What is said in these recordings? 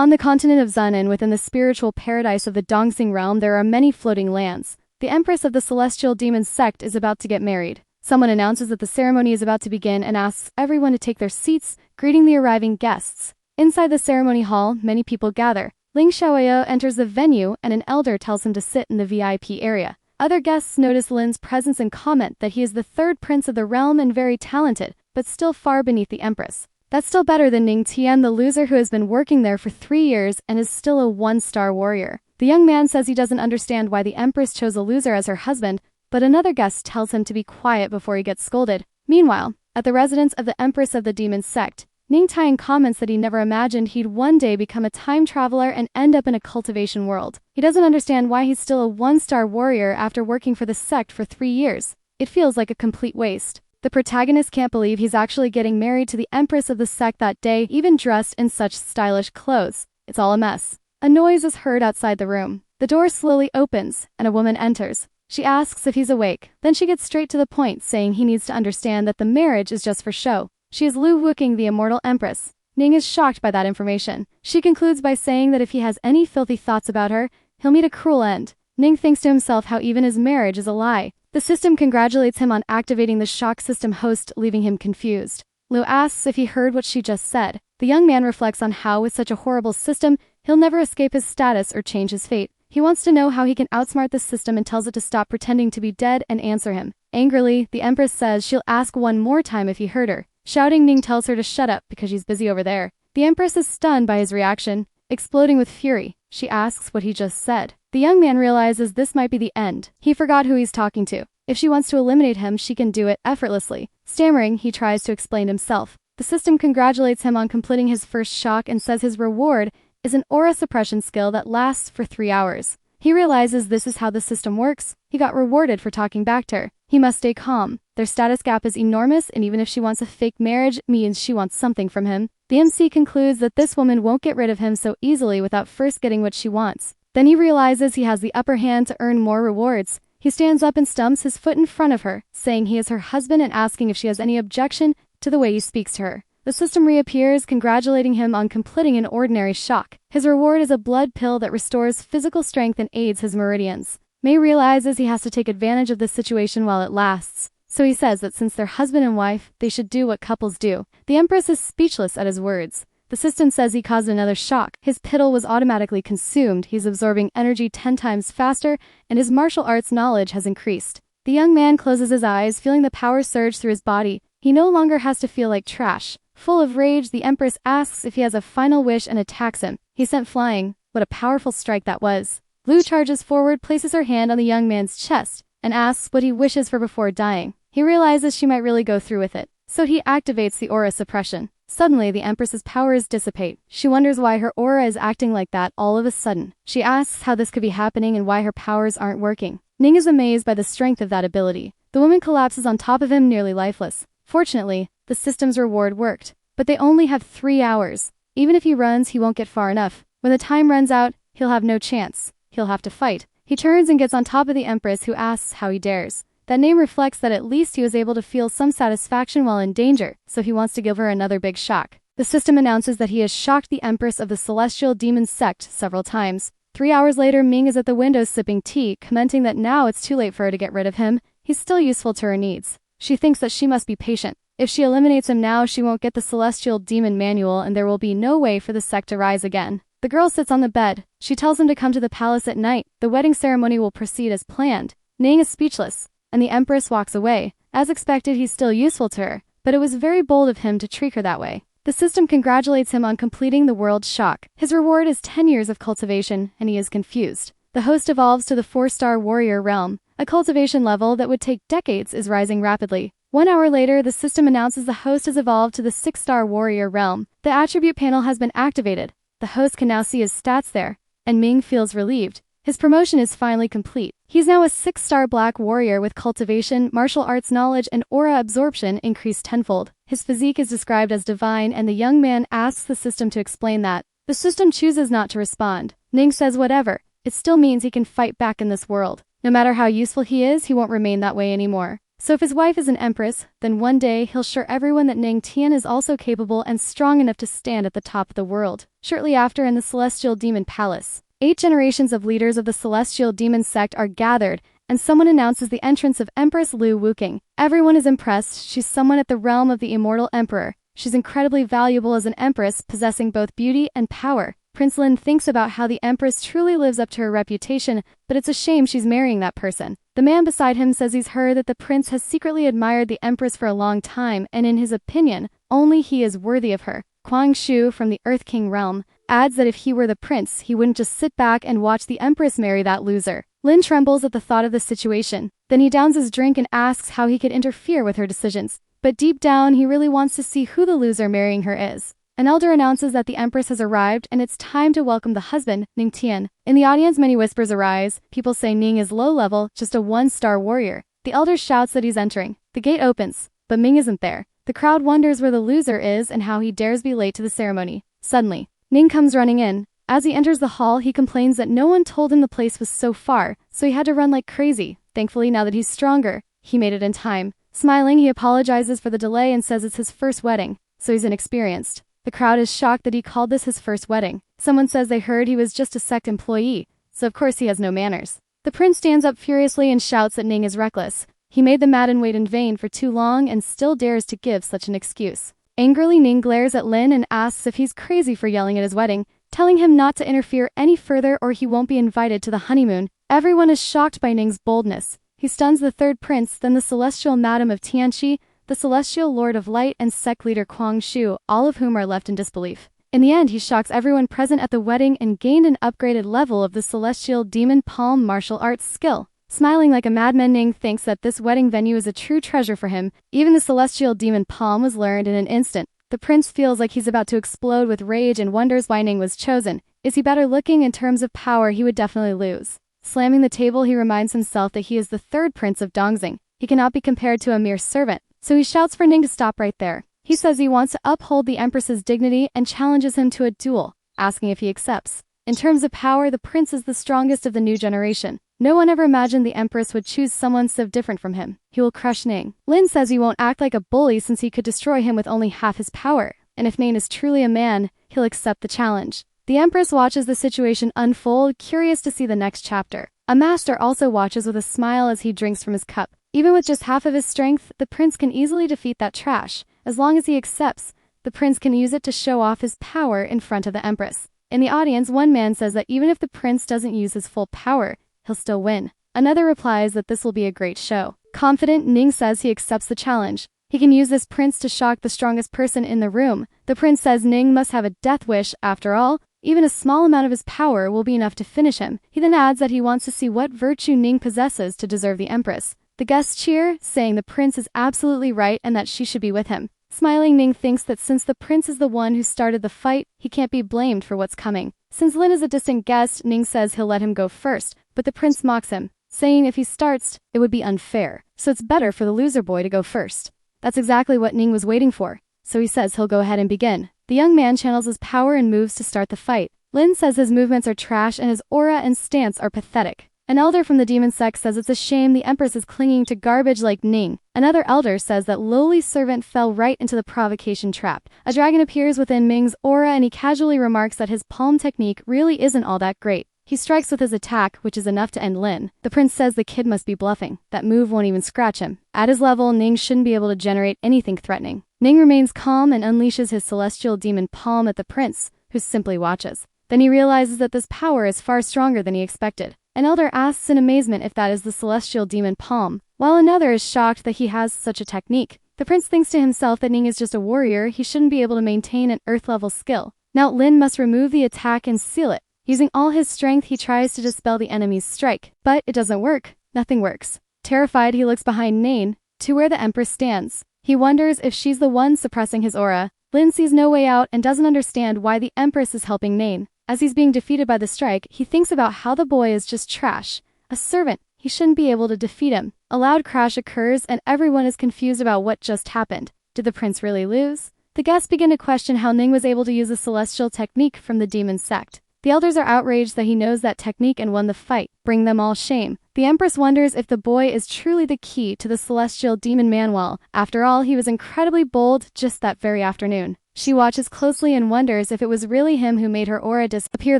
On the continent of Zunan, within the spiritual paradise of the Dongxing realm, there are many floating lands. The empress of the celestial demon sect is about to get married. Someone announces that the ceremony is about to begin and asks everyone to take their seats, greeting the arriving guests. Inside the ceremony hall, many people gather. Ling Xiaoyao enters the venue and an elder tells him to sit in the VIP area. Other guests notice Lin's presence and comment that he is the third prince of the realm and very talented, but still far beneath the empress. That's still better than Ning Tian, the loser who has been working there for 3 years and is still a 1-star warrior. The young man says he doesn't understand why the empress chose a loser as her husband, but another guest tells him to be quiet before he gets scolded. Meanwhile, at the residence of the empress of the demon sect, Ning Tian comments that he never imagined he'd one day become a time traveler and end up in a cultivation world. He doesn't understand why he's still a 1-star warrior after working for the sect for 3 years. It feels like a complete waste. The protagonist can't believe he's actually getting married to the empress of the sect that day, even dressed in such stylish clothes. It's all a mess. A noise is heard outside the room. The door slowly opens, and a woman enters. She asks if he's awake. Then she gets straight to the point, saying he needs to understand that the marriage is just for show. She is Lu Wuking, the immortal empress. Ning is shocked by that information. She concludes by saying that if he has any filthy thoughts about her, he'll meet a cruel end. Ning thinks to himself how even his marriage is a lie. The system congratulates him on activating the shock system host, leaving him confused. Lu asks if he heard what she just said. The young man reflects on how, with such a horrible system, he'll never escape his status or change his fate. He wants to know how he can outsmart the system and tells it to stop pretending to be dead and answer him. Angrily, the empress says she'll ask one more time if he heard her. Shouting, Ning tells her to shut up because she's busy over there. The empress is stunned by his reaction, exploding with fury. She asks what he just said. The young man realizes this might be the end. He forgot who he's talking to. If she wants to eliminate him, she can do it effortlessly. Stammering, he tries to explain himself. The system congratulates him on completing his first shock and says his reward is an aura suppression skill that lasts for 3 hours. He realizes this is how the system works. He got rewarded for talking back to her. He must stay calm. Their status gap is enormous, and even if she wants a fake marriage, means she wants something from him. The MC concludes that this woman won't get rid of him so easily without first getting what she wants. Then he realizes he has the upper hand to earn more rewards. He stands up and stumps his foot in front of her, saying he is her husband and asking if she has any objection to the way he speaks to her. The system reappears, congratulating him on completing an ordinary shock. His reward is a blood pill that restores physical strength and aids his meridians. Mei realizes he has to take advantage of this situation while it lasts, so he says that since they're husband and wife, they should do what couples do. The empress is speechless at his words. The system says he caused another shock. His piddle was automatically consumed, he's absorbing energy 10 times faster, and his martial arts knowledge has increased. The young man closes his eyes, feeling the power surge through his body. He no longer has to feel like trash. Full of rage, the empress asks if he has a final wish and attacks him. He sent flying. What a powerful strike that was. Lu charges forward, places her hand on the young man's chest, and asks what he wishes for before dying. He realizes she might really go through with it, so he activates the aura suppression. Suddenly, the empress's powers dissipate. She wonders why her aura is acting like that all of a sudden. She asks how this could be happening and why her powers aren't working. Ning is amazed by the strength of that ability. The woman collapses on top of him, nearly lifeless. Fortunately, the system's reward worked, but they only have 3 hours. Even if he runs, he won't get far enough. When the time runs out, he'll have no chance. He'll have to fight. He turns and gets on top of the empress, who asks how he dares. That name reflects that at least he was able to feel some satisfaction while in danger, so he wants to give her another big shock. The system announces that he has shocked the empress of the celestial demon sect several times. 3 hours later, Ming is at the window sipping tea, commenting that now it's too late for her to get rid of him. He's still useful to her needs. She thinks that she must be patient. If she eliminates him now, she won't get the celestial demon manual and there will be no way for the sect to rise again. The girl sits on the bed. She tells him to come to the palace at night. The wedding ceremony will proceed as planned. Ning is speechless, and the empress walks away. As expected, he's still useful to her, but it was very bold of him to treat her that way. The system congratulates him on completing the world's shock. His reward is 10 years of cultivation, and he is confused. The host evolves to the 4-star warrior realm. A cultivation level that would take decades is rising rapidly. 1 hour later, the system announces the host has evolved to the 6-star warrior realm. The attribute panel has been activated. The host can now see his stats there, and Ming feels relieved. His promotion is finally complete. He's now a 6-star black warrior with cultivation, martial arts knowledge, and aura absorption increased tenfold. His physique is described as divine, and the young man asks the system to explain that. The system chooses not to respond. Ning says whatever. It still means he can fight back in this world. No matter how useful he is, he won't remain that way anymore. So if his wife is an empress, then one day he'll show everyone that Ning Tian is also capable and strong enough to stand at the top of the world. Shortly after, in the Celestial Demon Palace, 8 generations of leaders of the Celestial Demon sect are gathered, and someone announces the entrance of Empress Lu Wuking. Everyone is impressed. She's someone at the realm of the immortal emperor. She's incredibly valuable as an empress, possessing both beauty and power. Prince Lin thinks about how the empress truly lives up to her reputation, but it's a shame she's marrying that person. The man beside him says he's heard that the prince has secretly admired the empress for a long time, and in his opinion, only he is worthy of her. Quang Shu from the Earth King realm adds that if he were the prince, he wouldn't just sit back and watch the empress marry that loser. Lin trembles at the thought of the situation. Then he downs his drink and asks how he could interfere with her decisions. But deep down, he really wants to see who the loser marrying her is. An elder announces that the empress has arrived and it's time to welcome the husband, Ning Tian. In the audience, many whispers arise. People say Ning is low level, just a 1-star warrior. The elder shouts that he's entering. The gate opens, but Ming isn't there. The crowd wonders where the loser is and how he dares be late to the ceremony. Suddenly, Ning comes running in. As he enters the hall, he complains that no one told him the place was so far, so he had to run like crazy. Thankfully, now that he's stronger, he made it in time. Smiling, he apologizes for the delay and says it's his first wedding, so he's inexperienced. The crowd is shocked that he called this his first wedding. Someone says they heard he was just a sect employee, so of course he has no manners. The prince stands up furiously and shouts that Ning is reckless. He made the maiden wait in vain for too long and still dares to give such an excuse. Angrily, Ning glares at Lin and asks if he's crazy for yelling at his wedding, telling him not to interfere any further or he won't be invited to the honeymoon. Everyone is shocked by Ning's boldness. He stuns the third prince, then the celestial madam of Tianqi, the celestial lord of light, and sect leader Quang Shu, all of whom are left in disbelief. In the end, he shocks everyone present at the wedding and gained an upgraded level of the celestial demon palm martial arts skill. Smiling like a madman, Ning thinks that this wedding venue is a true treasure for him. Even the celestial demon palm was learned in an instant. The prince feels like he's about to explode with rage and wonders why Ning was chosen. Is he better looking? In terms of power, he would definitely lose. Slamming the table, he reminds himself that he is the third prince of Dongxing. He cannot be compared to a mere servant, so he shouts for Ning to stop right there. He says he wants to uphold the empress's dignity and challenges him to a duel, asking if he accepts. In terms of power, the prince is the strongest of the new generation. No one ever imagined the empress would choose someone so different from him. He will crush Ning. Lin says he won't act like a bully since he could destroy him with only half his power, and if Ning is truly a man, he'll accept the challenge. The empress watches the situation unfold, curious to see the next chapter. A master also watches with a smile as he drinks from his cup. Even with just half of his strength, the prince can easily defeat that trash. As long as he accepts, the prince can use it to show off his power in front of the empress. In the audience, one man says that even if the prince doesn't use his full power, he'll still win. Another replies that this will be a great show. Confident, Ning says he accepts the challenge. He can use this prince to shock the strongest person in the room. The prince says Ning must have a death wish. After all, even a small amount of his power will be enough to finish him. He then adds that he wants to see what virtue Ning possesses to deserve the empress. The guests cheer, saying the prince is absolutely right and that she should be with him. Smiling, Ning thinks that since the prince is the one who started the fight, he can't be blamed for what's coming. Since Lin is a distant guest, Ning says he'll let him go first, but the prince mocks him, saying if he starts, it would be unfair, so it's better for the loser boy to go first. That's exactly what Ning was waiting for, so he says he'll go ahead and begin. The young man channels his power and moves to start the fight. Lin says his movements are trash and his aura and stance are pathetic. An elder from the demon sect says it's a shame the empress is clinging to garbage like Ning. Another elder says that lowly servant fell right into the provocation trap. A dragon appears within Ming's aura and he casually remarks that his palm technique really isn't all that great. He strikes with his attack, which is enough to end Lin. The prince says the kid must be bluffing. That move won't even scratch him. At his level, Ning shouldn't be able to generate anything threatening. Ning remains calm and unleashes his celestial demon palm at the prince, who simply watches. Then he realizes that this power is far stronger than he expected. An elder asks in amazement if that is the celestial demon palm, while another is shocked that he has such a technique. The prince thinks to himself that Ning is just a warrior, he shouldn't be able to maintain an earth-level skill. Now Lin must remove the attack and seal it. Using all his strength, he tries to dispel the enemy's strike, but it doesn't work. Nothing works. Terrified, he looks behind Ning, to where the empress stands. He wonders if she's the one suppressing his aura. Lin sees no way out and doesn't understand why the empress is helping Ning. As he's being defeated by the strike, he thinks about how the boy is just trash. A servant, he shouldn't be able to defeat him. A loud crash occurs and everyone is confused about what just happened. Did the prince really lose? The guests begin to question how Ning was able to use a celestial technique from the demon sect. The elders are outraged that he knows that technique and won the fight, bring them all shame. The empress wonders if the boy is truly the key to the celestial demon Manhwa. After all, he was incredibly bold just that very afternoon. She watches closely and wonders if it was really him who made her aura disappear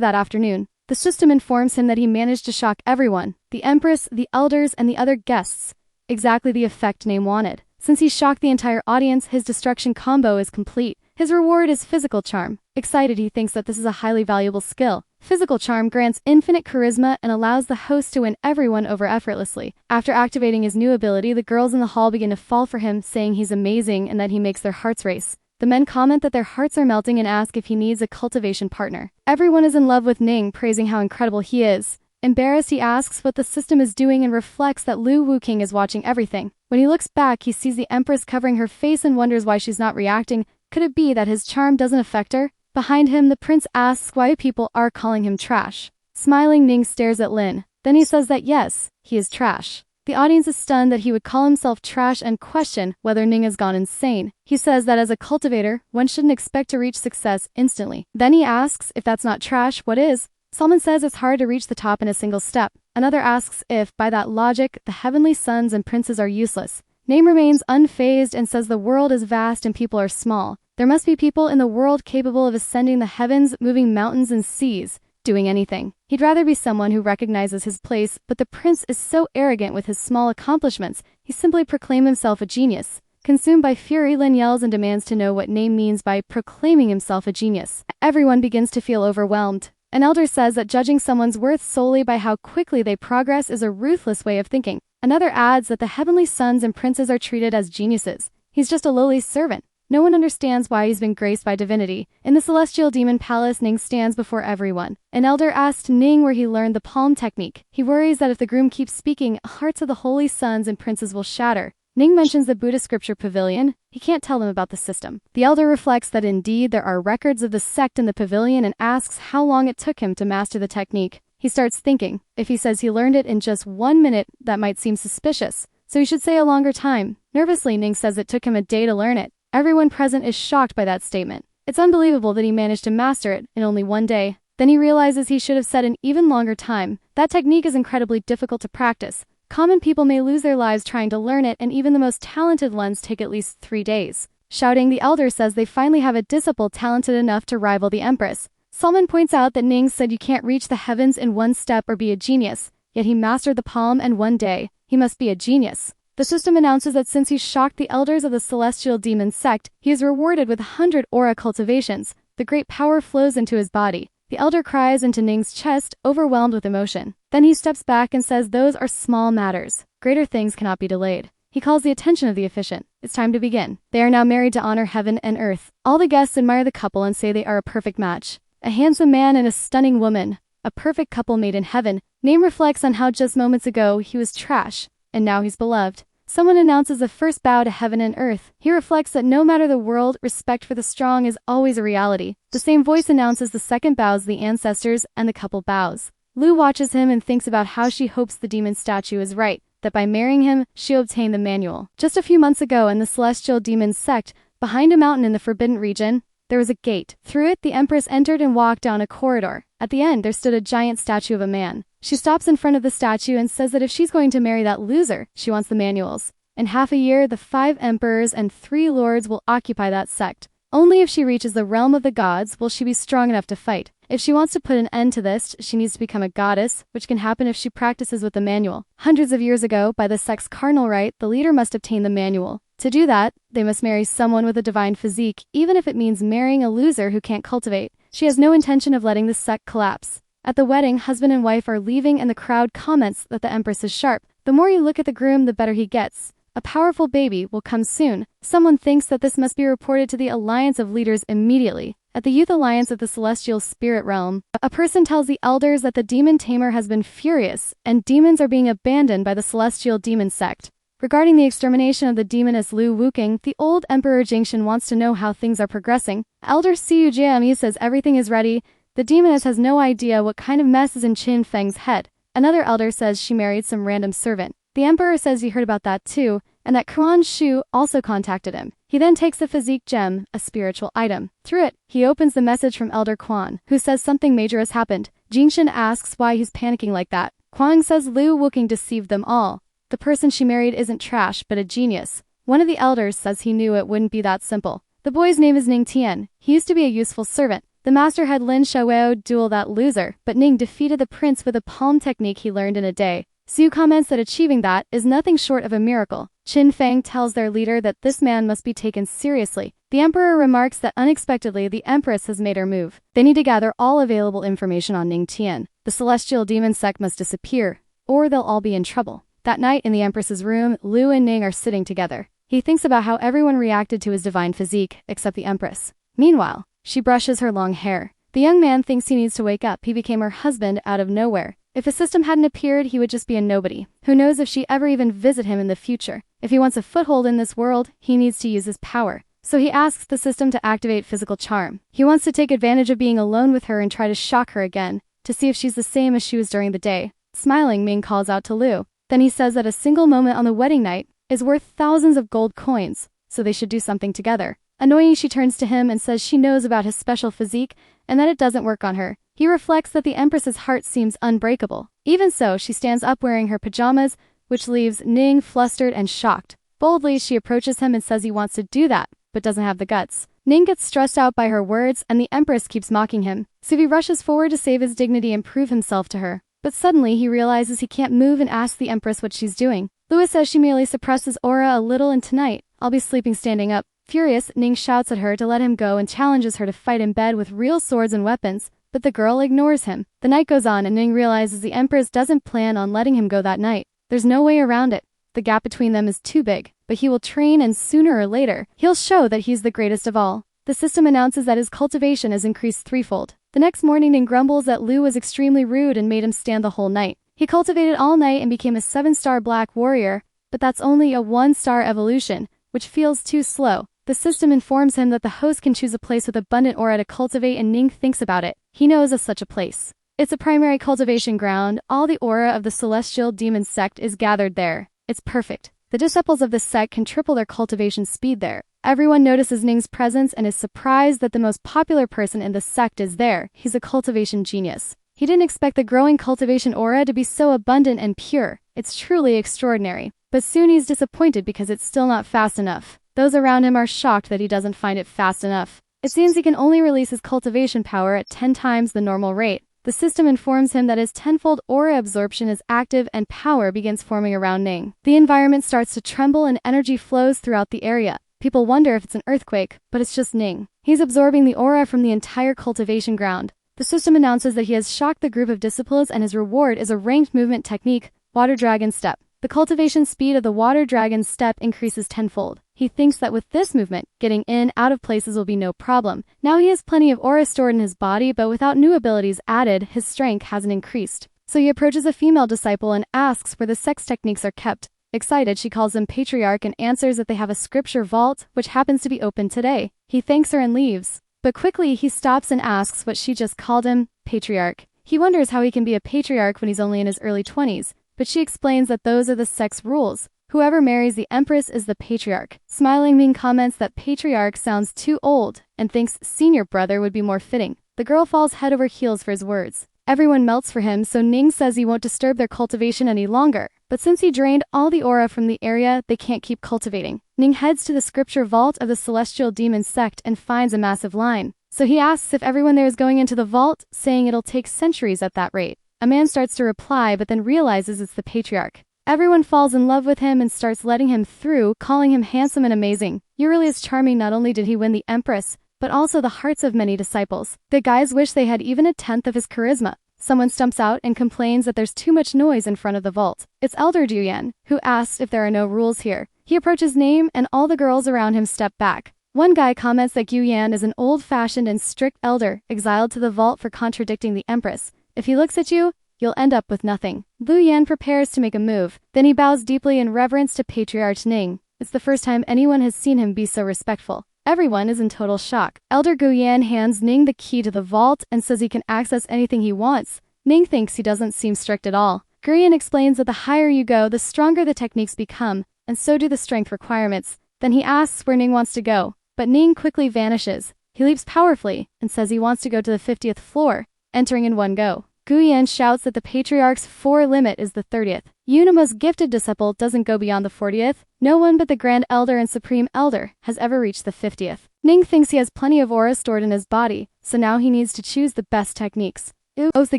that afternoon. The system informs him that he managed to shock everyone, the Empress, the elders, and the other guests. Exactly the effect Name wanted. Since he shocked the entire audience, his destruction combo is complete. His reward is physical charm. Excited, he thinks that this is a highly valuable skill. Physical charm grants infinite charisma and allows the host to win everyone over effortlessly. After activating his new ability, the girls in the hall begin to fall for him, saying he's amazing and that he makes their hearts race. The men comment that their hearts are melting and ask if he needs a cultivation partner. Everyone is in love with Ning, praising how incredible he is. Embarrassed, he asks what the system is doing and reflects that Lu Wuking is watching everything. When he looks back, he sees the Empress covering her face and wonders why she's not reacting. Could it be that his charm doesn't affect her? Behind him, the prince asks why people are calling him trash. Smiling, Ning stares at Lin. Then he says that yes, he is trash. The audience is stunned that he would call himself trash and question whether Ning has gone insane. He says that as a cultivator, one shouldn't expect to reach success instantly. Then he asks if that's not trash, what is? Salman says it's hard to reach the top in a single step. Another asks if, by that logic, the heavenly sons and princes are useless. Name remains unfazed and says the world is vast and people are small. There must be people in the world capable of ascending the heavens, moving mountains and seas, doing anything. He'd rather be someone who recognizes his place, but the prince is so arrogant with his small accomplishments, he simply proclaimed himself a genius. Consumed by fury, Lin yells and demands to know what Name means by proclaiming himself a genius. Everyone begins to feel overwhelmed. An elder says that judging someone's worth solely by how quickly they progress is a ruthless way of thinking. Another adds that the heavenly sons and princes are treated as geniuses. He's just a lowly servant. No one understands why he's been graced by divinity. In the celestial demon palace, Ning stands before everyone. An elder asked Ning where he learned the palm technique. He worries that if the groom keeps speaking, hearts of the holy sons and princes will shatter. Ning mentions the Buddhist scripture pavilion. He can't tell them about the system. The elder reflects that indeed there are records of the sect in the pavilion and asks how long it took him to master the technique. He starts thinking. If he says he learned it in just 1 minute, that might seem suspicious. So he should say a longer time. Nervously, Ning says it took him a day to learn it. Everyone present is shocked by that statement. It's unbelievable that he managed to master it in only 1 day. Then he realizes he should have said an even longer time. That technique is incredibly difficult to practice. Common people may lose their lives trying to learn it, and even the most talented ones take at least 3 days. Shouting, the elder says they finally have a disciple talented enough to rival the Empress. Salman points out that Ning said you can't reach the heavens in 1 step or be a genius, yet he mastered the palm in 1 day. He must be a genius. The system announces that since he shocked the elders of the celestial demon sect, he is rewarded with 100 aura cultivations. The great power flows into his body. The elder cries into Ning's chest, overwhelmed with emotion. Then he steps back and says those are small matters. Greater things cannot be delayed. He calls the attention of the officiant. It's time to begin. They are now married to honor heaven and earth. All the guests admire the couple and say they are a perfect match. A handsome man and a stunning woman. A perfect couple made in heaven. Name reflects on how just moments ago he was trash, and now he's beloved. Someone announces the first bow to heaven and earth. He reflects that no matter the world, respect for the strong is always a reality. The same voice announces the second bows the ancestors, and the couple bows. Lu watches him and thinks about how she hopes the demon statue is right, that by marrying him, she'll obtain the manual. Just a few months ago in the celestial demon sect, behind a mountain in the forbidden region, there was a gate. Through it, the Empress entered and walked down a corridor. At the end, there stood a giant statue of a man. She stops in front of the statue and says that if she's going to marry that loser, she wants the manuals. In half a year, the 5 emperors and 3 lords will occupy that sect. Only if she reaches the realm of the gods will she be strong enough to fight. If she wants to put an end to this, she needs to become a goddess, which can happen if she practices with the manual. Hundreds of years ago, by the sect's cardinal right, the leader must obtain the manual. To do that, they must marry someone with a divine physique, even if it means marrying a loser who can't cultivate. She has no intention of letting the sect collapse. At the wedding, husband and wife are leaving and the crowd comments that the Empress is sharp. The more you look at the groom, the better he gets. A powerful baby will come soon. Someone thinks that this must be reported to the Alliance of Leaders immediately. At the Youth Alliance of the Celestial Spirit Realm, a person tells the elders that the demon tamer has been furious, and demons are being abandoned by the Celestial Demon Sect. Regarding the extermination of the demoness Lu Wuking, the old Emperor Jingshan wants to know how things are progressing. Elder Siu Jiami says everything is ready. The demoness has no idea what kind of mess is in Qin Feng's head. Another elder says she married some random servant. The emperor says he heard about that too, and that Quan Shu also contacted him. He then takes the physique gem, a spiritual item. Through it, he opens the message from Elder Quan, who says something major has happened. Jingshan asks why he's panicking like that. Quan says Lu Wuking deceived them all. The person she married isn't trash, but a genius. One of the elders says he knew it wouldn't be that simple. The boy's name is Ning Tian. He used to be a useful servant. The master had Lin Xiaowei duel that loser, but Ning defeated the prince with a palm technique he learned in a day. Su comments that achieving that is nothing short of a miracle. Qin Fang tells their leader that this man must be taken seriously. The emperor remarks that unexpectedly the empress has made her move. They need to gather all available information on Ning Tian. The celestial demon sect must disappear, or they'll all be in trouble. That night in the empress's room, Lu and Ning are sitting together. He thinks about how everyone reacted to his divine physique, except the empress. Meanwhile, she brushes her long hair. The young man thinks he needs to wake up. He became her husband out of nowhere. If a system hadn't appeared, he would just be a nobody. Who knows if she ever even visit him in the future. If he wants a foothold in this world, he needs to use his power. So he asks the system to activate physical charm. He wants to take advantage of being alone with her and try to shock her again, to see if she's the same as she was during the day. Smiling, Ming calls out to Lu. Then he says that a single moment on the wedding night is worth thousands of gold coins, so they should do something together. Annoying, she turns to him and says she knows about his special physique and that it doesn't work on her. He reflects that the empress's heart seems unbreakable. Even so, she stands up wearing her pajamas, which leaves Ning flustered and shocked. Boldly, she approaches him and says he wants to do that, but doesn't have the guts. Ning gets stressed out by her words and the empress keeps mocking him. Suvi rushes forward to save his dignity and prove himself to her. But suddenly he realizes he can't move and asks the empress what she's doing. Lewis says she merely suppresses aura a little and tonight, I'll be sleeping standing up. Furious, Ning shouts at her to let him go and challenges her to fight in bed with real swords and weapons, but the girl ignores him. The night goes on and Ning realizes the empress doesn't plan on letting him go that night. There's no way around it. The gap between them is too big, but he will train and sooner or later, he'll show that he's the greatest of all. The system announces that his cultivation has increased threefold. The next morning, Ning grumbles that Lu was extremely rude and made him stand the whole night. He cultivated all night and became a 7-star black warrior, but that's only a 1-star evolution, which feels too slow. The system informs him that the host can choose a place with abundant aura to cultivate and Ning thinks about it. He knows of such a place. It's a primary cultivation ground. All the aura of the celestial demon sect is gathered there. It's perfect. The disciples of this sect can triple their cultivation speed there. Everyone notices Ning's presence and is surprised that the most popular person in the sect is there. He's a cultivation genius. He didn't expect the growing cultivation aura to be so abundant and pure. It's truly extraordinary. But soon he's disappointed because it's still not fast enough. Those around him are shocked that he doesn't find it fast enough. It seems he can only release his cultivation power at 10 times the normal rate. The system informs him that his tenfold aura absorption is active and power begins forming around Ning. The environment starts to tremble and energy flows throughout the area. People wonder if it's an earthquake, but it's just Ning. He's absorbing the aura from the entire cultivation ground. The system announces that he has shocked the group of disciples and his reward is a ranked movement technique, Water Dragon Step. The cultivation speed of the Water Dragon Step increases tenfold. He thinks that with this movement, getting in, out of places will be no problem. Now he has plenty of aura stored in his body, but without new abilities added, his strength hasn't increased. So he approaches a female disciple and asks where the sex techniques are kept. Excited, she calls him Patriarch and answers that they have a scripture vault, which happens to be open today. He thanks her and leaves. But quickly, he stops and asks what she just called him, Patriarch. He wonders how he can be a patriarch when he's only in his early 20s, but she explains that those are the sex rules. Whoever marries the empress is the patriarch. Smiling, Ming comments that patriarch sounds too old and thinks senior brother would be more fitting. The girl falls head over heels for his words. Everyone melts for him, so Ning says he won't disturb their cultivation any longer. But since he drained all the aura from the area, they can't keep cultivating. Ning heads to the scripture vault of the celestial demon sect and finds a massive line. So he asks if everyone there is going into the vault, saying it'll take centuries at that rate. A man starts to reply, but then realizes it's the patriarch. Everyone falls in love with him and starts letting him through, calling him handsome and amazing. You really is charming. Not only did he win the empress, but also the hearts of many disciples. The guys wish they had even a tenth of his charisma. Someone stumps out and complains that there's too much noise in front of the vault. It's Elder Duyan, who asks if there are no rules here. He approaches Name and all the girls around him step back. One guy comments that Gu Yan is an old-fashioned and strict elder, exiled to the vault for contradicting the empress. If he looks at you, you'll end up with nothing. Lu Yan prepares to make a move. Then he bows deeply in reverence to Patriarch Ning. It's the first time anyone has seen him be so respectful. Everyone is in total shock. Elder Gu Yan hands Ning the key to the vault and says he can access anything he wants. Ning thinks he doesn't seem strict at all. Gu Yan explains that the higher you go, the stronger the techniques become, and so do the strength requirements. Then he asks where Ning wants to go, but Ning quickly vanishes. He leaps powerfully and says he wants to go to the 50th floor, entering in one go. Gu Yan shouts that the Patriarch's floor limit is the 30th. Unima's gifted disciple doesn't go beyond the 40th. No one but the Grand Elder and Supreme Elder has ever reached the 50th. Ning thinks he has plenty of aura stored in his body, so now he needs to choose the best techniques. Opens the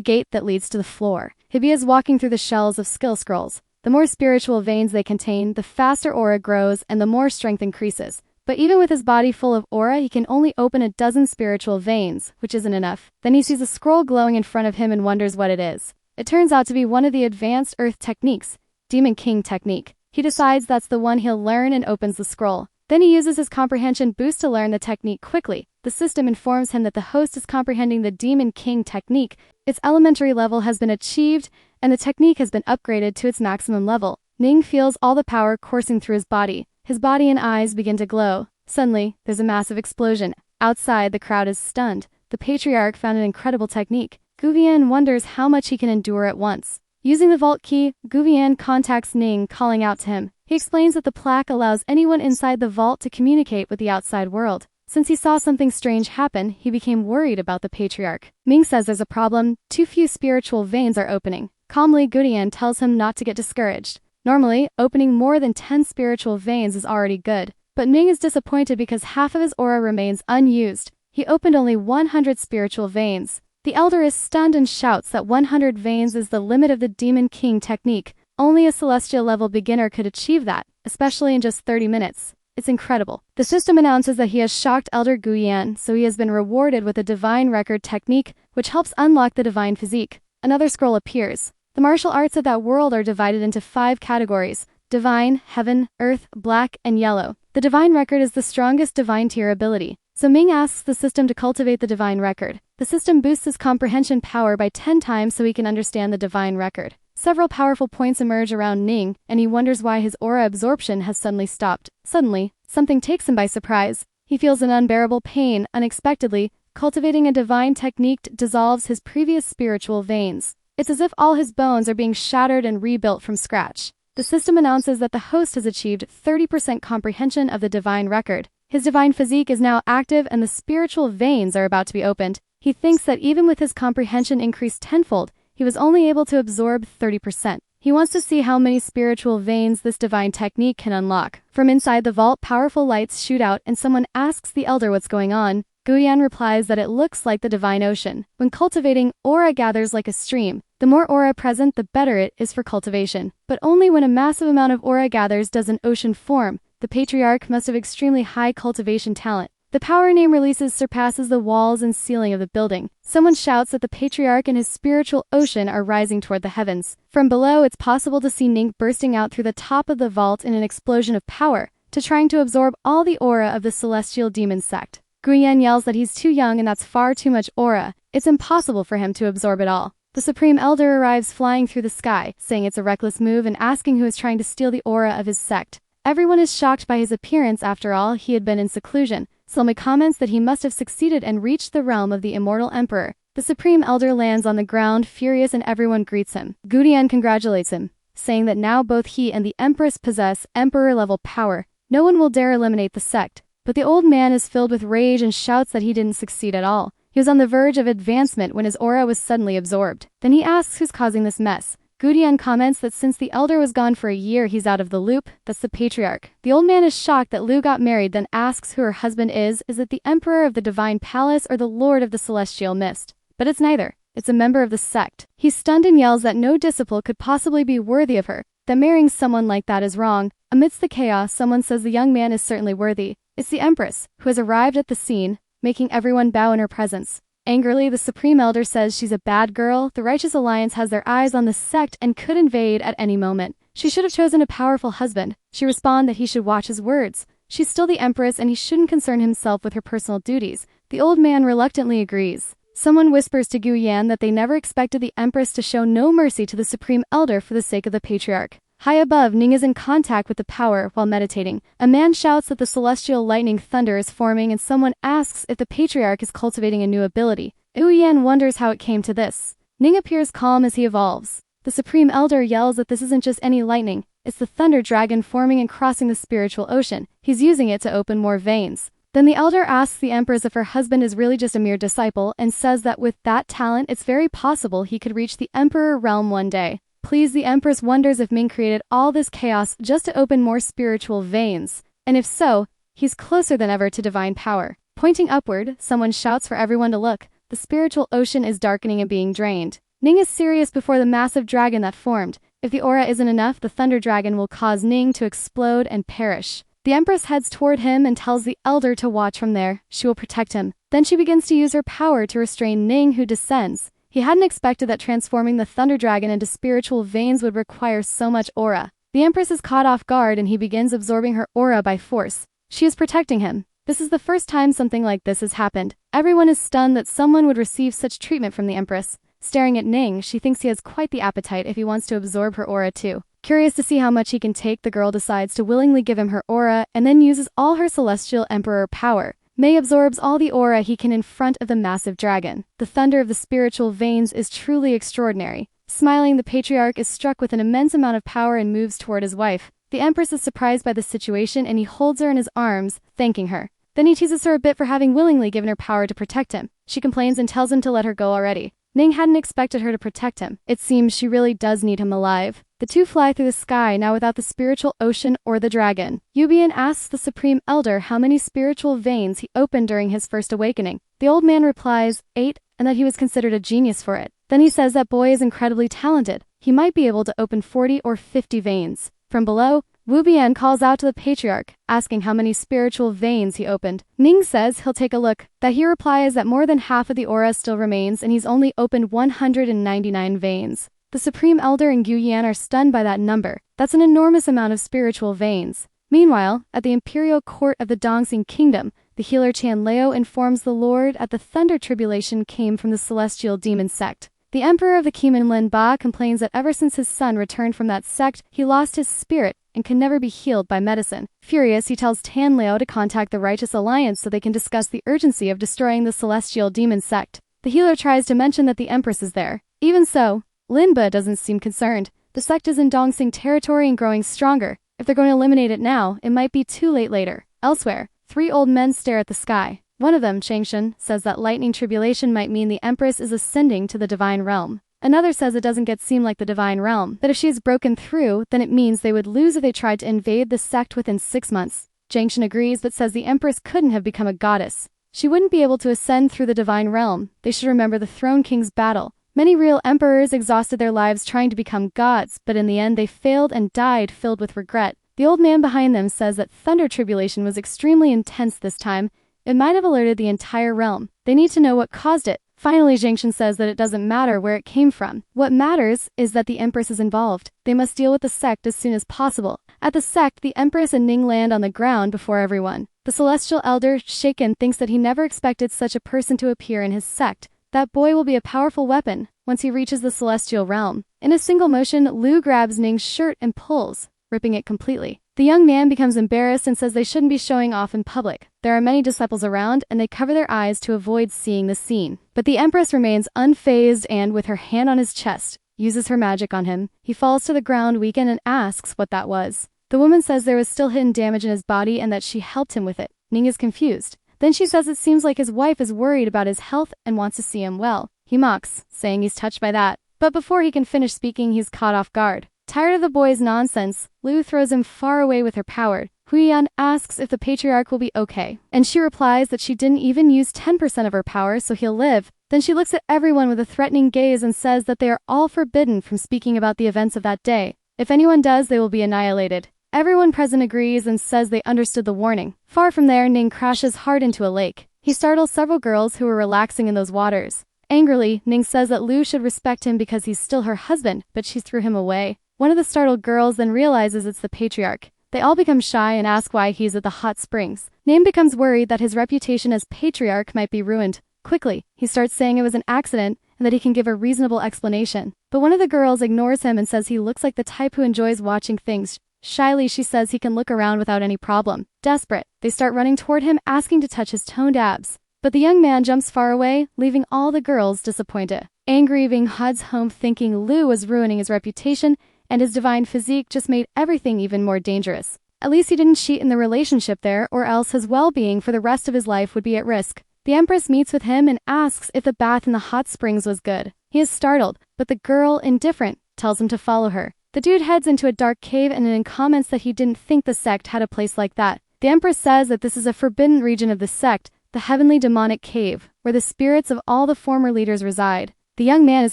gate that leads to the floor. He is walking through the shells of skill scrolls. The more spiritual veins they contain, the faster aura grows and the more strength increases. But even with his body full of aura, he can only open a dozen spiritual veins, which isn't enough. Then he sees a scroll glowing in front of him and wonders what it is. It turns out to be one of the advanced earth techniques, Demon King technique. He decides that's the one he'll learn and opens the scroll. Then he uses his comprehension boost to learn the technique quickly. The system informs him that the host is comprehending the Demon King technique. Its elementary level has been achieved, and the technique has been upgraded to its maximum level. Ning feels all the power coursing through his body. His body and eyes begin to glow. Suddenly, there's a massive explosion. Outside, the crowd is stunned. The patriarch found an incredible technique. Guvian wonders how much he can endure at once. Using the vault key, Guvian contacts Ning, calling out to him. He explains that the plaque allows anyone inside the vault to communicate with the outside world. Since he saw something strange happen, he became worried about the patriarch. Ming says there's a problem. Too few spiritual veins are opening. Calmly, Gudian tells him not to get discouraged. Normally, opening more than 10 spiritual veins is already good. But Ning is disappointed because half of his aura remains unused. He opened only 100 spiritual veins. The elder is stunned and shouts that 100 veins is the limit of the Demon King technique. Only a celestial level beginner could achieve that, especially in just 30 minutes. It's incredible. The system announces that he has shocked Elder Guyan, so he has been rewarded with a Divine Record technique, which helps unlock the Divine Physique. Another scroll appears. The martial arts of that world are divided into 5 categories: Divine, Heaven, Earth, Black, and Yellow. The Divine Record is the strongest Divine tier ability, so Ming asks the system to cultivate the Divine Record. The system boosts his comprehension power by 10 times so he can understand the Divine Record. Several powerful points emerge around Ning, and he wonders why his aura absorption has suddenly stopped. Suddenly, something takes him by surprise. He feels an unbearable pain. Unexpectedly, cultivating a divine technique dissolves his previous spiritual veins. It's as if all his bones are being shattered and rebuilt from scratch. The system announces that the host has achieved 30% comprehension of the Divine Record. His Divine Physique is now active and the spiritual veins are about to be opened. He thinks that even with his comprehension increased tenfold, he was only able to absorb 30%. He wants to see how many spiritual veins this divine technique can unlock. From inside the vault, powerful lights shoot out and someone asks the elder what's going on. Guyan replies that it looks like the divine ocean. When cultivating, aura gathers like a stream. The more aura present, the better it is for cultivation. But only when a massive amount of aura gathers does an ocean form. The patriarch must have extremely high cultivation talent. The power name releases surpasses the walls and ceiling of the building. Someone shouts that the patriarch and his spiritual ocean are rising toward the heavens. From below, it's possible to see Ning bursting out through the top of the vault in an explosion of power, trying to absorb all the aura of the celestial demon sect. Guyan yells that he's too young and that's far too much aura. It's impossible for him to absorb it all. The Supreme Elder arrives flying through the sky, saying it's a reckless move and asking who is trying to steal the aura of his sect. Everyone is shocked by his appearance. After all, he had been in seclusion. Selma comments that he must have succeeded and reached the realm of the immortal emperor. The Supreme Elder lands on the ground, furious, and everyone greets him. Gudian congratulates him, saying that now both he and the Empress possess emperor-level power. No one will dare eliminate the sect. But the old man is filled with rage and shouts that he didn't succeed at all. He was on the verge of advancement when his aura was suddenly absorbed. Then he asks who's causing this mess. Gudian comments that since the elder was gone for a year, he's out of the loop. That's the patriarch. The old man is shocked that Lu got married, then asks who her husband is it the emperor of the divine palace or the lord of the celestial mist? But it's neither. It's a member of the sect. He's stunned and yells that no disciple could possibly be worthy of her, that marrying someone like that is wrong. Amidst the chaos, someone says the young man is certainly worthy. It's the Empress, who has arrived at the scene, making everyone bow in her presence. Angrily, the Supreme Elder says she's a bad girl. The Righteous Alliance has their eyes on the sect and could invade at any moment. She should have chosen a powerful husband. She responds that he should watch his words. She's still the Empress and he shouldn't concern himself with her personal duties. The old man reluctantly agrees. Someone whispers to Guyan that they never expected the Empress to show no mercy to the Supreme Elder for the sake of the patriarch. High above, Ning is in contact with the power while meditating. A man shouts that the celestial lightning thunder is forming and someone asks if the patriarch is cultivating a new ability. Uyan wonders how it came to this. Ning appears calm as he evolves. The Supreme Elder yells that this isn't just any lightning, it's the thunder dragon forming and crossing the spiritual ocean. He's using it to open more veins. Then the elder asks the Empress if her husband is really just a mere disciple and says that with that talent it's very possible he could reach the Emperor realm one day. Please, the Empress wonders if Ming created all this chaos just to open more spiritual veins. And if so, He's closer than ever to divine power. Pointing upward, someone shouts for everyone to look. The spiritual ocean is darkening and being drained. Ning is serious before the massive dragon that formed. If the aura isn't enough, the thunder dragon will cause Ning to explode and perish. The Empress heads toward him and tells the Elder to watch from there. She will protect him. Then she begins to use her power to restrain Ning, who descends. He hadn't expected that transforming the thunder dragon into spiritual veins would require so much aura. The Empress is caught off guard and he begins absorbing her aura by force. She is protecting him. This is the first time something like this has happened. Everyone is stunned that someone would receive such treatment from the Empress. Staring at Ning, she thinks he has quite the appetite if he wants to absorb her aura too. Curious to see how much he can take, the girl decides to willingly give him her aura and then uses all her celestial emperor power. Mei absorbs all the aura he can in front of the massive dragon. The thunder of the spiritual veins is truly extraordinary. Smiling, the patriarch is struck with an immense amount of power and moves toward his wife. The Empress is surprised by the situation and he holds her in his arms, thanking her. Then he teases her a bit for having willingly given her power to protect him. She complains and tells him to let her go already. Ning hadn't expected her to protect him. It seems she really does need him alive. The two fly through the sky, now without the spiritual ocean or the dragon. Yubian asks the Supreme Elder how many spiritual veins he opened during his first awakening. The old man replies, 8, and that he was considered a genius for it. Then he says that boy is incredibly talented. He might be able to open 40 or 50 veins. From below, Wu Bian calls out to the patriarch, asking how many spiritual veins he opened. Ning says he'll take a look. That he replies that more than half of the aura still remains and he's only opened 199 veins. The Supreme Elder and Gu Yan are stunned by that number. That's an enormous amount of spiritual veins. Meanwhile, at the imperial court of the Dongxing Kingdom, the healer Chan Leo informs the Lord that the thunder tribulation came from the celestial demon sect. The emperor of the Kimen Lin Ba complains that ever since his son returned from that sect, he lost his spirit and can never be healed by medicine. Furious, he tells Tan Leo to contact the Righteous Alliance so they can discuss the urgency of destroying the celestial demon sect. The healer tries to mention that the Empress is there. Even so, Lin Ba doesn't seem concerned. The sect is in Dongxing territory and growing stronger. If they're going to eliminate it now, it might be too late later. Elsewhere, 3 old men stare at the sky. One of them, Changshen, says that lightning tribulation might mean the Empress is ascending to the divine realm. Another says it doesn't seem like the divine realm, that if she is broken through, then it means they would lose if they tried to invade the sect within 6 months. Changshen agrees but says the Empress couldn't have become a goddess. She wouldn't be able to ascend through the divine realm. They should remember the Throne King's battle. Many real emperors exhausted their lives trying to become gods, but in the end they failed and died filled with regret. The old man behind them says that thunder tribulation was extremely intense this time. It might have alerted the entire realm. They need to know what caused it. Finally, Jingshan says that it doesn't matter where it came from. What matters is that the Empress is involved. They must deal with the sect as soon as possible. At the sect, the Empress and Ning land on the ground before everyone. The Celestial Elder, shaken, thinks that he never expected such a person to appear in his sect. That boy will be a powerful weapon once he reaches the celestial realm. In a single motion, Lu grabs Ning's shirt and pulls, ripping it completely. The young man becomes embarrassed and says they shouldn't be showing off in public. There are many disciples around, and they cover their eyes to avoid seeing the scene. But the Empress remains unfazed and, with her hand on his chest, uses her magic on him. He falls to the ground weakened and asks what that was. The woman says there was still hidden damage in his body and that she helped him with it. Ning is confused. Then she says it seems like his wife is worried about his health and wants to see him well. He mocks, saying he's touched by that. But before he can finish speaking, he's caught off guard. Tired of the boy's nonsense, Lu throws him far away with her power. Huiyan asks if the patriarch will be okay, and she replies that she didn't even use 10% of her power, so he'll live. Then she looks at everyone with a threatening gaze and says that they are all forbidden from speaking about the events of that day. If anyone does, they will be annihilated. Everyone present agrees and says they understood the warning. Far from there, Ning crashes hard into a lake. He startles several girls who were relaxing in those waters. Angrily, Ning says that Lu should respect him because he's still her husband, but she threw him away. One of the startled girls then realizes it's the patriarch. They all become shy and ask why he's at the hot springs. Ning becomes worried that his reputation as patriarch might be ruined. Quickly, he starts saying it was an accident and that he can give a reasonable explanation. But one of the girls ignores him and says he looks like the type who enjoys watching things. Shyly, she says he can look around without any problem. Desperate, they start running toward him, asking to touch his toned abs. But the young man jumps far away, leaving all the girls disappointed. Angry, Ving heads home thinking Lu was ruining his reputation, and his divine physique just made everything even more dangerous. At least he didn't cheat in the relationship there, or else his well-being for the rest of his life would be at risk. The Empress meets with him and asks if the bath in the hot springs was good. He is startled, but the girl, indifferent, tells him to follow her. The dude heads into a dark cave and then comments that he didn't think the sect had a place like that. The Empress says that this is a forbidden region of the sect, the heavenly demonic cave, where the spirits of all the former leaders reside. The young man is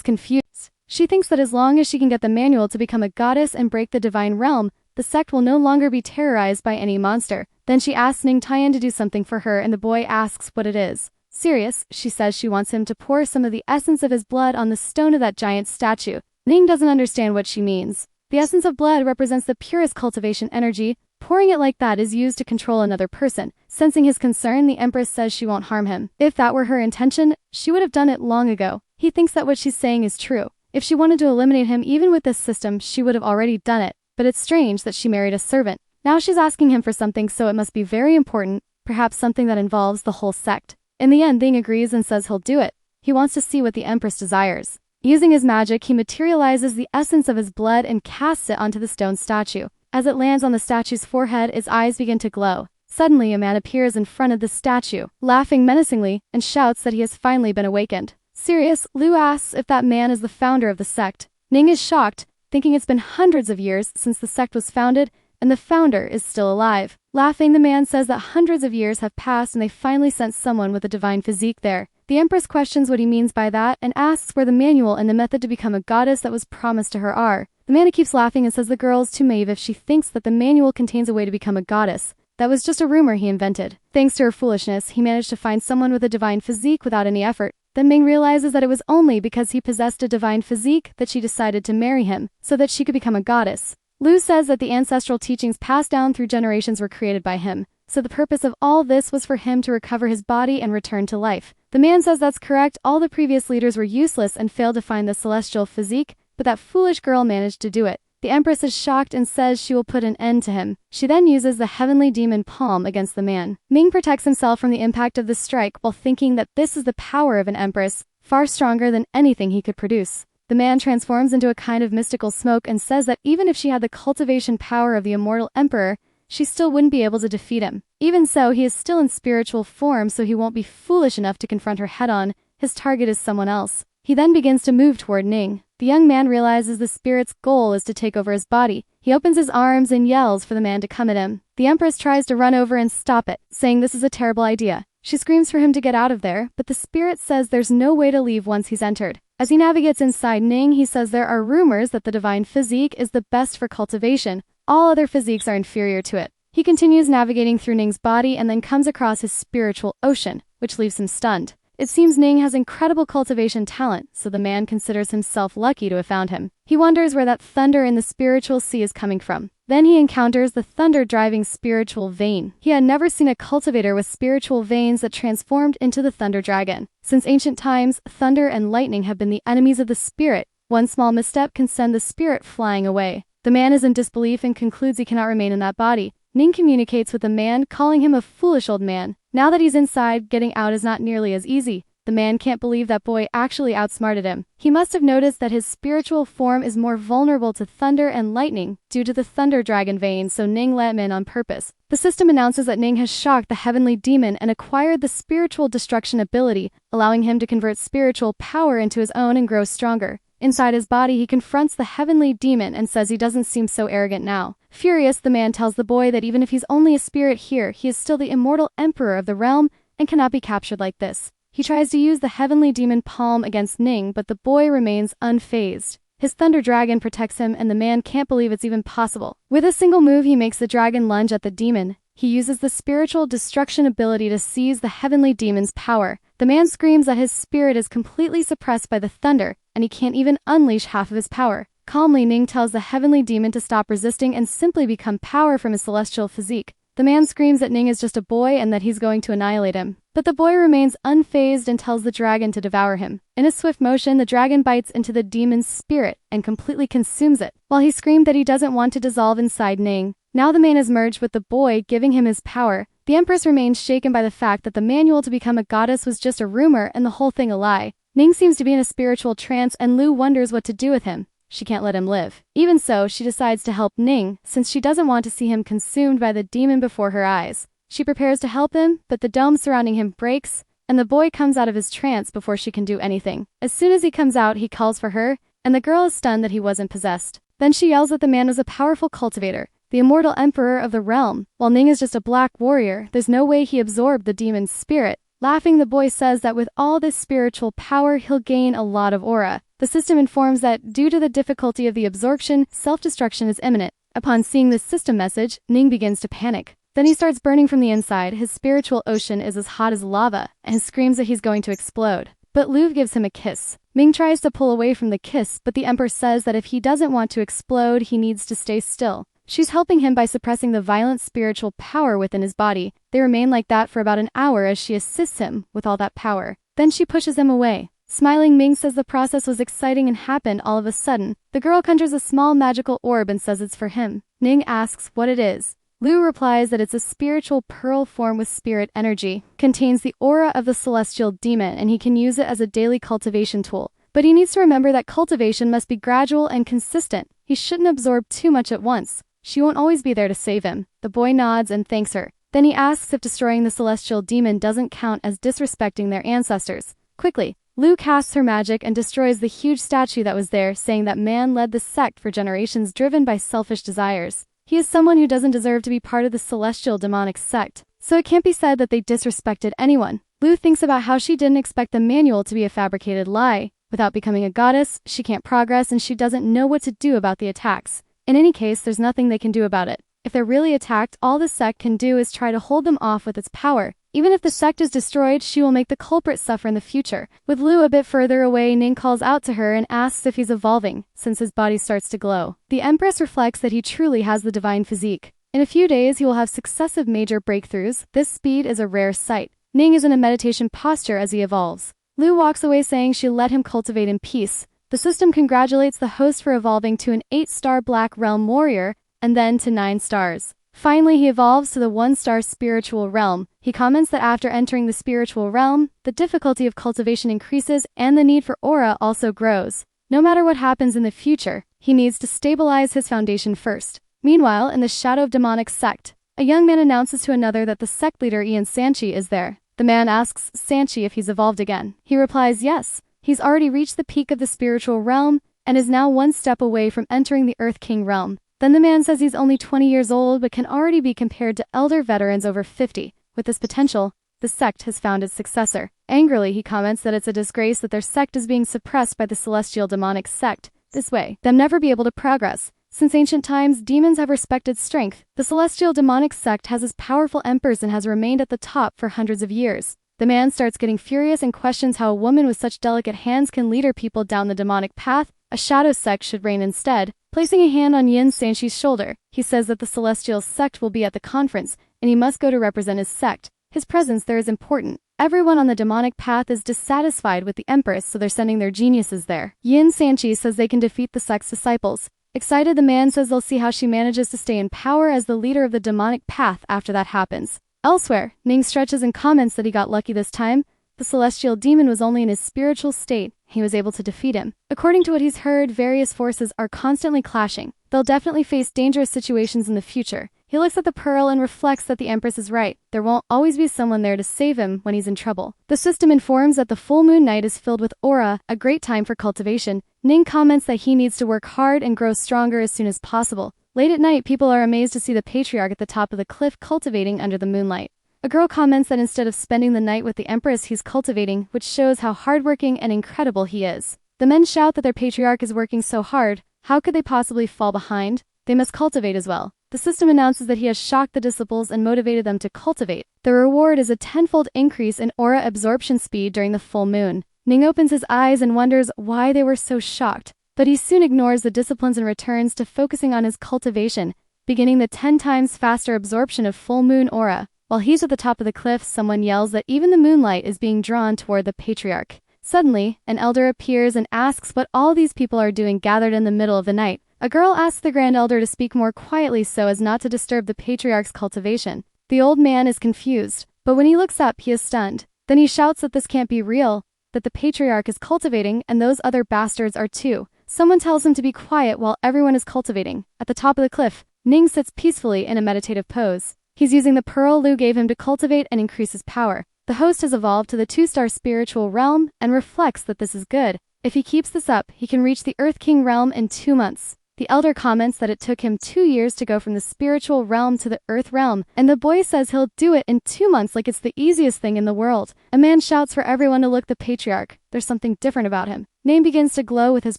confused. She thinks that as long as she can get the manual to become a goddess and break the divine realm, the sect will no longer be terrorized by any monster. Then she asks Ning Tian to do something for her and the boy asks what it is. Serious, she says she wants him to pour some of the essence of his blood on the stone of that giant statue. Ning doesn't understand what she means. The essence of blood represents the purest cultivation energy. Pouring it like that is used to control another person. Sensing his concern, the Empress says she won't harm him. If that were her intention, she would have done it long ago. He thinks that what she's saying is true. If she wanted to eliminate him even with this system, she would have already done it. But it's strange that she married a servant. Now she's asking him for something, so it must be very important, perhaps something that involves the whole sect. In the end, Ning agrees and says he'll do it. He wants to see what the Empress desires. Using his magic, he materializes the essence of his blood and casts it onto the stone statue. As it lands on the statue's forehead, its eyes begin to glow. Suddenly, a man appears in front of the statue, laughing menacingly, and shouts that he has finally been awakened. Serious, Lu asks if that man is the founder of the sect. Ning is shocked, thinking it's been hundreds of years since the sect was founded, and the founder is still alive. Laughing, the man says that hundreds of years have passed and they finally sent someone with a divine physique there. The Empress questions what he means by that and asks where the manual and the method to become a goddess that was promised to her are. The man keeps laughing and says the girl is too naive if she thinks that the manual contains a way to become a goddess. That was just a rumor he invented. Thanks to her foolishness, he managed to find someone with a divine physique without any effort. Then Ming realizes that it was only because he possessed a divine physique that she decided to marry him, so that she could become a goddess. Lu says that the ancestral teachings passed down through generations were created by him, so the purpose of all this was for him to recover his body and return to life. The man says that's correct, all the previous leaders were useless and failed to find the celestial physique, but that foolish girl managed to do it. The Empress is shocked and says she will put an end to him. She then uses the heavenly demon palm against the man. Ming protects himself from the impact of the strike while thinking that this is the power of an empress, far stronger than anything he could produce. The man transforms into a kind of mystical smoke and says that even if she had the cultivation power of the immortal emperor, she still wouldn't be able to defeat him. Even so, he is still in spiritual form, so he won't be foolish enough to confront her head-on. His target is someone else. He then begins to move toward Ning. The young man realizes the spirit's goal is to take over his body. He opens his arms and yells for the man to come at him. The Empress tries to run over and stop it, saying this is a terrible idea. She screams for him to get out of there, but the spirit says there's no way to leave once he's entered. As he navigates inside Ning, he says there are rumors that the divine physique is the best for cultivation. All other physiques are inferior to it. He continues navigating through Ning's body and then comes across his spiritual ocean, which leaves him stunned. It seems Ning has incredible cultivation talent, so the man considers himself lucky to have found him. He wonders where that thunder in the spiritual sea is coming from. Then he encounters the thunder-driving spiritual vein. He had never seen a cultivator with spiritual veins that transformed into the thunder dragon. Since ancient times, thunder and lightning have been the enemies of the spirit. One small misstep can send the spirit flying away. The man is in disbelief and concludes he cannot remain in that body. Ning communicates with the man, calling him a foolish old man. Now that he's inside, getting out is not nearly as easy. The man can't believe that boy actually outsmarted him. He must have noticed that his spiritual form is more vulnerable to thunder and lightning due to the thunder dragon vein, so Ning let him in on purpose. The system announces that Ning has shocked the heavenly demon and acquired the spiritual destruction ability, allowing him to convert spiritual power into his own and grow stronger. Inside his body, he confronts the heavenly demon and says he doesn't seem so arrogant now. Furious, the man tells the boy that even if he's only a spirit here, he is still the immortal emperor of the realm and cannot be captured like this. He tries to use the heavenly demon palm against Ning, but the boy remains unfazed. His thunder dragon protects him and the man can't believe it's even possible. With a single move, he makes the dragon lunge at the demon. He uses the spiritual destruction ability to seize the heavenly demon's power. The man screams that his spirit is completely suppressed by the thunder, and he can't even unleash half of his power. Calmly, Ning tells the heavenly demon to stop resisting and simply become power from his celestial physique. The man screams that Ning is just a boy and that he's going to annihilate him. But the boy remains unfazed and tells the dragon to devour him. In a swift motion, the dragon bites into the demon's spirit and completely consumes it, while he screamed that he doesn't want to dissolve inside Ning. Now the man is merged with the boy, giving him his power. The Empress remains shaken by the fact that the manual to become a goddess was just a rumor and the whole thing a lie. Ning seems to be in a spiritual trance and Lu wonders what to do with him. She can't let him live. Even so, she decides to help Ning, since she doesn't want to see him consumed by the demon before her eyes. She prepares to help him, but the dome surrounding him breaks, and the boy comes out of his trance before she can do anything. As soon as he comes out, he calls for her, and the girl is stunned that he wasn't possessed. Then she yells that the man was a powerful cultivator. the immortal emperor of the realm. While Ning is just a black warrior, there's no way he absorbed the demon's spirit. Laughing, the boy says that with all this spiritual power, he'll gain a lot of aura. The system informs that due to the difficulty of the absorption, self-destruction is imminent. Upon seeing this system message, Ning begins to panic. Then he starts burning from the inside. His spiritual ocean is as hot as lava, and screams that he's going to explode. But Lu gives him a kiss. Ming tries to pull away from the kiss, but the Emperor says that if he doesn't want to explode, he needs to stay still. She's helping him by suppressing the violent spiritual power within his body. They remain like that for about an hour as she assists him with all that power. Then she pushes him away. Smiling, Ming says the process was exciting and happened all of a sudden. The girl conjures a small magical orb and says it's for him. Ning asks what it is. Lu replies that it's a spiritual pearl formed with spirit energy, contains the aura of the celestial demon, and he can use it as a daily cultivation tool. But he needs to remember that cultivation must be gradual and consistent. He shouldn't absorb too much at once. She won't always be there to save him. The boy nods and thanks her. Then he asks if destroying the celestial demon doesn't count as disrespecting their ancestors. Quickly, Lu casts her magic and destroys the huge statue that was there, saying that man led the sect for generations driven by selfish desires. He is someone who doesn't deserve to be part of the celestial demonic sect, so it can't be said that they disrespected anyone. Lu thinks about how she didn't expect the manual to be a fabricated lie. Without becoming a goddess, she can't progress and she doesn't know what to do about the attacks. In any case, there's nothing they can do about it. If they're really attacked, all the sect can do is try to hold them off with its power. Even if the sect is destroyed, she will make the culprit suffer in the future. With Lu a bit further away, Ning calls out to her and asks if he's evolving, since his body starts to glow. The Empress reflects that he truly has the divine physique. In a few days, he will have successive major breakthroughs. This speed is a rare sight. Ning is in a meditation posture as he evolves. Lu walks away saying she'll let him cultivate in peace. The system congratulates the host for evolving to an 8-star Black Realm warrior, and then to 9 stars. Finally, he evolves to the 1-star spiritual realm. He comments that after entering the spiritual realm, the difficulty of cultivation increases and the need for aura also grows. No matter what happens in the future, he needs to stabilize his foundation first. Meanwhile, in the shadow of demonic sect, a young man announces to another that the sect leader Ian Sanchi is there. The man asks Sanchi if he's evolved again. He replies yes. He's already reached the peak of the spiritual realm and is now 1 step away from entering the Earth King realm. Then the man says he's only 20 years old but can already be compared to elder veterans over 50. With this potential, the sect has found its successor. Angrily, he comments that it's a disgrace that their sect is being suppressed by the celestial demonic sect. This way, they'll never be able to progress. Since ancient times, demons have respected strength. The celestial demonic sect has its powerful emperors and has remained at the top for hundreds of years. The man starts getting furious and questions how a woman with such delicate hands can lead her people down the demonic path. A shadow sect should reign instead. Placing a hand on Yin Sanchi's shoulder, he says that the celestial sect will be at the conference, and he must go to represent his sect. His presence there is important. Everyone on the demonic path is dissatisfied with the Empress, so they're sending their geniuses there. Yin Sanchi says they can defeat the sect's disciples. Excited, the man says they'll see how she manages to stay in power as the leader of the demonic path after that happens. Elsewhere, Ning stretches and comments that he got lucky this time. The celestial demon was only in his spiritual state. He was able to defeat him. According to what he's heard, various forces are constantly clashing. They'll definitely face dangerous situations in the future. He looks at the pearl and reflects that the Empress is right. There won't always be someone there to save him when he's in trouble. The system informs that the full moon night is filled with aura, a great time for cultivation. Ning comments that he needs to work hard and grow stronger as soon as possible. Late at night, people are amazed to see the patriarch at the top of the cliff cultivating under the moonlight. A girl comments that instead of spending the night with the Empress, he's cultivating, which shows how hardworking and incredible he is. The men shout that their patriarch is working so hard. How could they possibly fall behind? They must cultivate as well. The system announces that he has shocked the disciples and motivated them to cultivate. The reward is a 10-fold increase in aura absorption speed during the full moon. Ning opens his eyes and wonders why they were so shocked. But he soon ignores the disciplines and returns to focusing on his cultivation, beginning the 10 times faster absorption of full moon aura. While he's at the top of the cliff, someone yells that even the moonlight is being drawn toward the patriarch. Suddenly, an elder appears and asks what all these people are doing gathered in the middle of the night. A girl asks the grand elder to speak more quietly so as not to disturb the patriarch's cultivation. The old man is confused, but when he looks up, he is stunned. Then he shouts that this can't be real, that the patriarch is cultivating and those other bastards are too. Someone tells him to be quiet while everyone is cultivating. At the top of the cliff, Ning sits peacefully in a meditative pose. He's using the pearl Lu gave him to cultivate and increase his power. The host has evolved to the 2-star spiritual realm and reflects that this is good. If he keeps this up, he can reach the Earth King realm in 2 months. The elder comments that it took him 2 years to go from the spiritual realm to the earth realm, and the boy says he'll do it in 2 months like it's the easiest thing in the world. A man shouts for everyone to look the patriarch. There's something different about him. Name begins to glow with his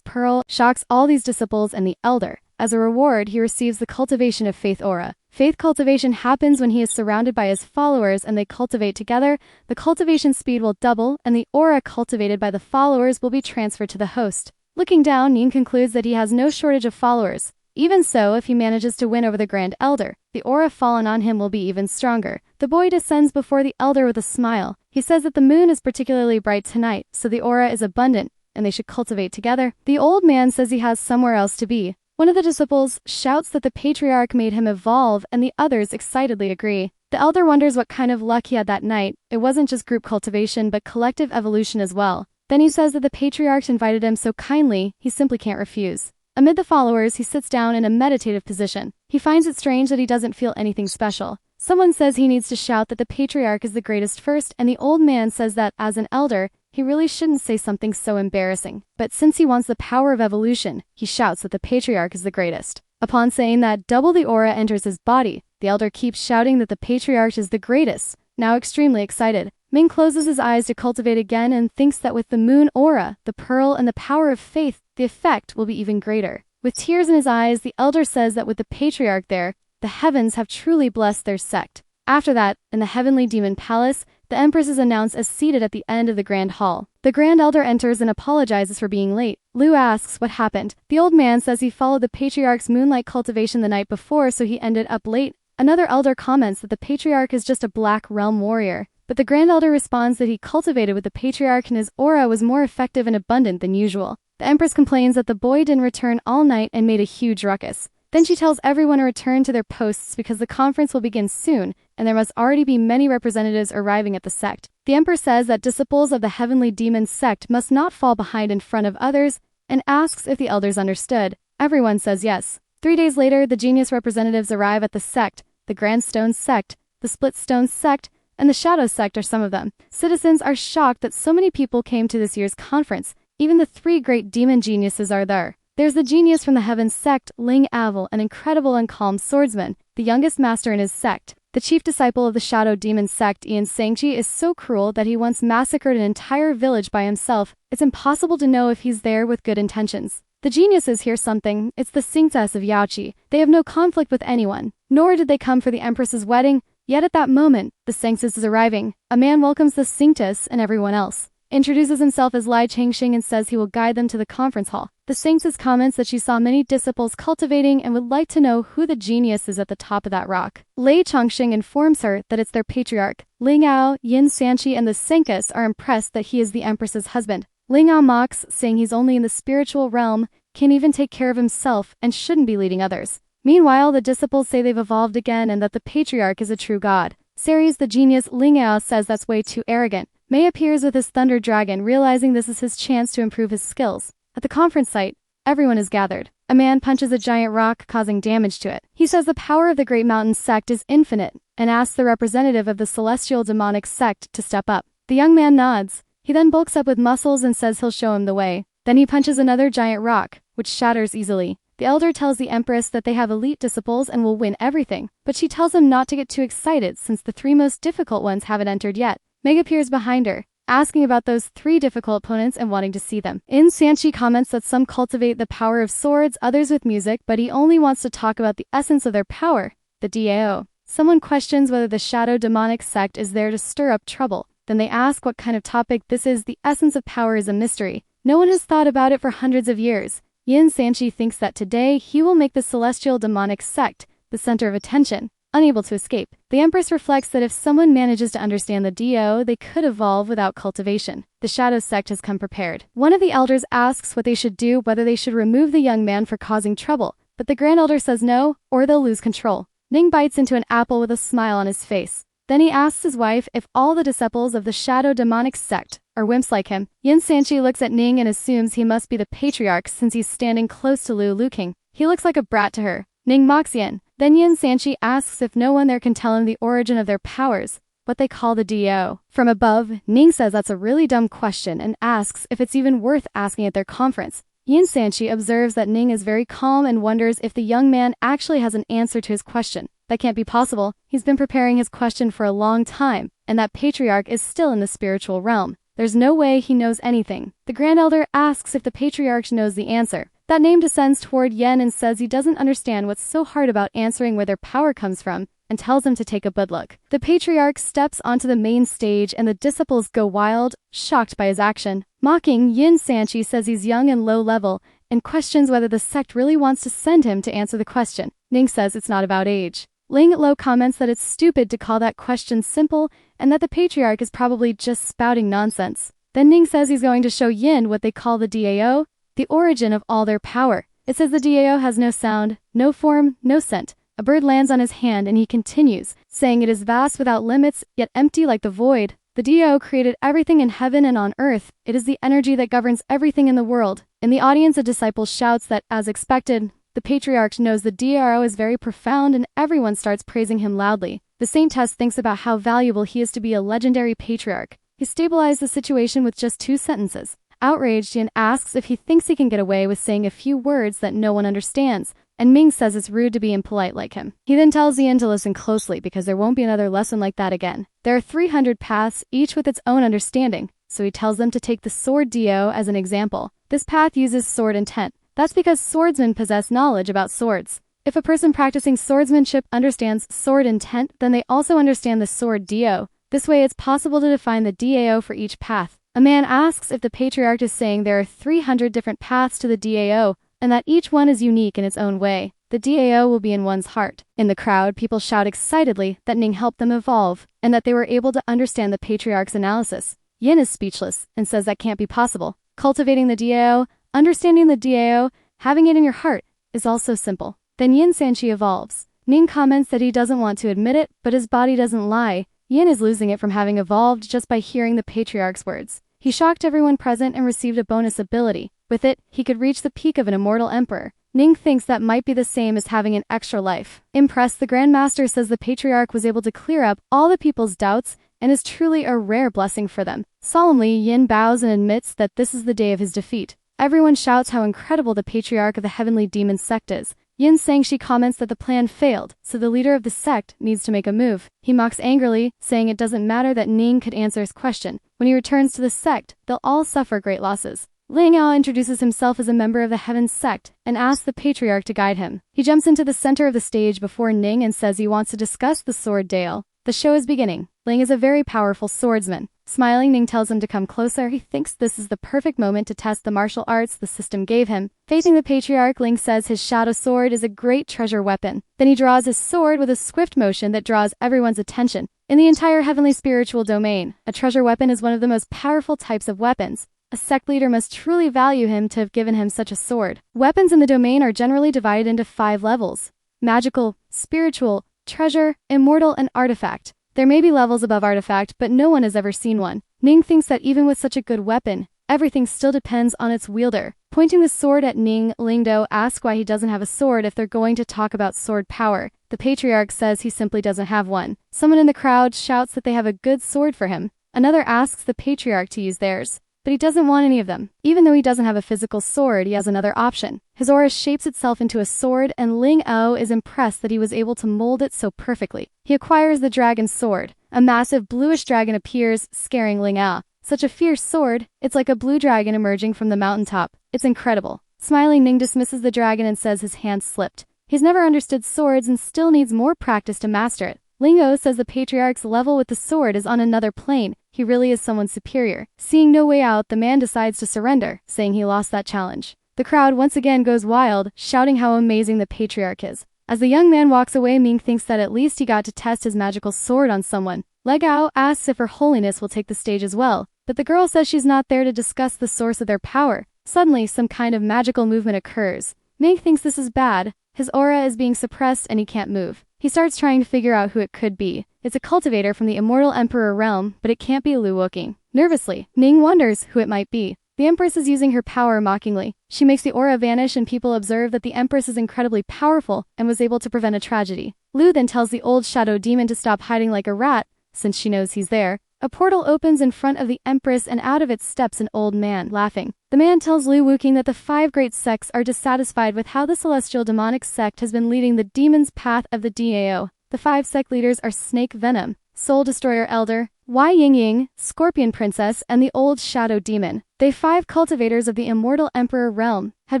pearl, shocks all these disciples and the elder. As a reward, he receives the cultivation of faith aura. Faith cultivation happens when he is surrounded by his followers and they cultivate together. The cultivation speed will double, and the aura cultivated by the followers will be transferred to the host. Looking down, Ning concludes that he has no shortage of followers. Even so, if he manages to win over the Grand Elder, the aura fallen on him will be even stronger. The boy descends before the elder with a smile. He says that the moon is particularly bright tonight, so the aura is abundant, and they should cultivate together. The old man says he has somewhere else to be. One of the disciples shouts that the patriarch made him evolve, and the others excitedly agree. The elder wonders what kind of luck he had that night. It wasn't just group cultivation, but collective evolution as well. Then he says that the patriarch invited him so kindly, he simply can't refuse. Amid the followers, he sits down in a meditative position. He finds it strange that he doesn't feel anything special. Someone says he needs to shout that the patriarch is the greatest first, and the old man says that, as an elder, he really shouldn't say something so embarrassing. But since he wants the power of evolution, he shouts that the patriarch is the greatest. Upon saying that, double the aura enters his body. The elder keeps shouting that the patriarch is the greatest. Now extremely excited, Ming closes his eyes to cultivate again and thinks that with the moon aura, the pearl, and the power of faith, the effect will be even greater. With tears in his eyes, the elder says that with the patriarch there, the heavens have truly blessed their sect. After that, in the heavenly demon palace, the empress is announced as seated at the end of the grand hall. The grand elder enters and apologizes for being late. Liu asks what happened. The old man says he followed the patriarch's moonlight cultivation the night before, so he ended up late. Another elder comments that the patriarch is just a black realm warrior. But the grand elder responds that he cultivated with the patriarch and his aura was more effective and abundant than usual. The empress complains that the boy didn't return all night and made a huge ruckus. Then she tells everyone to return to their posts because the conference will begin soon, and there must already be many representatives arriving at the sect. The emperor says that disciples of the heavenly demon sect must not fall behind in front of others, and asks if the elders understood. Everyone says yes. 3 days later, the genius representatives arrive at the sect. The Grand Stone sect, the Split Stone sect, and the Shadow sect are some of them. Citizens are shocked that so many people came to this year's conference. Even the 3 great demon geniuses are there. There's the genius from the Heaven sect, Ling Avel, an incredible and calm swordsman, the youngest master in his sect. The chief disciple of the Shadow Demon sect, Ian Sangchi, is so cruel that he once massacred an entire village by himself. It's impossible to know if he's there with good intentions. The geniuses hear something. It's the Singtas of Yaoqi. They have no conflict with anyone, nor did they come for the Empress's wedding. Yet at that moment, the Singtas is arriving. A man welcomes the Singtas and everyone else, introduces himself as Lai Changxing and says he will guide them to the conference hall. The Singtas comments that she saw many disciples cultivating and would like to know who the genius is at the top of that rock. Lei Changxing informs her that it's their patriarch. Ling Ao, Yin Sanchi, and the Singtas are impressed that he is the Empress's husband. Ling Ao mocks, saying he's only in the spiritual realm, can even take care of himself, and shouldn't be leading others. Meanwhile, the disciples say they've evolved again and that the patriarch is a true god. Ceres, the genius Ling Ao, says that's way too arrogant. Mei appears with his thunder dragon, realizing this is his chance to improve his skills. At the conference site, everyone is gathered. A man punches a giant rock, causing damage to it. He says the power of the Great Mountain sect is infinite, and asks the representative of the celestial demonic sect to step up. The young man nods. He then bulks up with muscles and says he'll show him the way. Then he punches another giant rock, which shatters easily. The elder tells the empress that they have elite disciples and will win everything, but she tells him not to get too excited since the 3 most difficult ones haven't entered yet. Meg appears behind her, asking about those 3 difficult opponents and wanting to see them. In Sanchi comments that some cultivate the power of swords, others with music, but he only wants to talk about the essence of their power, the DAO. Someone questions whether the shadow demonic sect is there to stir up trouble. Then they ask what kind of topic this is. The essence of power is a mystery. No one has thought about it for hundreds of years. Yin Sanchi thinks that today he will make the celestial demonic sect the center of attention, unable to escape. The Empress reflects that if someone manages to understand the DO, they could evolve without cultivation. The Shadow sect has come prepared. One of the elders asks what they should do, whether they should remove the young man for causing trouble, but the Grand Elder says no, or they'll lose control. Ning bites into an apple with a smile on his face. Then he asks his wife if all the disciples of the Shadow demonic sect are wimps like him. Yin Sanchi looks at Ning and assumes he must be the patriarch since he's standing close to Liu Luking. He looks like a brat to her. Ning mocks Yin. Then Yin Sanchi asks if no one there can tell him the origin of their powers, what they call the DO. From above, Ning says that's a really dumb question and asks if it's even worth asking at their conference. Yin Sanchi observes that Ning is very calm and wonders if the young man actually has an answer to his question. That can't be possible. He's been preparing his question for a long time, and that patriarch is still in the spiritual realm. There's no way he knows anything. The Grand Elder asks if the patriarch knows the answer. That name descends toward Yen and says he doesn't understand what's so hard about answering where their power comes from, and tells him to take a good look. The patriarch steps onto the main stage and the disciples go wild, shocked by his action. Mocking, Yin Sanchi says he's young and low level, and questions whether the sect really wants to send him to answer the question. Ning says it's not about age. Ling Lo comments that it's stupid to call that question simple, and that the patriarch is probably just spouting nonsense. Then Ning says he's going to show Yin what they call the DAO, the origin of all their power. It says the DAO has no sound, no form, no scent. A bird lands on his hand and he continues, saying it is vast without limits, yet empty like the void. The DAO created everything in heaven and on earth. It is the energy that governs everything in the world. In the audience, a disciple shouts that, as expected, the patriarch knows the DAO is very profound and everyone starts praising him loudly. The Saint Test thinks about how valuable he is to be a legendary patriarch. He stabilized the situation with just 2 sentences. Outraged, Yin asks if he thinks he can get away with saying a few words that no one understands, and Ming says it's rude to be impolite like him. He then tells Yin to listen closely because there won't be another lesson like that again. There are 300 paths, each with its own understanding, so he tells them to take the sword Dio as an example. This path uses sword intent. That's because swordsmen possess knowledge about swords. If a person practicing swordsmanship understands sword intent, then they also understand the sword Dio. This way it's possible to define the DAO for each path. A man asks if the patriarch is saying there are 300 different paths to the DAO, and that each one is unique in its own way. The DAO will be in one's heart. In the crowd, people shout excitedly that Ning helped them evolve, and that they were able to understand the patriarch's analysis. Yin is speechless, and says that can't be possible. Cultivating the DAO, understanding the DAO, having it in your heart, is also simple. Then Yin Sanchi evolves. Ning comments that he doesn't want to admit it, but his body doesn't lie. Yin is losing it from having evolved just by hearing the patriarch's words. He shocked everyone present and received a bonus ability. With it, he could reach the peak of an immortal emperor. Ning thinks that might be the same as having an extra life. Impressed, the Grand Master says the patriarch was able to clear up all the people's doubts and is truly a rare blessing for them. Solemnly, Yin bows and admits that this is the day of his defeat. Everyone shouts how incredible the patriarch of the heavenly demon sect is. Yin Sangshi comments that the plan failed, so the leader of the sect needs to make a move. He mocks angrily, saying it doesn't matter that Ning could answer his question. When he returns to the sect, they'll all suffer great losses. Ling Ao introduces himself as a member of the Heaven sect and asks the patriarch to guide him. He jumps into the center of the stage before Ning and says he wants to discuss the sword Dale. The show is beginning. Ling is a very powerful swordsman. Smiling, Ning tells him to come closer. He thinks this is the perfect moment to test the martial arts the system gave him. Facing the patriarch, Ling says his shadow sword is a great treasure weapon. Then he draws his sword with a swift motion that draws everyone's attention. In the entire heavenly spiritual domain, a treasure weapon is one of the most powerful types of weapons. A sect leader must truly value him to have given him such a sword. Weapons in the domain are generally divided into 5 levels: magical, spiritual, treasure, immortal, and artifact. There may be levels above artifact, but no one has ever seen one. Ning thinks that even with such a good weapon, everything still depends on its wielder. Pointing the sword at Ning, Lingdo asks why he doesn't have a sword if they're going to talk about sword power. The patriarch says he simply doesn't have one. Someone in the crowd shouts that they have a good sword for him. Another asks the patriarch to use theirs, but he doesn't want any of them. Even though he doesn't have a physical sword, he has another option. His aura shapes itself into a sword, and Ling Ao is impressed that he was able to mold it so perfectly. He acquires the dragon's sword. A massive bluish dragon appears, scaring Ling Ao. Such a fierce sword, it's like a blue dragon emerging from the mountaintop. It's incredible. Smiling, Ning dismisses the dragon and says his hand slipped. He's never understood swords and still needs more practice to master it. Ling Ao says the patriarch's level with the sword is on another plane. He really is someone superior. Seeing no way out, the man decides to surrender, saying he lost that challenge. The crowd once again goes wild, shouting how amazing the patriarch is. As the young man walks away, Ming thinks that at least he got to test his magical sword on someone. Legao asks if Her Holiness will take the stage as well, but the girl says she's not there to discuss the source of their power. Suddenly, some kind of magical movement occurs. Ming thinks this is bad. His aura is being suppressed and he can't move. He starts trying to figure out who it could be. It's a cultivator from the Immortal Emperor realm, but it can't be Lu Woking. Nervously, Ning wonders who it might be. The Empress is using her power mockingly. She makes the aura vanish and people observe that the Empress is incredibly powerful and was able to prevent a tragedy. Lu then tells the old shadow demon to stop hiding like a rat, since she knows he's there. A portal opens in front of the Empress and out of it steps an old man, laughing. The man tells Lu Wuking that the 5 great sects are dissatisfied with how the celestial demonic sect has been leading the demon's path of the DAO. The 5 sect leaders are Snake Venom, Soul Destroyer Elder, Wai Ying, Scorpion Princess, and the Old Shadow Demon. They 5 cultivators of the Immortal Emperor realm have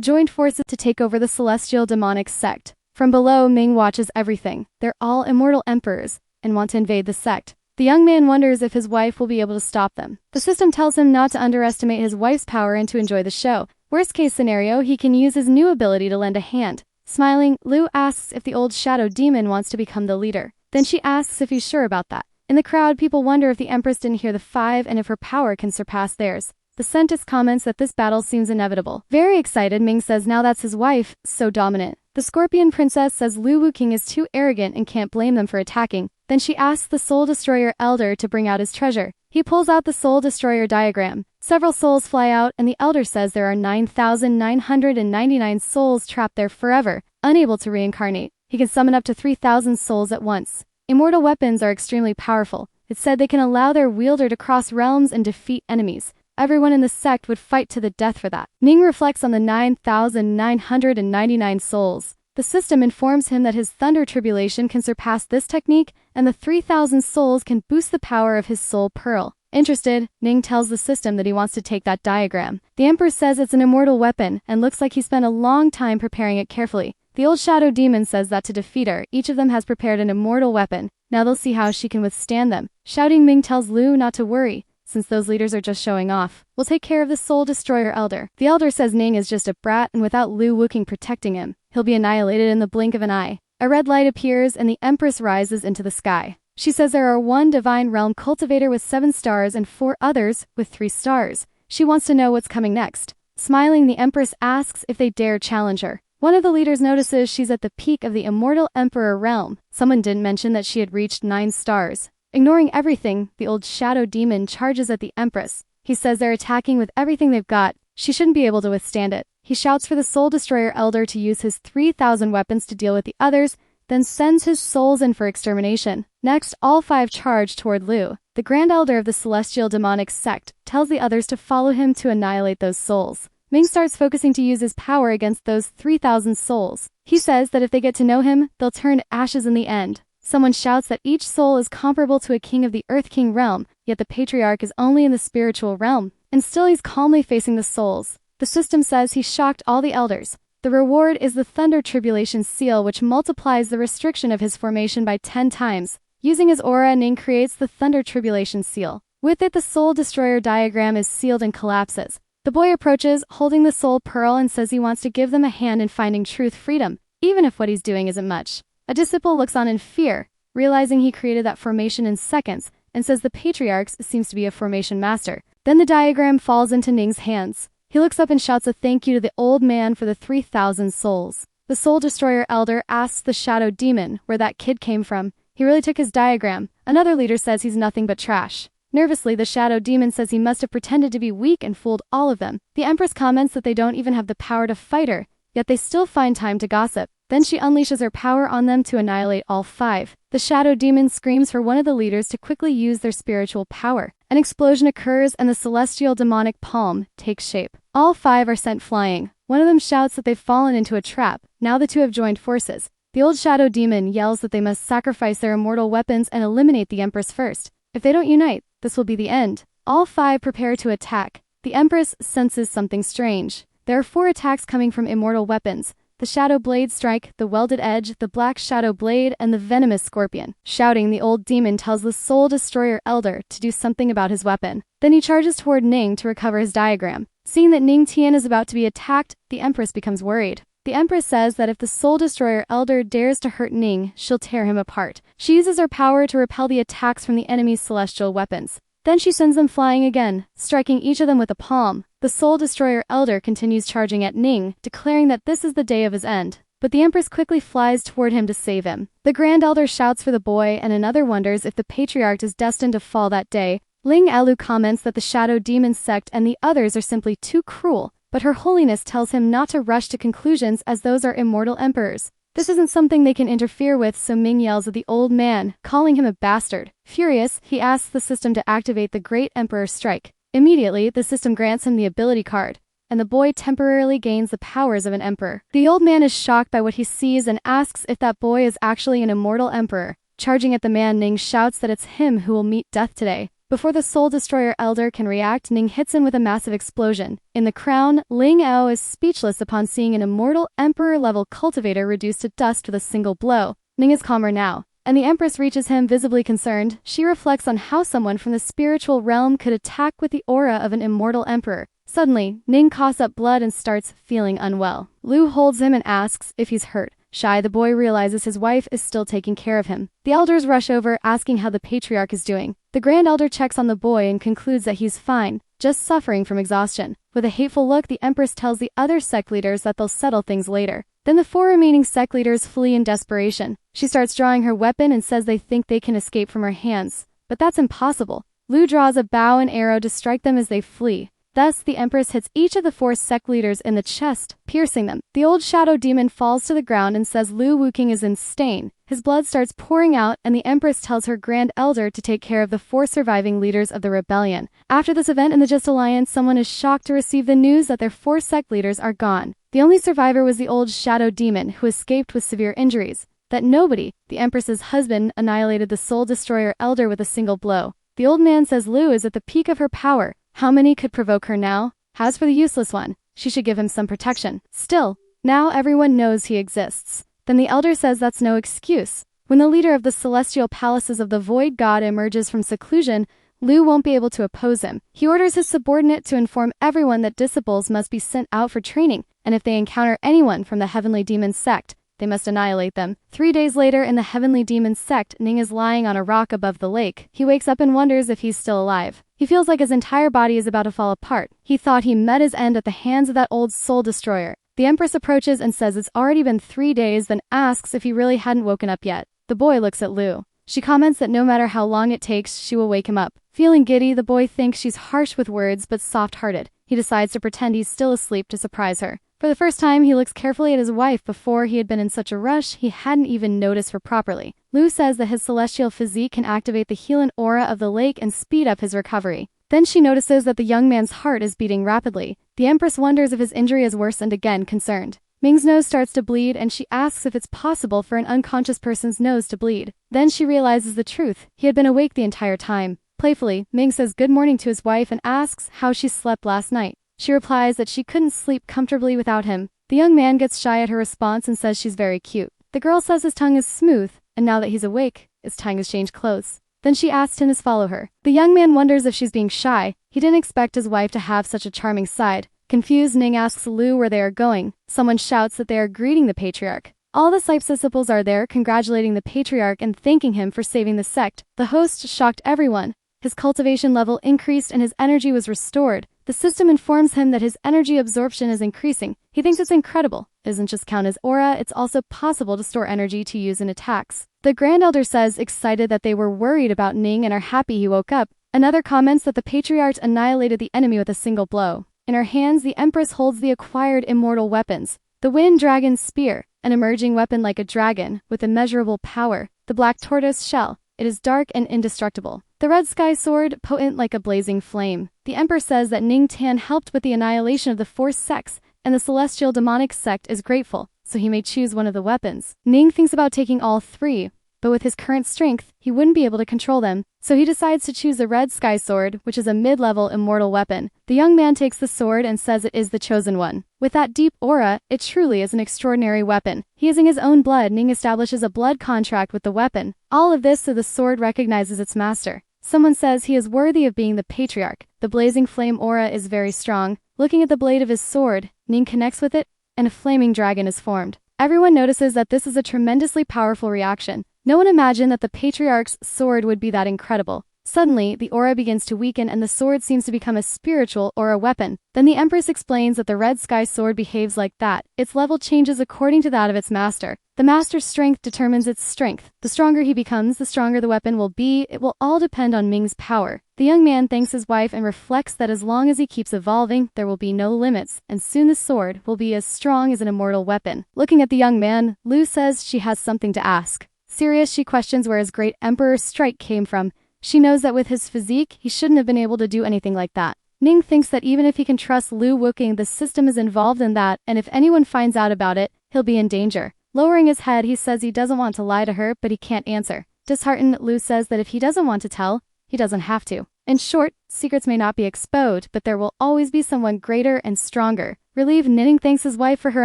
joined forces to take over the celestial demonic sect. From below, Ming watches everything. They're all immortal emperors and want to invade the sect. The young man wonders if his wife will be able to stop them. The system tells him not to underestimate his wife's power and to enjoy the show. Worst case scenario, he can use his new ability to lend a hand. Smiling, Lu asks if the Old Shadow Demon wants to become the leader. Then she asks if he's sure about that. In the crowd, people wonder if the Empress didn't hear the 5 and if her power can surpass theirs. The Centist comments that this battle seems inevitable. Very excited, Ming says now that's his wife, so dominant. The Scorpion Princess says Lu Wuking is too arrogant and can't blame them for attacking. Then she asks the Soul Destroyer Elder to bring out his treasure. He pulls out the Soul Destroyer diagram. Several souls fly out, and the Elder says there are 9,999 souls trapped there forever, unable to reincarnate. He can summon up to 3,000 souls at once. Immortal weapons are extremely powerful. It's said they can allow their wielder to cross realms and defeat enemies. Everyone in the sect would fight to the death for that. Ning reflects on the 9,999 souls. The system informs him that his Thunder Tribulation can surpass this technique, and the 3,000 souls can boost the power of his Soul Pearl. Interested, Ning tells the system that he wants to take that diagram. The Emperor says it's an immortal weapon, and looks like he spent a long time preparing it carefully. The Old Shadow Demon says that to defeat her, each of them has prepared an immortal weapon. Now they'll see how she can withstand them. Shouting, Ming tells Lu not to worry, since those leaders are just showing off. We'll take care of the Soul Destroyer Elder. The Elder says Ning is just a brat, and without Lu Wuking protecting him, he'll be annihilated in the blink of an eye. A red light appears, and the Empress rises into the sky. She says there are 1 divine realm cultivator with 7 stars and 4 others with 3 stars. She wants to know what's coming next. Smiling, the Empress asks if they dare challenge her. One of the leaders notices she's at the peak of the Immortal Emperor realm. Someone didn't mention that she had reached 9 stars. Ignoring everything, the Old Shadow Demon charges at the Empress. He says they're attacking with everything they've got. She shouldn't be able to withstand it. He shouts for the Soul Destroyer Elder to use his 3,000 weapons to deal with the others, then sends his souls in for extermination. Next, all 5 charge toward Lu. The Grand Elder of the Celestial Demonic Sect tells the others to follow him to annihilate those souls. Ming starts focusing to use his power against those 3,000 souls. He says that if they get to know him, they'll turn to ashes in the end. Someone shouts that each soul is comparable to a king of the Earth King realm, yet the Patriarch is only in the spiritual realm, and still he's calmly facing the souls. The system says he shocked all the elders. The reward is the Thunder Tribulation Seal, which multiplies the restriction of his formation by 10 times. Using his aura, Ning creates the Thunder Tribulation Seal. With it, the Soul Destroyer diagram is sealed and collapses. The boy approaches, holding the Soul Pearl, and says he wants to give them a hand in finding truth freedom, even if what he's doing isn't much. A disciple looks on in fear, realizing he created that formation in seconds, and says the Patriarch seems to be a formation master. Then the diagram falls into Ning's hands. He looks up and shouts a thank you to the old man for the 3,000 souls. The Soul Destroyer Elder asks the Shadow Demon where that kid came from. He really took his diagram. Another leader says he's nothing but trash. Nervously, the Shadow Demon says he must have pretended to be weak and fooled all of them. The Empress comments that they don't even have the power to fight her, yet they still find time to gossip. Then she unleashes her power on them to annihilate all 5. The Shadow Demon screams for one of the leaders to quickly use their spiritual power. An explosion occurs and the celestial demonic palm takes shape. All 5 are sent flying. One of them shouts that they've fallen into a trap. Now the 2 have joined forces. The Old Shadow Demon yells that they must sacrifice their immortal weapons and eliminate the Empress first. If they don't unite, this will be the end. All 5 prepare to attack. The Empress senses something strange. There are 4 attacks coming from immortal weapons: the Shadow Blade Strike, the Welded Edge, the Black Shadow Blade, and the Venomous Scorpion. Shouting, the old demon tells the Soul Destroyer Elder to do something about his weapon. Then he charges toward Ning to recover his diagram. Seeing that Ning Tian is about to be attacked, the Empress becomes worried. The Empress says that if the Soul Destroyer Elder dares to hurt Ning, she'll tear him apart. She uses her power to repel the attacks from the enemy's celestial weapons. Then she sends them flying again, striking each of them with a palm. The Soul Destroyer Elder continues charging at Ning, declaring that this is the day of his end. But the Empress quickly flies toward him to save him. The Grand Elder shouts for the boy, and another wonders if the Patriarch is destined to fall that day. Ling Elu comments that the Shadow Demon sect and the others are simply too cruel, but Her Holiness tells him not to rush to conclusions as those are immortal emperors. This isn't something they can interfere with, so Ming yells at the old man, calling him a bastard. Furious, he asks the system to activate the Great Emperor Strike. Immediately, the system grants him the ability card, and the boy temporarily gains the powers of an emperor. The old man is shocked by what he sees and asks if that boy is actually an immortal emperor. Charging at the man, Ning shouts that it's him who will meet death today. Before the Soul Destroyer Elder can react, Ning hits him with a massive explosion. In the crown, Ling Ao is speechless upon seeing an immortal emperor-level cultivator reduced to dust with a single blow. Ning is calmer now, and the Empress reaches him visibly concerned. She reflects on how someone from the spiritual realm could attack with the aura of an immortal emperor. Suddenly, Ning coughs up blood and starts feeling unwell. Lu holds him and asks if he's hurt. Shy, the boy realizes his wife is still taking care of him. The elders rush over, asking how the patriarch is doing. The Grand Elder checks on the boy and concludes that he's fine, just suffering from exhaustion. With a hateful look, the Empress tells the other sect leaders that they'll settle things later. Then the 4 remaining sect leaders flee in desperation. She starts drawing her weapon and says they think they can escape from her hands. But that's impossible. Lu draws a bow and arrow to strike them as they flee. Thus, the Empress hits each of the 4 sect leaders in the chest, piercing them. The old shadow demon falls to the ground and says Lu Wuking is insane. His blood starts pouring out, and the Empress tells her Grand Elder to take care of the 4 surviving leaders of the rebellion. After this event in the Just Alliance, someone is shocked to receive the news that their 4 sect leaders are gone. The only survivor was the old shadow demon, who escaped with severe injuries. That nobody, the Empress's husband, annihilated the Soul Destroyer Elder with a single blow. The old man says Lu is at the peak of her power. How many could provoke her now? As for the useless one, she should give him some protection. Still, now everyone knows he exists. Then the elder says that's no excuse. When the leader of the celestial palaces of the Void God emerges from seclusion, Lu won't be able to oppose him. He orders his subordinate to inform everyone that disciples must be sent out for training, and if they encounter anyone from the Heavenly Demon sect, they must annihilate them. 3 days later, in the Heavenly Demon sect, Ning is lying on a rock above the lake. He wakes up and wonders if he's still alive. He feels like his entire body is about to fall apart. He thought he met his end at the hands of that old Soul Destroyer. The Empress approaches and says it's already been 3 days, then asks if he really hadn't woken up yet. The boy looks at Lu. She comments that no matter how long it takes, she will wake him up. Feeling giddy, the boy thinks she's harsh with words but soft-hearted. He decides to pretend he's still asleep to surprise her. For the first time, he looks carefully at his wife. Before he had been in such a rush, he hadn't even noticed her properly. Lu says that his celestial physique can activate the healing aura of the lake and speed up his recovery. Then she notices that the young man's heart is beating rapidly. The Empress wonders if his injury has worsened, again concerned. Ming's nose starts to bleed, and she asks if it's possible for an unconscious person's nose to bleed. Then she realizes the truth. He had been awake the entire time. Playfully, Ming says good morning to his wife and asks how she slept last night. She replies that she couldn't sleep comfortably without him. The young man gets shy at her response and says she's very cute. The girl says his tongue is smooth, and now that he's awake, it's time to change clothes. Then she asks him to follow her. The young man wonders if she's being shy. He didn't expect his wife to have such a charming side. Confused, Ning asks Lu where they are going. Someone shouts that they are greeting the patriarch. All the Sipes disciples are there, congratulating the patriarch and thanking him for saving the sect. The host shocked everyone. His cultivation level increased and his energy was restored. The system informs him that his energy absorption is increasing. He thinks it's incredible. It doesn't just count as aura, it's also possible to store energy to use in attacks. The Grand Elder says, excited that they were worried about Ning and are happy he woke up. Another comments that the patriarch annihilated the enemy with a single blow. In her hands, the Empress holds the acquired immortal weapons. The Wind Dragon's Spear, an emerging weapon like a dragon, with immeasurable power. The Black Tortoise Shell. It is dark and indestructible. The Red Sky Sword, potent like a blazing flame. The Emperor says that Ning Tan helped with the annihilation of the 4 sects, and the Celestial Demonic sect is grateful, so he may choose one of the weapons. Ning thinks about taking all 3, but with his current strength, he wouldn't be able to control them, so he decides to choose the Red Sky Sword, which is a mid-level immortal weapon. The young man takes the sword and says it is the chosen one. With that deep aura, it truly is an extraordinary weapon. Using his own blood, Ning establishes a blood contract with the weapon. All of this so the sword recognizes its master. Someone says he is worthy of being the patriarch. The blazing flame aura is very strong. Looking at the blade of his sword, Ning connects with it, and a flaming dragon is formed. Everyone notices that this is a tremendously powerful reaction. No one imagined that the patriarch's sword would be that incredible. Suddenly, the aura begins to weaken and the sword seems to become a spiritual or a weapon. Then the Empress explains that the Red Sky Sword behaves like that. Its level changes according to that of its master. The master's strength determines its strength. The stronger he becomes, the stronger the weapon will be. It will all depend on Ming's power. The young man thanks his wife and reflects that as long as he keeps evolving, there will be no limits, and soon the sword will be as strong as an immortal weapon. Looking at the young man, Lu says she has something to ask. Serious, she questions where his great emperor's strike came from. She knows that with his physique, he shouldn't have been able to do anything like that. Ning thinks that even if he can trust Lu Wuking, the system is involved in that, and if anyone finds out about it, he'll be in danger. Lowering his head, he says he doesn't want to lie to her, but he can't answer. Disheartened, Lu says that if he doesn't want to tell, he doesn't have to. In short, secrets may not be exposed, but there will always be someone greater and stronger. Relieved, Ning thanks his wife for her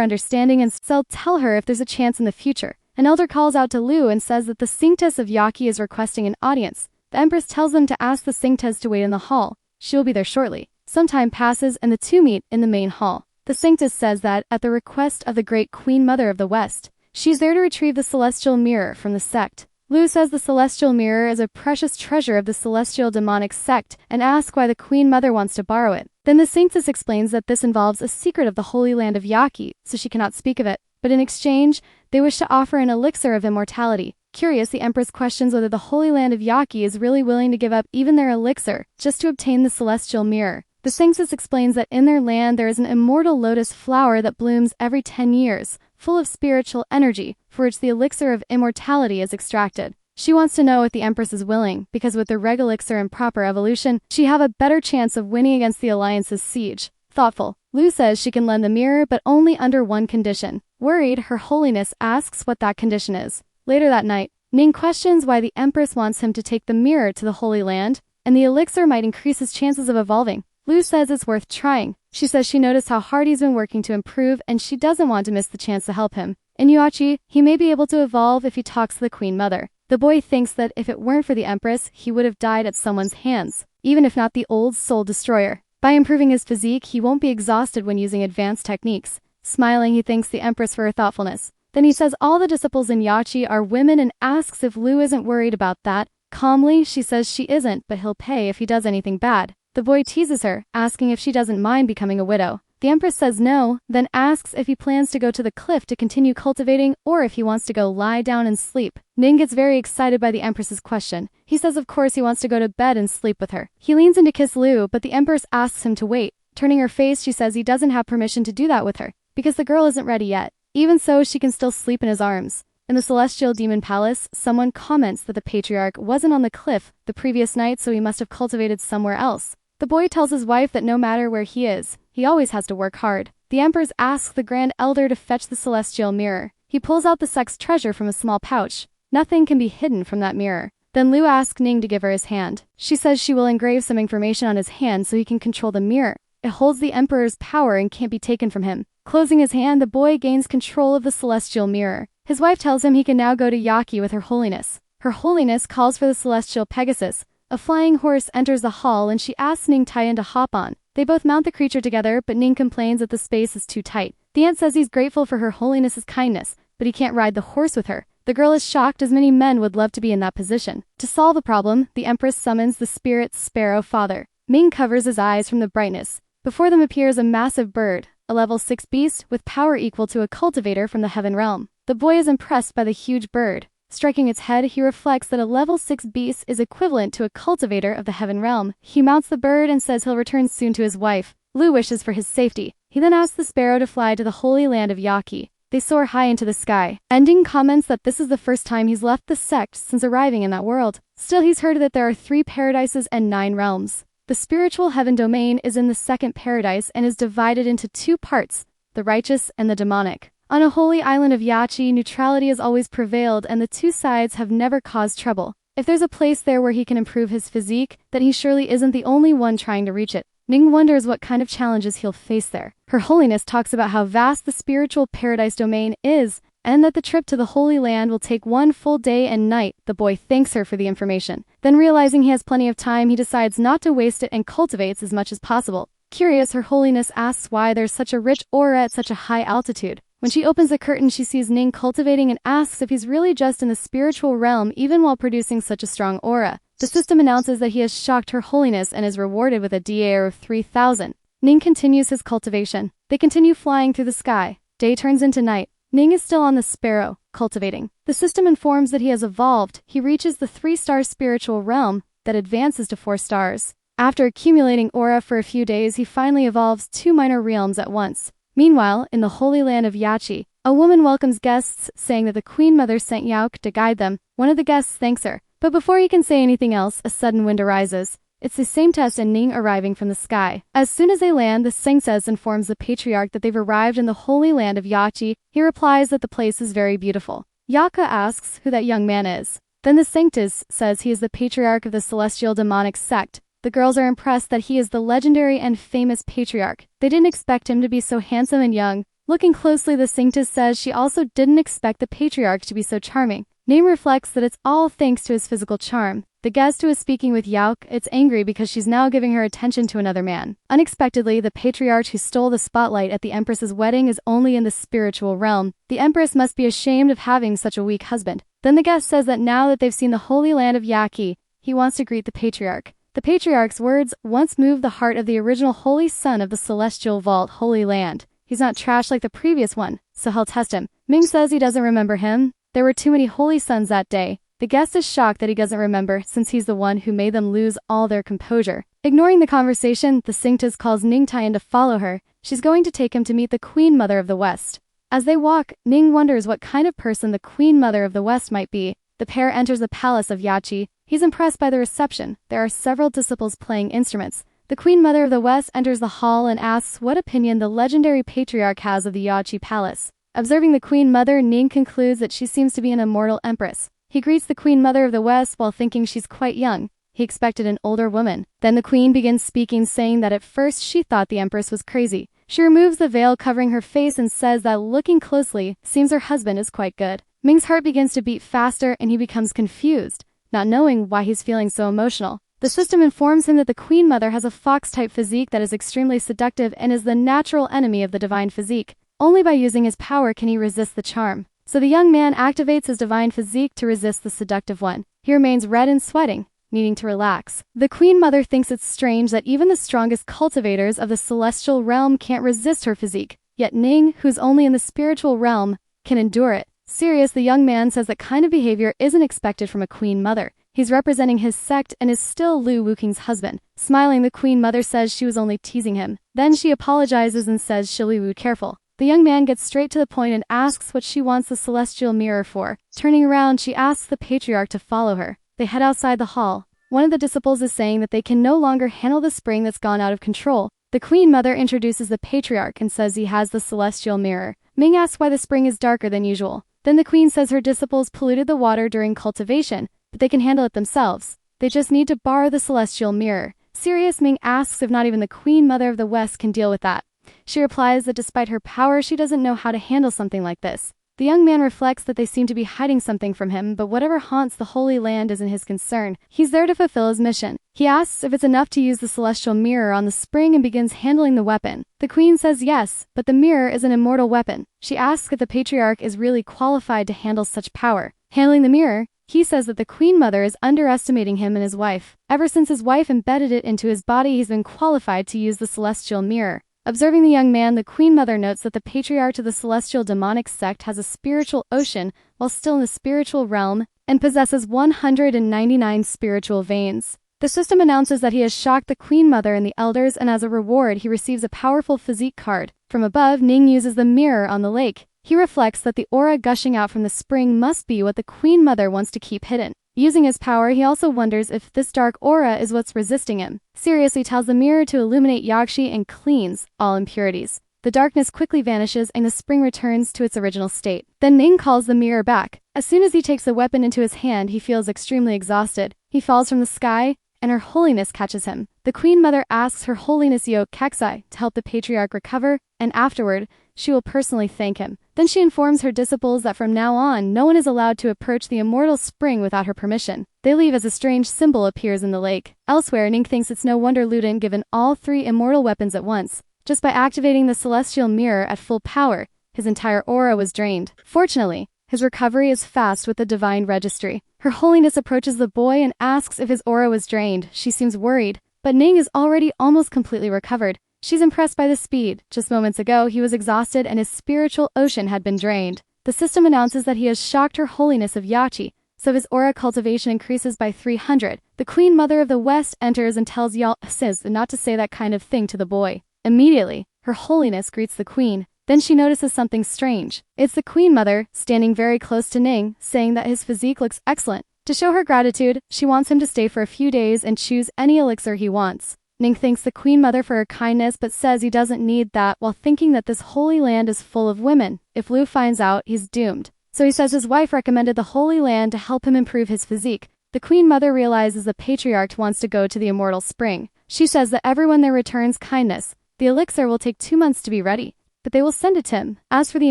understanding and will tell her if there's a chance in the future. An elder calls out to Lu and says that the Sanctus of Yaki is requesting an audience. The Empress tells them to ask the Sanctus to wait in the hall. She'll be there shortly. Some time passes and the two meet in the main hall. The Sanctus says that, at the request of the great Queen Mother of the West, she's there to retrieve the celestial mirror from the sect. Lu says the celestial mirror is a precious treasure of the celestial demonic sect and asks why the Queen Mother wants to borrow it. Then the Sanctus explains that this involves a secret of the Holy Land of Yaki, so she cannot speak of it. But in exchange, they wish to offer an elixir of immortality. Curious, the Empress questions whether the Holy Land of Yaki is really willing to give up even their elixir just to obtain the celestial mirror. The Sanctus explains that in their land there is an immortal lotus flower that blooms every 10 years, full of spiritual energy, for which the elixir of immortality is extracted. She wants to know if the Empress is willing, because with the reg elixir and proper evolution, she have a better chance of winning against the Alliance's siege. Thoughtful, Lu says she can lend the mirror, but only under one condition. Worried, Her Holiness asks what that condition is. Later that night, Ning questions why the Empress wants him to take the mirror to the Holy Land, and the elixir might increase his chances of evolving. Lu says it's worth trying. She says she noticed how hard he's been working to improve, and she doesn't want to miss the chance to help him. In Yuachi, he may be able to evolve if he talks to the Queen Mother. The boy thinks that if it weren't for the Empress, he would have died at someone's hands, even if not the old soul destroyer. By improving his physique, he won't be exhausted when using advanced techniques. Smiling, he thanks the Empress for her thoughtfulness. Then he says all the disciples in Yachi are women and asks if Lu isn't worried about that. Calmly, she says she isn't, but he'll pay if he does anything bad. The boy teases her, asking if she doesn't mind becoming a widow. The Empress says no, then asks if he plans to go to the cliff to continue cultivating or if he wants to go lie down and sleep. Ning gets very excited by the Empress's question. He says of course he wants to go to bed and sleep with her. He leans in to kiss Lu, but the Empress asks him to wait. Turning her face, she says he doesn't have permission to do that with her, because the girl isn't ready yet. Even so, she can still sleep in his arms. In the Celestial Demon Palace, someone comments that the Patriarch wasn't on the cliff the previous night, so he must have cultivated somewhere else. The boy tells his wife that no matter where he is, he always has to work hard. The Empress asks the Grand Elder to fetch the celestial mirror. He pulls out the sect's treasure from a small pouch. Nothing can be hidden from that mirror. Then Lu asks Ning to give her his hand. She says she will engrave some information on his hand so he can control the mirror. It holds the Emperor's power and can't be taken from him. Closing his hand, the boy gains control of the celestial mirror. His wife tells him he can now go to Yaki with Her Holiness. Her Holiness calls for the celestial Pegasus. A flying horse enters the hall and she asks Ning Taiyan to hop on. They both mount the creature together, but Ning complains that the space is too tight. The ant says he's grateful for Her Holiness's kindness, but he can't ride the horse with her. The girl is shocked, as many men would love to be in that position. To solve the problem, the Empress summons the spirit Sparrow Father. Ming covers his eyes from the brightness. Before them appears a massive bird, a level 6 beast with power equal to a cultivator from the Heaven Realm. The boy is impressed by the huge bird. Striking its head, he reflects that a level 6 beast is equivalent to a cultivator of the Heaven Realm. He mounts the bird and says he'll return soon to his wife. Lu wishes for his safety. He then asks the sparrow to fly to the Holy Land of Yaki. They soar high into the sky. Ending comments that this is the first time he's left the sect since arriving in that world. Still, he's heard that there are 3 paradises and 9 realms. The spiritual heaven domain is in the second paradise and is divided into 2 parts, the righteous and the demonic. On a holy island of Yachi, neutrality has always prevailed and the 2 sides have never caused trouble. If there's a place there where he can improve his physique, then he surely isn't the only one trying to reach it. Ning wonders what kind of challenges he'll face there. Her Holiness talks about how vast the spiritual paradise domain is, and that the trip to the Holy Land will take 1 full day and night. The boy thanks her for the information. Then realizing he has plenty of time, he decides not to waste it and cultivates as much as possible. Curious, Her Holiness asks why there's such a rich aura at such a high altitude. When she opens the curtain, she sees Ning cultivating and asks if he's really just in the spiritual realm even while producing such a strong aura. The system announces that he has shocked Her Holiness and is rewarded with a DAR of 3,000. Ning continues his cultivation. They continue flying through the sky. Day turns into night. Ning is still on the sparrow, cultivating. The system informs that he has evolved. He reaches the 3-star spiritual realm, that advances to 4 stars. After accumulating aura for a few days, he finally evolves 2 minor realms at once. Meanwhile, in the Holy Land of Yachi, a woman welcomes guests, saying that the Queen Mother sent Yauk to guide them. One of the guests thanks her, but before he can say anything else, a sudden wind arises. It's the same Tess and Ning arriving from the sky. As soon as they land, the Singses informs the patriarch that they've arrived in the Holy Land of Yachi. He replies that the place is very beautiful. Yaka asks who that young man is. Then the Sanctus says he is the patriarch of the celestial demonic sect. The girls are impressed that he is the legendary and famous patriarch. They didn't expect him to be so handsome and young. Looking closely, the Sanctus says she also didn't expect the patriarch to be so charming. Ning reflects that it's all thanks to his physical charm. The guest who is speaking with Yauk, it's angry because she's now giving her attention to another man. Unexpectedly, the patriarch who stole the spotlight at the Empress's wedding is only in the spiritual realm. The Empress must be ashamed of having such a weak husband. Then the guest says that now that they've seen the Holy Land of Yaki, he wants to greet the patriarch. The patriarch's words once moved the heart of the original Holy Son of the Celestial Vault Holy Land. He's not trash like the previous one, so he'll test him. Ming says he doesn't remember him. There were too many Holy Sons that day. The guest is shocked that he doesn't remember since he's the one who made them lose all their composure. Ignoring the conversation, the Sanctus calls Ning Tai to follow her. She's going to take him to meet the Queen Mother of the West. As they walk, Ning wonders what kind of person the Queen Mother of the West might be. The pair enters the palace of Yachi. He's impressed by the reception. There are several disciples playing instruments. The Queen Mother of the West enters the hall and asks what opinion the legendary patriarch has of the Yachi palace. Observing the Queen Mother, Ning concludes that she seems to be an immortal empress. He greets the Queen Mother of the West while thinking she's quite young. He expected an older woman. Then the Queen begins speaking, saying that at first she thought the Empress was crazy. She removes the veil covering her face and says that looking closely, seems her husband is quite good. Ming's heart begins to beat faster and he becomes confused, not knowing why he's feeling so emotional. The system informs him that the Queen Mother has a fox-type physique that is extremely seductive and is the natural enemy of the divine physique. Only by using his power can he resist the charm. So the young man activates his divine physique to resist the seductive one. He remains red and sweating, needing to relax. The Queen Mother thinks it's strange that even the strongest cultivators of the celestial realm can't resist her physique. Yet Ning, who's only in the spiritual realm, can endure it. Serious, the young man says that kind of behavior isn't expected from a Queen Mother. He's representing his sect and is still Lu Wuking's husband. Smiling, the Queen Mother says she was only teasing him. Then she apologizes and says she'll be careful. The young man gets straight to the point and asks what she wants the celestial mirror for. Turning around, she asks the patriarch to follow her. They head outside the hall. One of the disciples is saying that they can no longer handle the spring that's gone out of control. The Queen Mother introduces the patriarch and says he has the celestial mirror. Ming asks why the spring is darker than usual. Then the Queen says her disciples polluted the water during cultivation, but they can handle it themselves. They just need to borrow the celestial mirror. Serious, Ming asks if not even the Queen Mother of the West can deal with that. She replies that despite her power, she doesn't know how to handle something like this. The young man reflects that they seem to be hiding something from him, but whatever haunts the Holy Land isn't his concern. He's there to fulfill his mission. He asks if it's enough to use the celestial mirror on the spring and begins handling the weapon. The Queen says yes, but the mirror is an immortal weapon. She asks if the patriarch is really qualified to handle such power. Handling the mirror, he says that the Queen Mother is underestimating him and his wife. Ever since his wife embedded it into his body, he's been qualified to use the celestial mirror. Observing the young man, the Queen Mother notes that the patriarch of the celestial demonic sect has a spiritual ocean while still in the spiritual realm and possesses 199 spiritual veins. The system announces that he has shocked the Queen Mother and the elders, and as a reward he receives a powerful physique card. From above, Ning uses the mirror on the lake. He reflects that the aura gushing out from the spring must be what the Queen Mother wants to keep hidden. Using his power, he also wonders if this dark aura is what's resisting him. Seriously tells the mirror to illuminate Yakshi and cleans all impurities. The darkness quickly vanishes and the spring returns to its original state. Then Ning calls the mirror back. As soon as he takes the weapon into his hand, he feels extremely exhausted. He falls from the sky, and Her Holiness catches him. The Queen Mother asks Her Holiness Yo Kaksai to help the patriarch recover, and afterward, she will personally thank him. Then she informs her disciples that from now on, no one is allowed to approach the immortal spring without her permission. They leave as a strange symbol appears in the lake. Elsewhere, Ning thinks it's no wonder Luden given all 3 immortal weapons at once. Just by activating the celestial mirror at full power, his entire aura was drained. Fortunately, his recovery is fast with the divine registry. Her Holiness approaches the boy and asks if his aura was drained. She seems worried, but Ning is already almost completely recovered. She's impressed by the speed. Just moments ago, he was exhausted and his spiritual ocean had been drained. The system announces that he has shocked Her Holiness of Yachi, so his aura cultivation increases by 300. The Queen Mother of the West enters and tells Yahello not to say that kind of thing to the boy. Immediately, Her Holiness greets the Queen. Then she notices something strange. It's the Queen Mother, standing very close to Ning, saying that his physique looks excellent. To show her gratitude, she wants him to stay for a few days and choose any elixir he wants. Ning thanks the Queen Mother for her kindness but says he doesn't need that while thinking that this holy land is full of women. If Liu finds out, he's doomed. So he says his wife recommended the Holy Land to help him improve his physique. The Queen Mother realizes the Patriarch wants to go to the Immortal Spring. She says that everyone there returns kindness. The elixir will take 2 months to be ready, but they will send it to him. As for the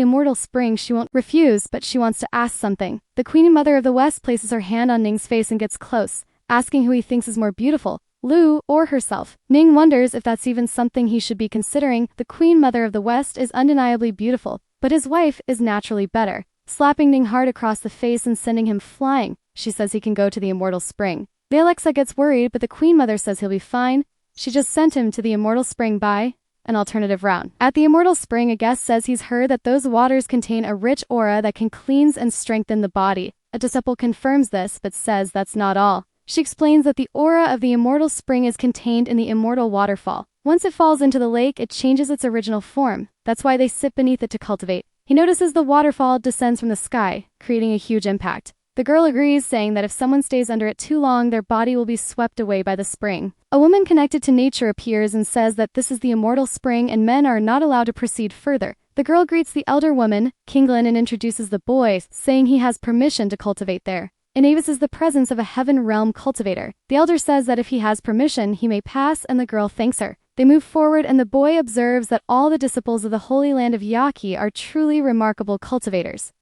Immortal Spring, she won't refuse, but she wants to ask something. The Queen Mother of the West places her hand on Ning's face and gets close, asking who he thinks is more beautiful, Liu or herself. Ning wonders if that's even something he should be considering. The Queen Mother of the West is undeniably beautiful, but his wife is naturally better. Slapping Ning hard across the face and sending him flying, she says he can go to the Immortal Spring. The Alexa gets worried, but the Queen Mother says he'll be fine. She just sent him to the Immortal Spring by an alternative route. At the Immortal Spring, a guest says he's heard that those waters contain a rich aura that can cleanse and strengthen the body. A disciple confirms this, but says that's not all. She explains that the aura of the Immortal Spring is contained in the Immortal Waterfall. Once it falls into the lake, it changes its original form. That's why they sit beneath it to cultivate. He notices the waterfall descends from the sky, creating a huge impact. The girl agrees, saying that if someone stays under it too long, their body will be swept away by the spring. A woman connected to nature appears and says that this is the Immortal Spring and men are not allowed to proceed further. The girl greets the elder woman, Kinglin, and introduces the boy, saying he has permission to cultivate there. Enavis the presence of a heaven realm cultivator. The elder says that if he has permission, he may pass, and the girl thanks her. They move forward, and the boy observes that all the disciples of the Holy Land of Yaki are truly remarkable cultivators.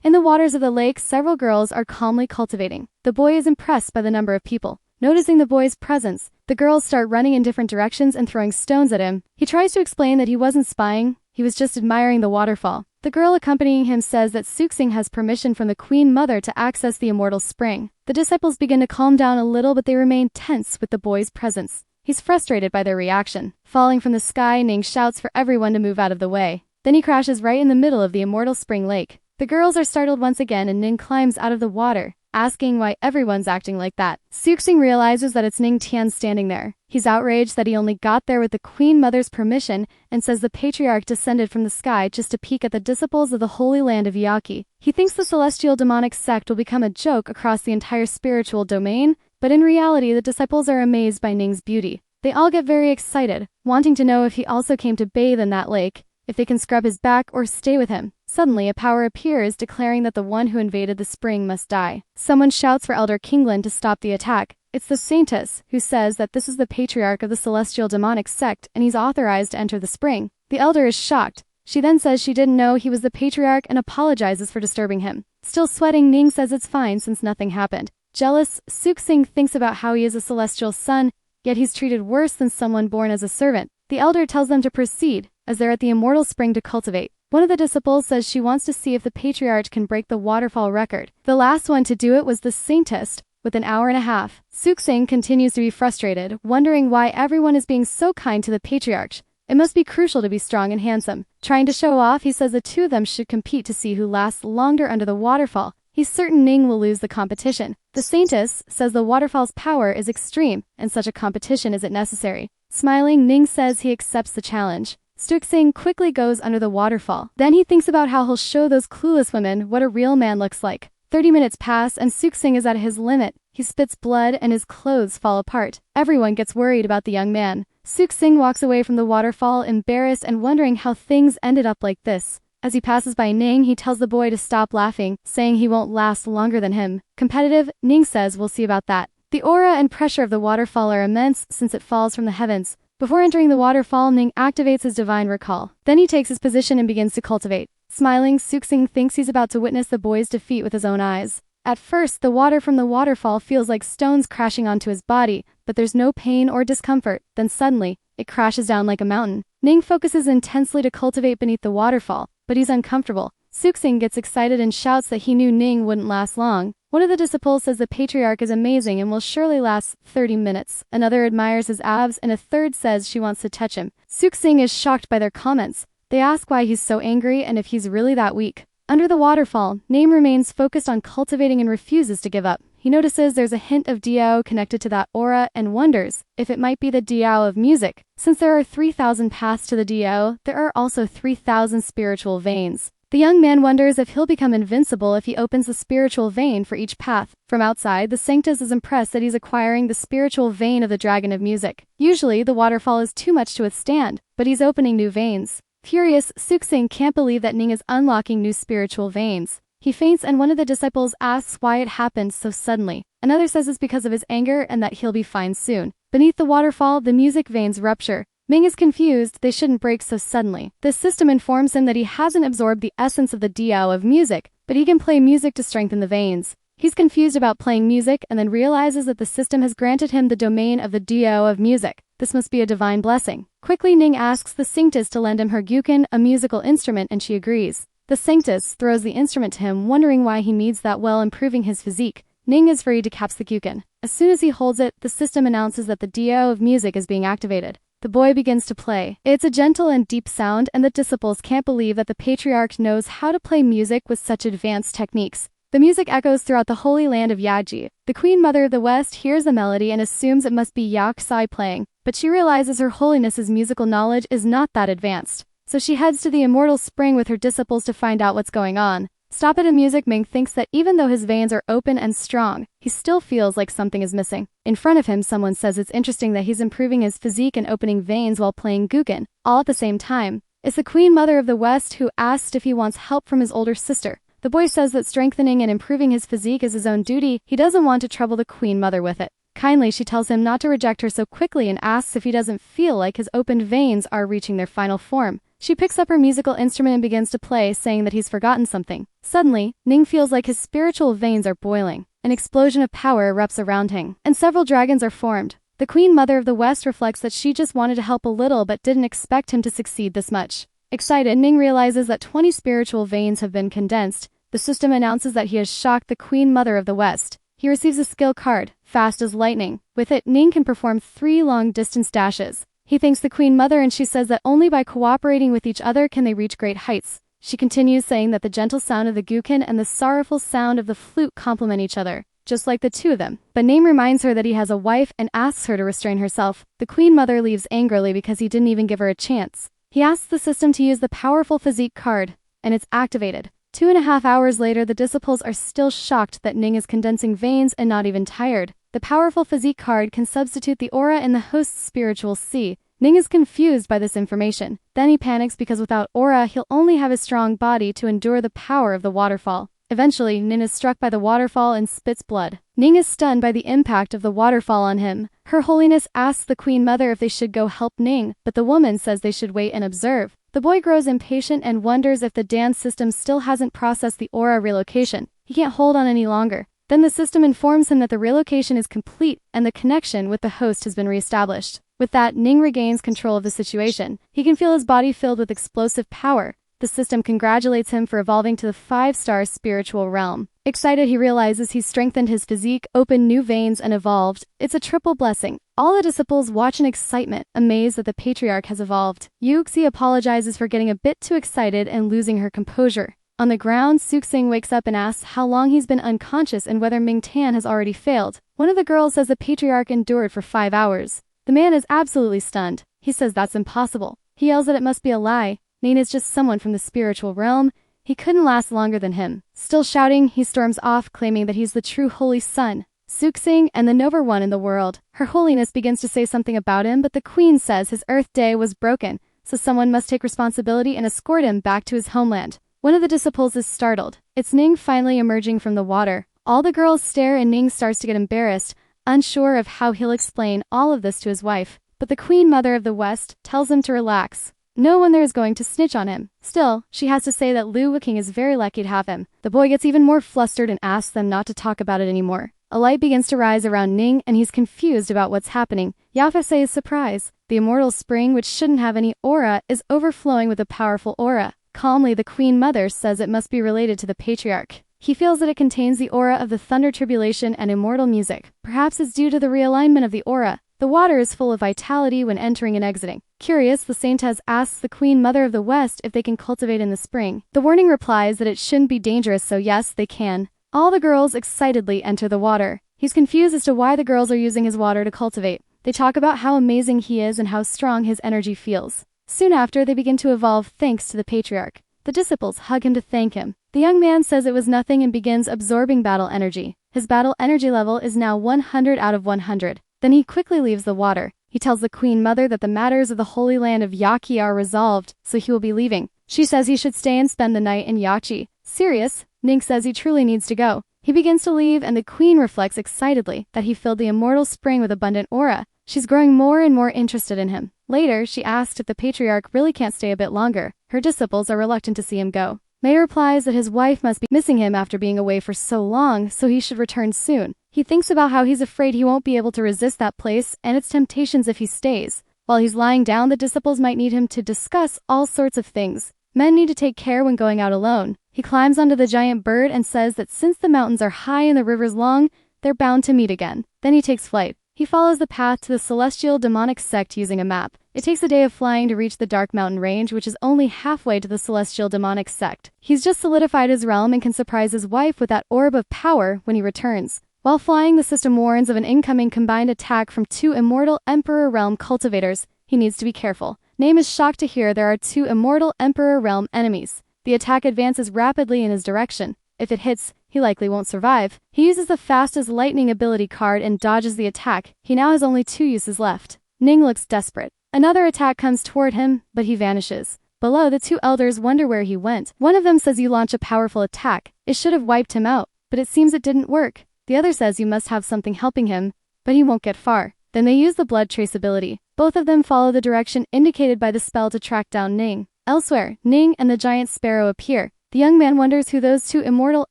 In the waters of the lake, several girls are calmly cultivating. The boy is impressed by the number of people. Noticing the boy's presence, the girls start running in different directions and throwing stones at him. He tries to explain that he wasn't spying, he was just admiring the waterfall. The girl accompanying him says that Suxing has permission from the Queen Mother to access the Immortal Spring. The disciples begin to calm down a little, but they remain tense with the boy's presence. He's frustrated by their reaction. Falling from the sky, Ning shouts for everyone to move out of the way. Then he crashes right in the middle of the Immortal Spring Lake. The girls are startled once again, and Ning climbs out of the water, asking why everyone's acting like that. Suxing realizes that it's Ning Tian standing there. He's outraged that he only got there with the Queen Mother's permission and says the Patriarch descended from the sky just to peek at the disciples of the Holy Land of Yaki. He thinks the celestial demonic sect will become a joke across the entire spiritual domain, but in reality the disciples are amazed by Ning's beauty. They all get very excited, wanting to know if he also came to bathe in that lake, if they can scrub his back or stay with him. Suddenly, a power appears declaring that the one who invaded the spring must die. Someone shouts for Elder Kinglin to stop the attack. It's the Saintess, who says that this is the Patriarch of the Celestial Demonic Sect and he's authorized to enter the spring. The Elder is shocked. She then says she didn't know he was the Patriarch and apologizes for disturbing him. Still sweating, Ning says it's fine since nothing happened. Jealous, Suxing thinks about how he is a celestial son, yet he's treated worse than someone born as a servant. The Elder tells them to proceed, as they're at the Immortal Spring to cultivate. One of the disciples says she wants to see if the Patriarch can break the waterfall record. The last one to do it was the Saintess, with an hour and a half. Suxing continues to be frustrated, wondering why everyone is being so kind to the Patriarch. It must be crucial to be strong and handsome. Trying to show off, he says the two of them should compete to see who lasts longer under the waterfall. He's certain Ning will lose the competition. The Saintess says the waterfall's power is extreme, and such a competition isn't necessary. Smiling, Ning says he accepts the challenge. Suxing quickly goes under the waterfall. Then he thinks about how he'll show those clueless women what a real man looks like. 30 minutes pass and Suxing is at his limit. He spits blood and his clothes fall apart. Everyone gets worried about the young man. Suxing walks away from the waterfall, embarrassed and wondering how things ended up like this. As he passes by Ning, he tells the boy to stop laughing, saying he won't last longer than him. Competitive, Ning says we'll see about that. The aura and pressure of the waterfall are immense since it falls from the heavens. Before entering the waterfall, Ning activates his divine recall. Then he takes his position and begins to cultivate. Smiling, Suxing thinks he's about to witness the boy's defeat with his own eyes. At first, the water from the waterfall feels like stones crashing onto his body, but there's no pain or discomfort. Then suddenly, it crashes down like a mountain. Ning focuses intensely to cultivate beneath the waterfall, but he's uncomfortable. Suxing gets excited and shouts that he knew Ning wouldn't last long. One of the disciples says the Patriarch is amazing and will surely last 30 minutes. Another admires his abs, and a third says she wants to touch him. Suxing is shocked by their comments. They ask why he's so angry and if he's really that weak. Under the waterfall, Name remains focused on cultivating and refuses to give up. He notices there's a hint of Diao connected to that aura and wonders if it might be the Diao of music. Since there are 3,000 paths to the Diao, there are also 3,000 spiritual veins. The young man wonders if he'll become invincible if he opens the spiritual vein for each path. From outside, the Sanctus is impressed that he's acquiring the spiritual vein of the Dragon of Music. Usually, the waterfall is too much to withstand, but he's opening new veins. Furious, Suksing can't believe that Ning is unlocking new spiritual veins. He faints and one of the disciples asks why it happened so suddenly. Another says it's because of his anger and that he'll be fine soon. Beneath the waterfall, the music veins rupture. Ming is confused, they shouldn't break so suddenly. This system informs him that he hasn't absorbed the essence of the Diao of music, but he can play music to strengthen the veins. He's confused about playing music and then realizes that the system has granted him the domain of the Diao of music. This must be a divine blessing. Quickly, Ning asks the Sanctus to lend him her gyukin, a musical instrument, and she agrees. The Sanctus throws the instrument to him, wondering why he needs that while improving his physique. Ning is free to caps the gyukin. As soon as he holds it, the system announces that the Diao of music is being activated. The boy begins to play. It's a gentle and deep sound, and the disciples can't believe that the patriarch knows how to play music with such advanced techniques. The music echoes throughout the holy land of Yaji. The Queen Mother of the West hears the melody and assumes it must be Yak Sai playing, but she realizes Her Holiness's musical knowledge is not that advanced. So she heads to the immortal spring with her disciples to find out what's going on. Stop it in music, Ming thinks that even though his veins are open and strong, he still feels like something is missing. In front of him, someone says it's interesting that he's improving his physique and opening veins while playing gyukin, all at the same time. It's the Queen Mother of the West who asks if he wants help from his older sister. The boy says that strengthening and improving his physique is his own duty. He doesn't want to trouble the Queen Mother with it. Kindly, she tells him not to reject her so quickly and asks if he doesn't feel like his opened veins are reaching their final form. She picks up her musical instrument and begins to play, saying that he's forgotten something. Suddenly, Ning feels like his spiritual veins are boiling. An explosion of power erupts around him, and several dragons are formed. The Queen Mother of the West reflects that she just wanted to help a little but didn't expect him to succeed this much. Excited, Ning realizes that 20 spiritual veins have been condensed. The system announces that he has shocked the Queen Mother of the West. He receives a skill card, fast as lightning. With it, Ning can perform 3 long-distance dashes. He thanks the Queen Mother and she says that only by cooperating with each other can they reach great heights. She continues saying that the gentle sound of the gyukin and the sorrowful sound of the flute complement each other, just like the two of them. But Name reminds her that he has a wife and asks her to restrain herself. The Queen Mother leaves angrily because he didn't even give her a chance. He asks the system to use the powerful physique card, and it's activated. 2.5 hours later, the disciples are still shocked that Ning is condensing veins and not even tired. The powerful physique card can substitute the aura in the host's spiritual sea. Ning is confused by this information. Then he panics because without aura, he'll only have a strong body to endure the power of the waterfall. Eventually, Ning is struck by the waterfall and spits blood. Ning is stunned by the impact of the waterfall on him. Her Holiness asks the Queen Mother if they should go help Ning, but the woman says they should wait and observe. The boy grows impatient and wonders if the dance system still hasn't processed the aura relocation. He can't hold on any longer. Then the system informs him that the relocation is complete and the connection with the host has been reestablished. With that, Ning regains control of the situation. He can feel his body filled with explosive power. The system congratulates him for evolving to the 5-star spiritual realm. Excited, he realizes he's strengthened his physique, opened new veins, and evolved. It's a triple blessing. All the disciples watch in excitement, amazed that the patriarch has evolved. Yuxi apologizes for getting a bit too excited and losing her composure. On the ground, Suksing wakes up and asks how long he's been unconscious and whether Ming Tan has already failed. One of the girls says the patriarch endured for 5 hours. The man is absolutely stunned. He says that's impossible. He yells that it must be a lie. Ning is just someone from the spiritual realm. He couldn't last longer than him. Still shouting, he storms off, claiming that he's the true holy son, Suksing, and the noble one in the world. Her Holiness begins to say something about him, but the queen says his Earth Day was broken, so someone must take responsibility and escort him back to his homeland. One of the disciples is startled. It's Ning finally emerging from the water. All the girls stare and Ning starts to get embarrassed, unsure of how he'll explain all of this to his wife. But the Queen Mother of the West tells him to relax. No one there is going to snitch on him. Still, she has to say that Lu Wiking is very lucky to have him. The boy gets even more flustered and asks them not to talk about it anymore. A light begins to rise around Ning and he's confused about what's happening. Yafase is surprised. The immortal spring, which shouldn't have any aura, is overflowing with a powerful aura. Calmly, the Queen Mother says it must be related to the patriarch. He feels that it contains the aura of the thunder tribulation and immortal music. Perhaps it's due to the realignment of the aura. The water is full of vitality when entering and exiting. Curious, the Saintess asks the Queen Mother of the West if they can cultivate in the spring. The warning replies that it shouldn't be dangerous, so yes, they can. All the girls excitedly enter the water. He's confused as to why the girls are using his water to cultivate. They talk about how amazing he is and how strong his energy feels. Soon after, they begin to evolve thanks to the patriarch. The disciples hug him to thank him. The young man says it was nothing and begins absorbing battle energy. His battle energy level is now 100 out of 100. Then he quickly leaves the water. He tells the Queen Mother that the matters of the Holy Land of Yaki are resolved, so he will be leaving. She says he should stay and spend the night in Yachi. Serious, Ning says he truly needs to go. He begins to leave and the Queen reflects excitedly that he filled the immortal spring with abundant aura. She's growing more and more interested in him. Later, she asks if the patriarch really can't stay a bit longer. Her disciples are reluctant to see him go. Mei replies that his wife must be missing him after being away for so long, so he should return soon. He thinks about how he's afraid he won't be able to resist that place and its temptations if he stays. While he's lying down, the disciples might need him to discuss all sorts of things. Men need to take care when going out alone. He climbs onto the giant bird and says that since the mountains are high and the rivers long, they're bound to meet again. Then he takes flight. He follows the path to the celestial demonic sect using a map. It takes a day of flying to reach the Dark Mountain Range, which is only halfway to the celestial demonic sect. He's just solidified his realm and can surprise his wife with that orb of power when he returns. While flying, the system warns of an incoming combined attack from 2 immortal Emperor Realm cultivators. He needs to be careful. Name is shocked to hear there are 2 immortal Emperor Realm enemies. The attack advances rapidly in his direction. If it hits, he likely won't survive. He uses the fastest lightning ability card and dodges the attack. He now has only 2 uses left. Ning looks desperate. Another attack comes toward him, but he vanishes. Below, the 2 elders wonder where he went. One of them says you launch a powerful attack. It should have wiped him out, but it seems it didn't work. The other says you must have something helping him, but he won't get far. Then they use the blood trace ability. Both of them follow the direction indicated by the spell to track down Ning. Elsewhere, Ning and the giant sparrow appear. The young man wonders who those 2 immortal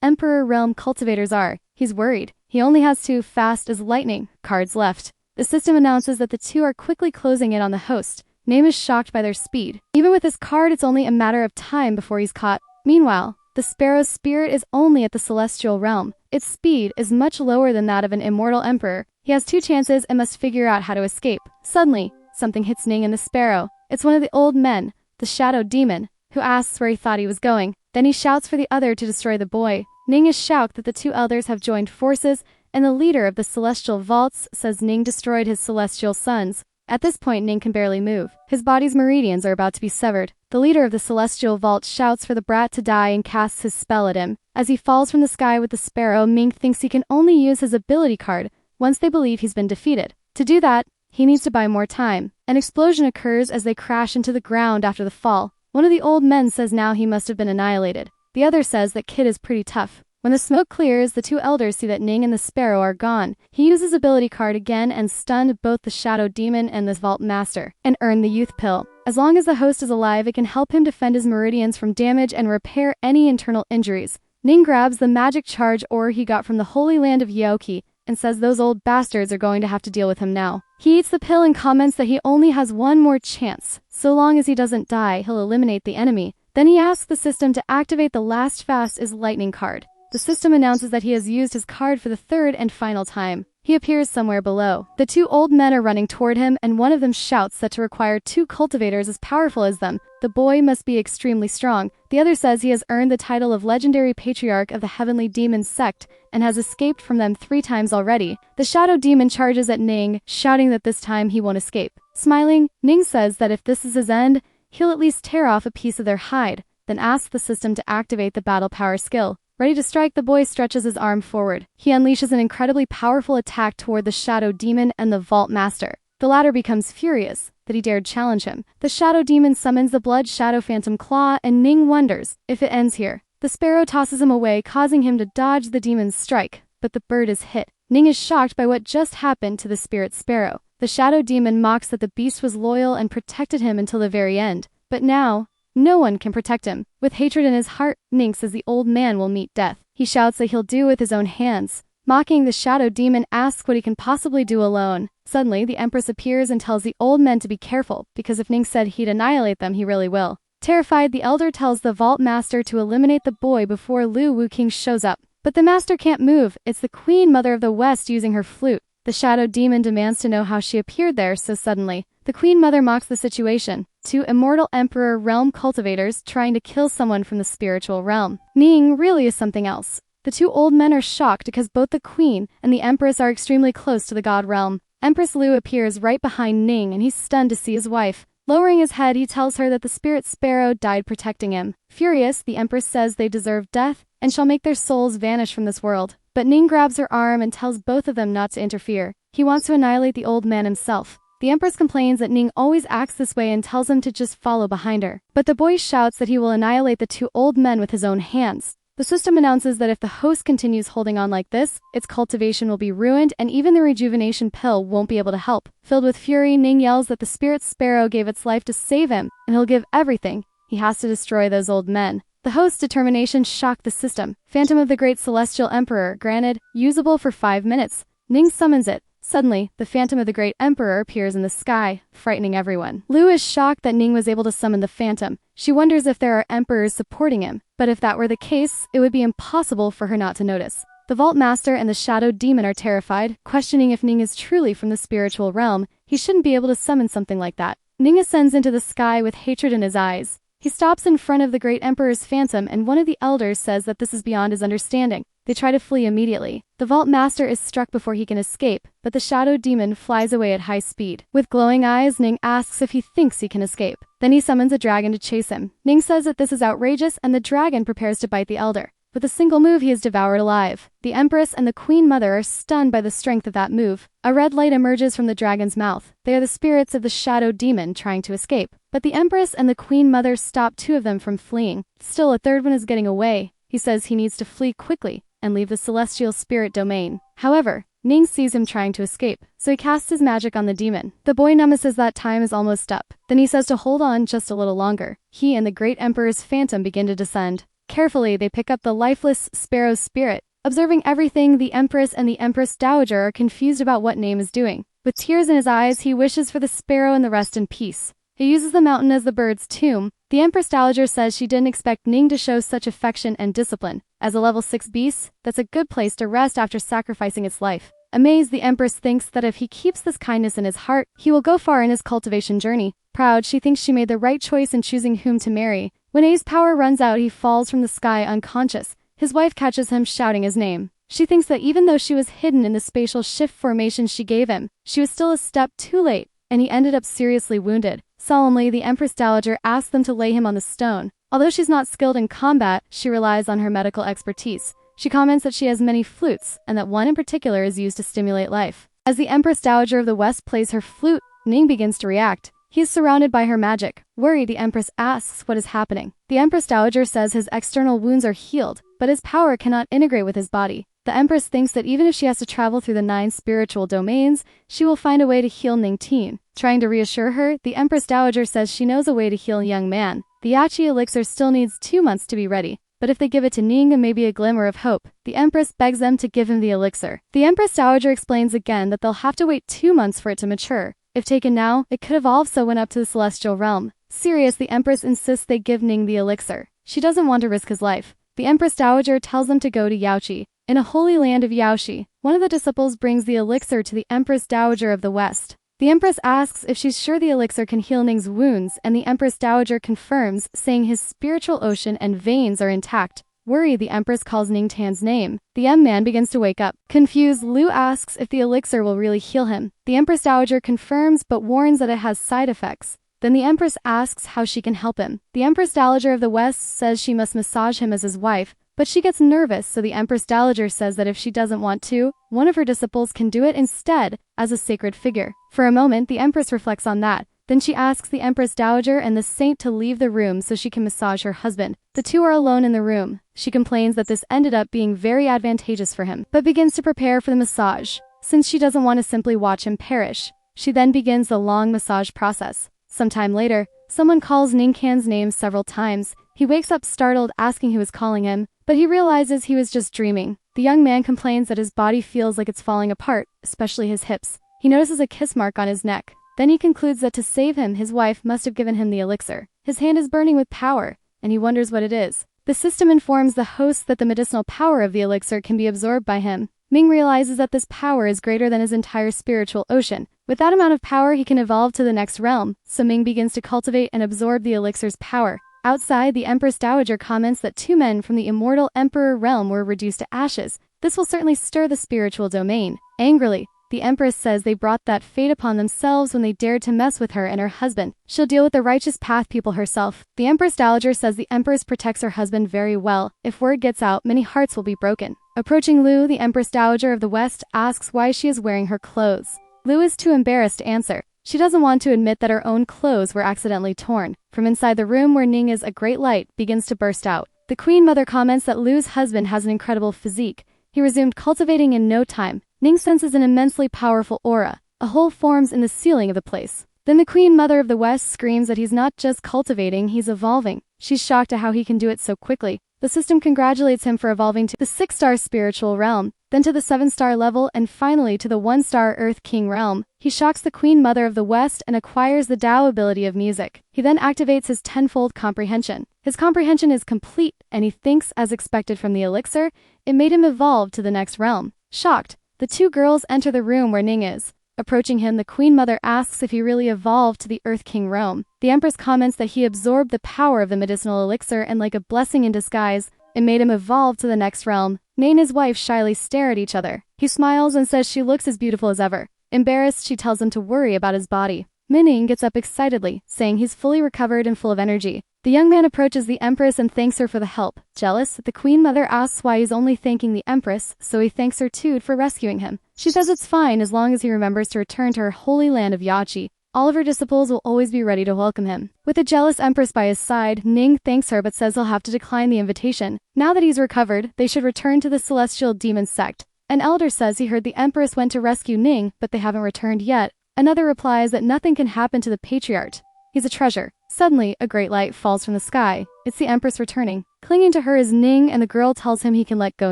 Emperor Realm cultivators are. He's worried. He only has 2 fast as lightning cards left. The system announces that the 2 are quickly closing in on the host. Name is shocked by their speed. Even with his card, it's only a matter of time before he's caught. Meanwhile, the sparrow's spirit is only at the celestial realm. Its speed is much lower than that of an immortal emperor. He has 2 chances and must figure out how to escape. Suddenly, something hits Ning and the sparrow. It's one of the old men, the shadow demon, who asks where he thought he was going. Then he shouts for the other to destroy the boy. Ning is shocked that the 2 elders have joined forces, and the leader of the celestial vaults says Ning destroyed his celestial sons. At this point, Ning can barely move. His body's meridians are about to be severed. The leader of the celestial vault shouts for the brat to die and casts his spell at him. As he falls from the sky with the sparrow, Ming thinks he can only use his ability card once they believe he's been defeated. To do that, he needs to buy more time. An explosion occurs as they crash into the ground after the fall. One of the old men says now he must have been annihilated. The other says that Kid is pretty tough. When the smoke clears, the 2 elders see that Ning and the sparrow are gone. He uses ability card again and stunned both the shadow demon and the vault master, and earned the youth pill. As long as the host is alive, it can help him defend his meridians from damage and repair any internal injuries. Ning grabs the magic charge ore he got from the Holy Land of Yaoki and says those old bastards are going to have to deal with him now. He eats the pill and comments that he only has one more chance. So long as he doesn't die, he'll eliminate the enemy. Then he asks the system to activate the last fast is lightning card. The system announces that he has used his card for the 3rd and final time. He appears somewhere below. The 2 old men are running toward him, and one of them shouts that to require 2 cultivators as powerful as them, the boy must be extremely strong. The other says he has earned the title of legendary patriarch of the heavenly demon sect and has escaped from them 3 times already. The shadow demon charges at Ning, shouting that this time he won't escape. Smiling, Ning says that if this is his end, he'll at least tear off a piece of their hide, then asks the system to activate the battle power skill. Ready to strike, the boy stretches his arm forward. He unleashes an incredibly powerful attack toward the shadow demon and the vault master. The latter becomes furious that he dared challenge him. The shadow demon summons the blood shadow phantom claw, and Ning wonders if it ends here. The sparrow tosses him away, causing him to dodge the demon's strike, but the bird is hit. Ning is shocked by what just happened to the spirit sparrow. The shadow demon mocks that the beast was loyal and protected him until the very end. But now, no one can protect him. With hatred in his heart, Ning says the old man will meet death. He shouts that he'll do with his own hands. Mocking, the shadow demon asks what he can possibly do alone. Suddenly, the Empress appears and tells the old men to be careful, because if Ning said he'd annihilate them, he really will. Terrified, the elder tells the vault master to eliminate the boy before Lu Wuking shows up. But the master can't move. It's the Queen Mother of the West using her flute. The shadow demon demands to know how she appeared there so suddenly. The Queen Mother mocks the situation. Two immortal Emperor realm cultivators trying to kill someone from the spiritual realm. Ning really is something else. The two old men are shocked because both the Queen and the Empress are extremely close to the God realm. Empress Liu appears right behind Ning and he's stunned to see his wife. Lowering his head, he tells her that the spirit sparrow died protecting him. Furious, the Empress says they deserve death and shall make their souls vanish from this world. But Ning grabs her arm and tells both of them not to interfere. He wants to annihilate the old man himself. The Empress complains that Ning always acts this way and tells him to just follow behind her. But the boy shouts that he will annihilate the two old men with his own hands. The system announces that if the host continues holding on like this, its cultivation will be ruined and even the rejuvenation pill won't be able to help. Filled with fury, Ning yells that the spirit sparrow gave its life to save him, and he'll give everything. He has to destroy those old men. The host's determination shocked the system. Phantom of the Great Celestial Emperor, granted, usable for 5 minutes. Ning summons it. Suddenly, the Phantom of the Great Emperor appears in the sky, frightening everyone. Liu is shocked that Ning was able to summon the Phantom. She wonders if there are emperors supporting him, but if that were the case, it would be impossible for her not to notice. The Vault Master and the Shadow Demon are terrified, questioning if Ning is truly from the spiritual realm. He shouldn't be able to summon something like that. Ning ascends into the sky with hatred in his eyes. He stops in front of the Great Emperor's Phantom and one of the elders says that this is beyond his understanding. They try to flee immediately. The Vault Master is struck before he can escape, but the Shadow Demon flies away at high speed. With glowing eyes, Ning asks if he thinks he can escape. Then he summons a dragon to chase him. Ning says that this is outrageous and the dragon prepares to bite the elder. With a single move, he is devoured alive. The Empress and the Queen Mother are stunned by the strength of that move. A red light emerges from the dragon's mouth. They are the spirits of the Shadow Demon trying to escape. But the Empress and the Queen Mother stop 2 of them from fleeing. Still, a third one is getting away. He says he needs to flee quickly and leave the celestial spirit domain. However, Ning sees him trying to escape, so he casts his magic on the demon. The boy notices that time is almost up. Then he says to hold on just a little longer. He and the Great Emperor's Phantom begin to descend. Carefully, they pick up the lifeless sparrow's spirit. Observing everything, the Empress and the Empress Dowager are confused about what Ning is doing. With tears in his eyes, he wishes for the sparrow and the rest in peace. He uses the mountain as the bird's tomb. The Empress Dowager says she didn't expect Ning to show such affection and discipline. As a level 6 beast, that's a good place to rest after sacrificing its life. Amazed, the Empress thinks that if he keeps this kindness in his heart, he will go far in his cultivation journey. Proud, she thinks she made the right choice in choosing whom to marry. When A's power runs out, he falls from the sky unconscious. His wife catches him shouting his name. She thinks that even though she was hidden in the spatial shift formation she gave him, she was still a step too late, and he ended up seriously wounded. Solemnly, the Empress Dowager asks them to lay him on the stone. Although she's not skilled in combat, she relies on her medical expertise. She comments that she has many flutes, and that one in particular is used to stimulate life. As the Empress Dowager of the West plays her flute, Ning begins to react. He is surrounded by her magic. Worried, the Empress asks what is happening. The Empress Dowager says his external wounds are healed, but his power cannot integrate with his body. The Empress thinks that even if she has to travel through the 9 spiritual domains, she will find a way to heal Ning Teen. Trying to reassure her, the Empress Dowager says she knows a way to heal a young man. The Yachi elixir still needs 2 months to be ready, but if they give it to Ning, it may be a glimmer of hope. The Empress begs them to give him the elixir. The Empress Dowager explains again that they'll have to wait 2 months for it to mature. If taken now, it could evolve so when up to the celestial realm. Serious, the Empress insists they give Ning the elixir. She doesn't want to risk his life. The Empress Dowager tells them to go to Yaochi. In a holy land of Yaoshi, one of the disciples brings the elixir to the Empress Dowager of the West. The Empress asks if she's sure the elixir can heal Ning's wounds, and the Empress Dowager confirms, saying his spiritual ocean and veins are intact. Worried, the Empress calls Ning Tan's name. The M-man begins to wake up. Confused, Liu asks if the elixir will really heal him. The Empress Dowager confirms but warns that it has side effects. Then the Empress asks how she can help him. The Empress Dowager of the West says she must massage him as his wife, but she gets nervous, so the Empress Dowager says that if she doesn't want to, one of her disciples can do it instead, as a sacred figure. For a moment, the Empress reflects on that. Then she asks the Empress Dowager and the saint to leave the room so she can massage her husband. The two are alone in the room. She complains that this ended up being very advantageous for him, but begins to prepare for the massage, since she doesn't want to simply watch him perish. She then begins the long massage process. Sometime later, someone calls Ning Can's name several times. He wakes up startled, asking who is calling him, but he realizes he was just dreaming. The young man complains that his body feels like it's falling apart, especially his hips. He notices a kiss mark on his neck. Then he concludes that to save him, his wife must have given him the elixir. His hand is burning with power, and he wonders what it is. The system informs the host that the medicinal power of the elixir can be absorbed by him. Ming realizes that this power is greater than his entire spiritual ocean. With that amount of power, he can evolve to the next realm, so Ming begins to cultivate and absorb the elixir's power. Outside, the Empress Dowager comments that 2 men from the immortal Emperor realm were reduced to ashes. This will certainly stir the spiritual domain. Angrily, the Empress says they brought that fate upon themselves when they dared to mess with her and her husband. She'll deal with the righteous path people herself. The Empress Dowager says the Empress protects her husband very well. If word gets out, many hearts will be broken. Approaching Lu, the Empress Dowager of the West asks why she is wearing her clothes. Lu is too embarrassed to answer. She doesn't want to admit that her own clothes were accidentally torn. From inside the room where Ning is, a great light begins to burst out. The Queen Mother comments that Lu's husband has an incredible physique. He resumed cultivating in no time. Ning senses an immensely powerful aura. A hole forms in the ceiling of the place. Then the Queen Mother of the West screams that he's not just cultivating, he's evolving. She's shocked at how he can do it so quickly. The system congratulates him for evolving to the 6-star spiritual realm, then to the 7-star level, and finally to the 1-star Earth King realm. He shocks the Queen Mother of the West and acquires the Tao ability of music. He then activates his tenfold comprehension. His comprehension is complete, and he thinks, as expected from the elixir, it made him evolve to the next realm. Shocked, the 2 girls enter the room where Ning is. Approaching him, the Queen Mother asks if he really evolved to the Earth King realm. The Empress comments that he absorbed the power of the medicinal elixir and, like a blessing in disguise, it made him evolve to the next realm. Ning and his wife shyly stare at each other. He smiles and says she looks as beautiful as ever. Embarrassed, she tells him to worry about his body. Ning gets up excitedly, saying he's fully recovered and full of energy. The young man approaches the Empress and thanks her for the help. Jealous, the Queen Mother asks why he's only thanking the Empress, so he thanks her too for rescuing him. She says it's fine as long as he remembers to return to her holy land of Yachi. All of her disciples will always be ready to welcome him. With the jealous Empress by his side, Ning thanks her but says he'll have to decline the invitation. Now that he's recovered, they should return to the Celestial Demon Sect. An elder says he heard the Empress went to rescue Ning, but they haven't returned yet. Another replies that nothing can happen to the patriarch. He's a treasure. Suddenly, a great light falls from the sky. It's the Empress returning. Clinging to her is Ning, and the girl tells him he can let go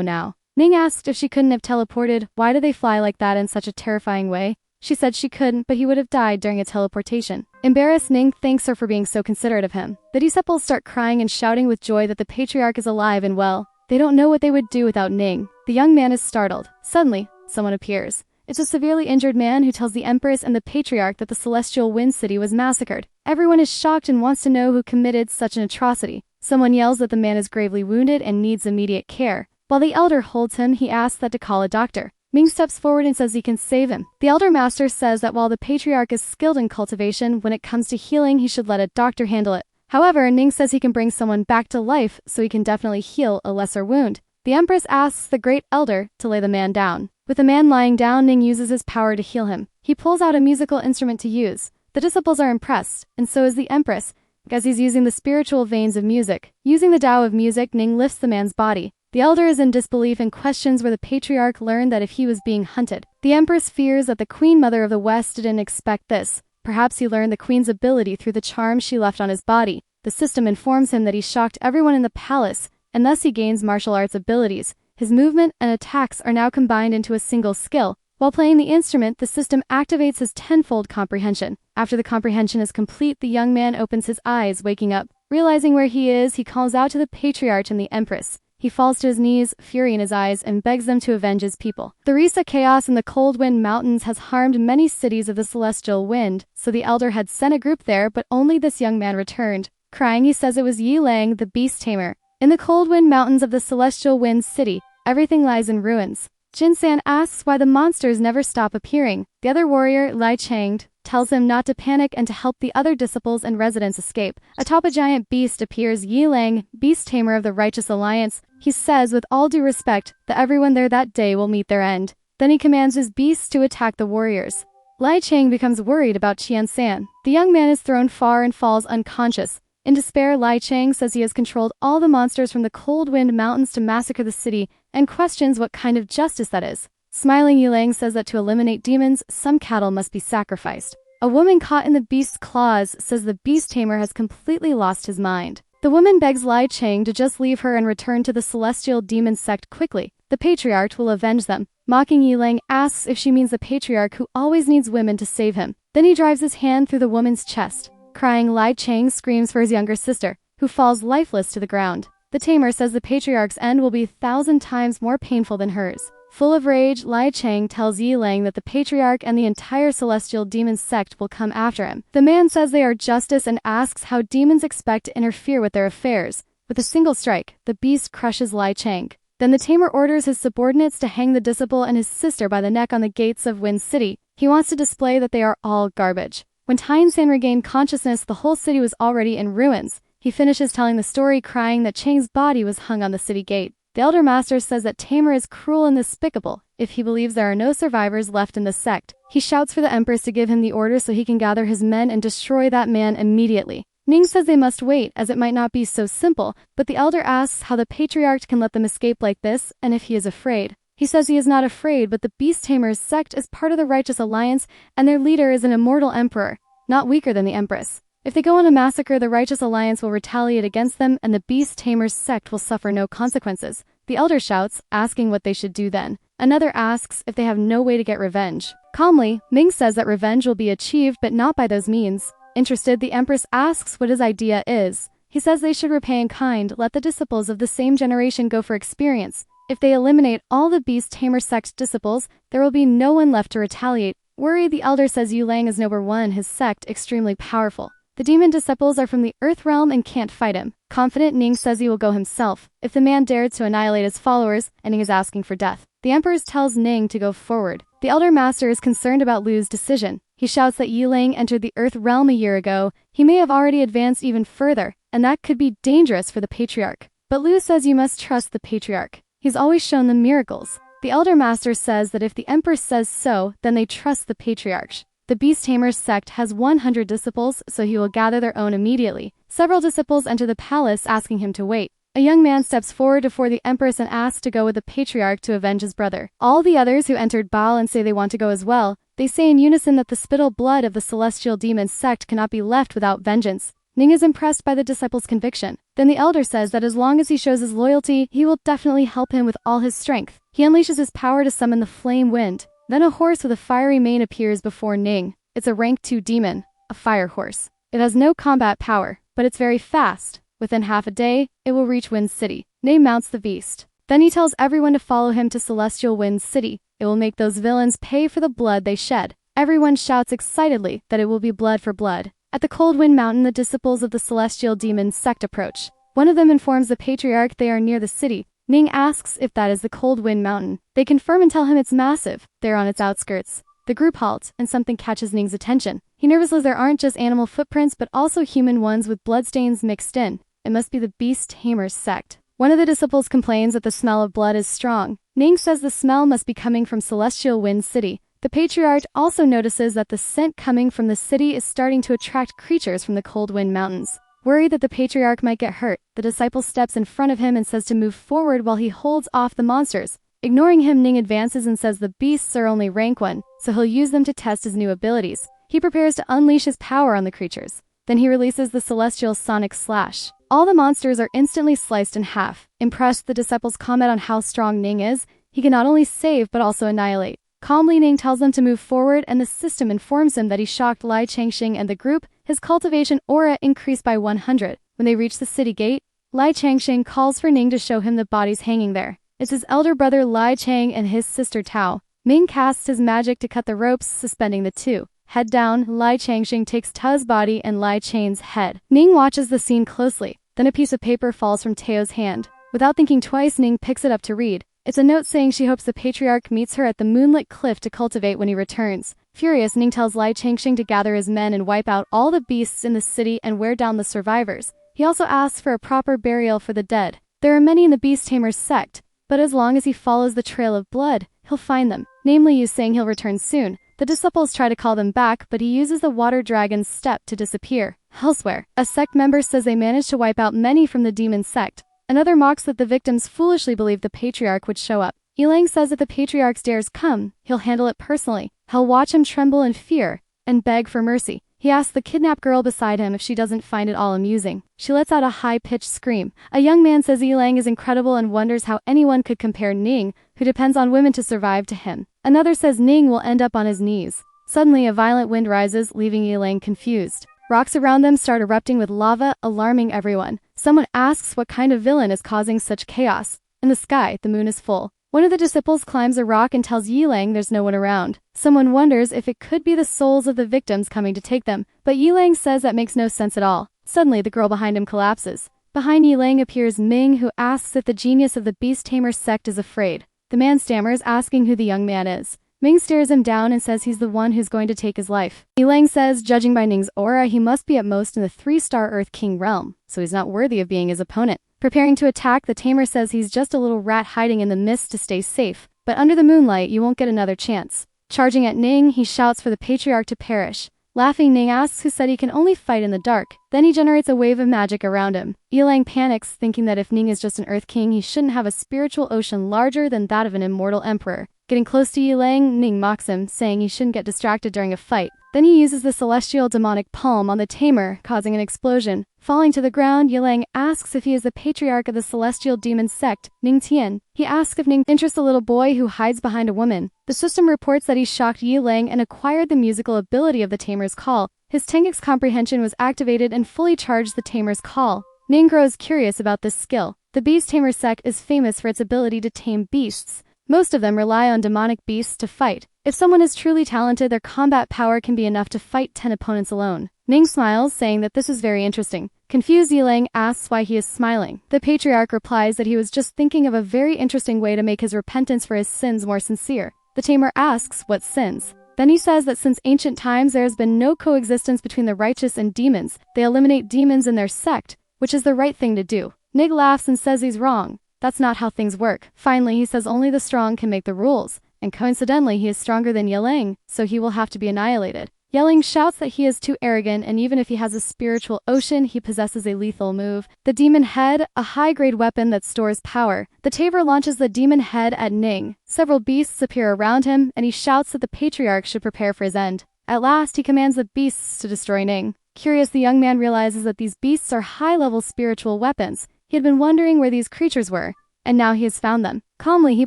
now. Ning asked if she couldn't have teleported. Why do they fly like that in such a terrifying way? She said she couldn't, but he would have died during a teleportation. Embarrassed, Ning thanks her for being so considerate of him. The disciples start crying and shouting with joy that the patriarch is alive and well. They don't know what they would do without Ning. The young man is startled. Suddenly, someone appears. It's a severely injured man who tells the Empress and the Patriarch that the Celestial Wind City was massacred. Everyone is shocked and wants to know who committed such an atrocity. Someone yells that the man is gravely wounded and needs immediate care. While the elder holds him, he asks that to call a doctor. Ming steps forward and says he can save him. The elder master says that while the Patriarch is skilled in cultivation, when it comes to healing, he should let a doctor handle it. However, Ning says he can bring someone back to life, so he can definitely heal a lesser wound. The Empress asks the great elder to lay the man down. With the man lying down, Ning uses his power to heal him. He pulls out a musical instrument to use. The disciples are impressed, and so is the Empress, as he's using the spiritual veins of music. Using the Tao of music, Ning lifts the man's body. The elder is in disbelief and questions where the Patriarch learned that if he was being hunted. The Empress fears that the Queen Mother of the West didn't expect this. Perhaps he learned the Queen's ability through the charm she left on his body. The system informs him that he shocked everyone in the palace, and thus he gains martial arts abilities. His movement and attacks are now combined into a single skill. While playing the instrument, the system activates his tenfold comprehension. After the comprehension is complete, the young man opens his eyes, waking up. Realizing where he is, he calls out to the Patriarch and the Empress. He falls to his knees, fury in his eyes, and begs them to avenge his people. The recent chaos in the Cold Wind Mountains has harmed many cities of the Celestial Wind, so the elder had sent a group there, but only this young man returned. Crying, he says it was Yi Lang, the beast tamer. In the Cold Wind Mountains of the Celestial Wind City, everything lies in ruins. Jin San asks why the monsters never stop appearing. The other warrior, Lai Changed, tells him not to panic and to help the other disciples and residents escape. Atop a giant beast appears Yi Lang, beast tamer of the Righteous Alliance. He says with all due respect that everyone there that day will meet their end. Then he commands his beasts to attack the warriors. Lai Chang becomes worried about Qian San. The young man is thrown far and falls unconscious. In despair, Lai Chang says he has controlled all the monsters from the Cold Wind Mountains to massacre the city and questions what kind of justice that is. Smiling, Yilang says that to eliminate demons, some cattle must be sacrificed. A woman caught in the beast's claws says the beast tamer has completely lost his mind. The woman begs Lai Chang to just leave her and return to the Celestial Demon Sect quickly. The Patriarch will avenge them. Mocking, Yilang asks if she means the Patriarch who always needs women to save him. Then he drives his hand through the woman's chest. Crying, Lai Chang screams for his younger sister, who falls lifeless to the ground. The tamer says the Patriarch's end will be 1,000 times more painful than hers. Full of rage, Lai Chang tells Yilang that the patriarch and the entire celestial demon sect will come after him. The man says they are justice and asks how demons expect to interfere with their affairs. With a single strike, the beast crushes Lai Chang. Then the tamer orders his subordinates to hang the disciple and his sister by the neck on the gates of Wind City. He wants to display that they are all garbage. When Tien-san regained consciousness, the whole city was already in ruins. He finishes telling the story, crying that Chang's body was hung on the city gate. The Elder Master says that Tamer is cruel and despicable if he believes there are no survivors left in the sect. He shouts for the Empress to give him the order so he can gather his men and destroy that man immediately. Ning says they must wait, as it might not be so simple, but the Elder asks how the Patriarch can let them escape like this, and if he is afraid. He says he is not afraid, but the Beast Tamer's sect is part of the Righteous Alliance, and their leader is an immortal emperor, not weaker than the Empress. If they go on a massacre, the Righteous Alliance will retaliate against them, and the Beast Tamer's sect will suffer no consequences. The Elder shouts, asking what they should do then. Another asks if they have no way to get revenge. Calmly, Ming says that revenge will be achieved, but not by those means. Interested, the Empress asks what his idea is. He says they should repay in kind, let the disciples of the same generation go for experience. If they eliminate all the Beast Tamer sect disciples, there will be no one left to retaliate. Worried, the Elder says Yulang is number one, his sect extremely powerful. The demon disciples are from the Earth realm and can't fight him. Confident, Ning says he will go himself if the man dared to annihilate his followers, and Ning is asking for death. The Emperor tells Ning to go forward. The Elder Master is concerned about Lu's decision. He shouts that Yilang entered the Earth realm a year ago. He may have already advanced even further, and that could be dangerous for the Patriarch. But Lu says you must trust the Patriarch. He's always shown them miracles. The Elder Master says that if the Emperor says so, then they trust the Patriarch. The Beast Tamer's sect has 100 disciples, so he will gather their own immediately. Several disciples enter the palace asking him to wait. A young man steps forward before the Empress and asks to go with the Patriarch to avenge his brother. All the others who entered bow and say they want to go as well. They say in unison that the spittle blood of the celestial demon sect cannot be left without vengeance. Ning is impressed by the disciple's conviction. Then the Elder says that as long as he shows his loyalty, he will definitely help him with all his strength. He unleashes his power to summon the flame wind. Then a horse with a fiery mane appears before Ning. It's a rank 2 demon, a fire horse. It has no combat power, but it's very fast. Within half a day, it will reach Wind City. Ning mounts the beast. Then he tells everyone to follow him to Celestial Wind City. It will make those villains pay for the blood they shed. Everyone shouts excitedly that it will be blood for blood. At the Cold Wind Mountain, the disciples of the Celestial Demon sect approach. One of them informs the Patriarch they are near the city. Ning asks if that is the Cold Wind Mountain. They confirm and tell him it's massive. They're on its outskirts. The group halts, and something catches Ning's attention. He nervously says there aren't just animal footprints, but also human ones with bloodstains mixed in. It must be the Beast Tamer's sect. One of the disciples complains that the smell of blood is strong. Ning says the smell must be coming from Celestial Wind City. The Patriarch also notices that the scent coming from the city is starting to attract creatures from the Cold Wind Mountains. Worried that the Patriarch might get hurt, the disciple steps in front of him and says to move forward while he holds off the monsters. Ignoring him, Ning advances and says the beasts are only rank 1, so he'll use them to test his new abilities. He prepares to unleash his power on the creatures. Then he releases the Celestial Sonic Slash. All the monsters are instantly sliced in half. Impressed, the disciples comment on how strong Ning is. He can not only save but also annihilate. Calmly, Ning tells them to move forward, and the system informs him that he shocked Lai Changxing and the group. His cultivation aura increased by 100. When they reach the city gate, Lai Changxing calls for Ning to show him the bodies hanging there. It's his elder brother Lai Chang and his sister Tao. Ming casts his magic to cut the ropes, suspending the two. Head down, Lai Changxing takes Tao's body and Lai Chang's head. Ning watches the scene closely. Then a piece of paper falls from Tao's hand. Without thinking twice, Ning picks it up to read. It's a note saying she hopes the Patriarch meets her at the moonlit cliff to cultivate when he returns. Furious, Ning tells Lai Changxing to gather his men and wipe out all the beasts in the city and wear down the survivors. He also asks for a proper burial for the dead. There are many in the Beast Tamer's sect, but as long as he follows the trail of blood, he'll find them. Namely, you saying he'll return soon. The disciples try to call them back, but he uses the water dragon's step to disappear. Elsewhere, a sect member says they managed to wipe out many from the demon sect. Another mocks that the victims foolishly believed the Patriarch would show up. Yilang says if the Patriarch's dares come, he'll handle it personally. He'll watch him tremble in fear and beg for mercy. He asks the kidnapped girl beside him if she doesn't find it all amusing. She lets out a high-pitched scream. A young man says Yilang is incredible and wonders how anyone could compare Ning, who depends on women to survive, to him. Another says Ning will end up on his knees. Suddenly, a violent wind rises, leaving Yilang confused. Rocks around them start erupting with lava, alarming everyone. Someone asks what kind of villain is causing such chaos. In the sky, the moon is full. One of the disciples climbs a rock and tells Yilang there's no one around. Someone wonders if it could be the souls of the victims coming to take them, but Yilang says that makes no sense at all. Suddenly, the girl behind him collapses. Behind Yilang appears Ming, who asks if the genius of the beast tamer sect is afraid. The man stammers, asking who the young man is. Ming stares him down and says he's the one who's going to take his life. Yilang says, judging by Ning's aura, he must be at most in the 3-star Earth King realm, so he's not worthy of being his opponent. Preparing to attack, the tamer says he's just a little rat hiding in the mist to stay safe, but under the moonlight you won't get another chance. Charging at Ning, he shouts for the patriarch to perish. Laughing, Ning asks who said he can only fight in the dark. Then he generates a wave of magic around him. Yilang panics, thinking that if Ning is just an Earth King, he shouldn't have a spiritual ocean larger than that of an immortal emperor. Getting close to Yilang, Ning mocks him, saying he shouldn't get distracted during a fight. Then he uses the celestial demonic palm on the tamer, causing an explosion. Falling to the ground, Yilang asks if he is the patriarch of the celestial demon sect, Ning Tian. He asks if Ning interests a little boy who hides behind a woman. The system reports that he shocked Yilang and acquired the musical ability of the tamer's call. His Tengix comprehension was activated and fully charged the tamer's call. Ning grows curious about this skill. The beast tamer sect is famous for its ability to tame beasts. Most of them rely on demonic beasts to fight. If someone is truly talented, their combat power can be enough to fight 10 opponents alone. Ning smiles, saying that this is very interesting. Confused, Yilang asks why he is smiling. The patriarch replies that he was just thinking of a very interesting way to make his repentance for his sins more sincere. The tamer asks what sins. Then he says that since ancient times there has been no coexistence between the righteous and demons. They eliminate demons in their sect, which is the right thing to do. Ning laughs and says he's wrong. That's not how things work. Finally, he says only the strong can make the rules, and coincidentally he is stronger than Yilang, so he will have to be annihilated. Yilang shouts that he is too arrogant, and even if he has a spiritual ocean, he possesses a lethal move. The demon head, a high-grade weapon that stores power. The tamer launches the demon head at Ning. Several beasts appear around him, and he shouts that the patriarch should prepare for his end. At last, he commands the beasts to destroy Ning. Curious, the young man realizes that these beasts are high-level spiritual weapons. He had been wondering where these creatures were, and now he has found them. Calmly, he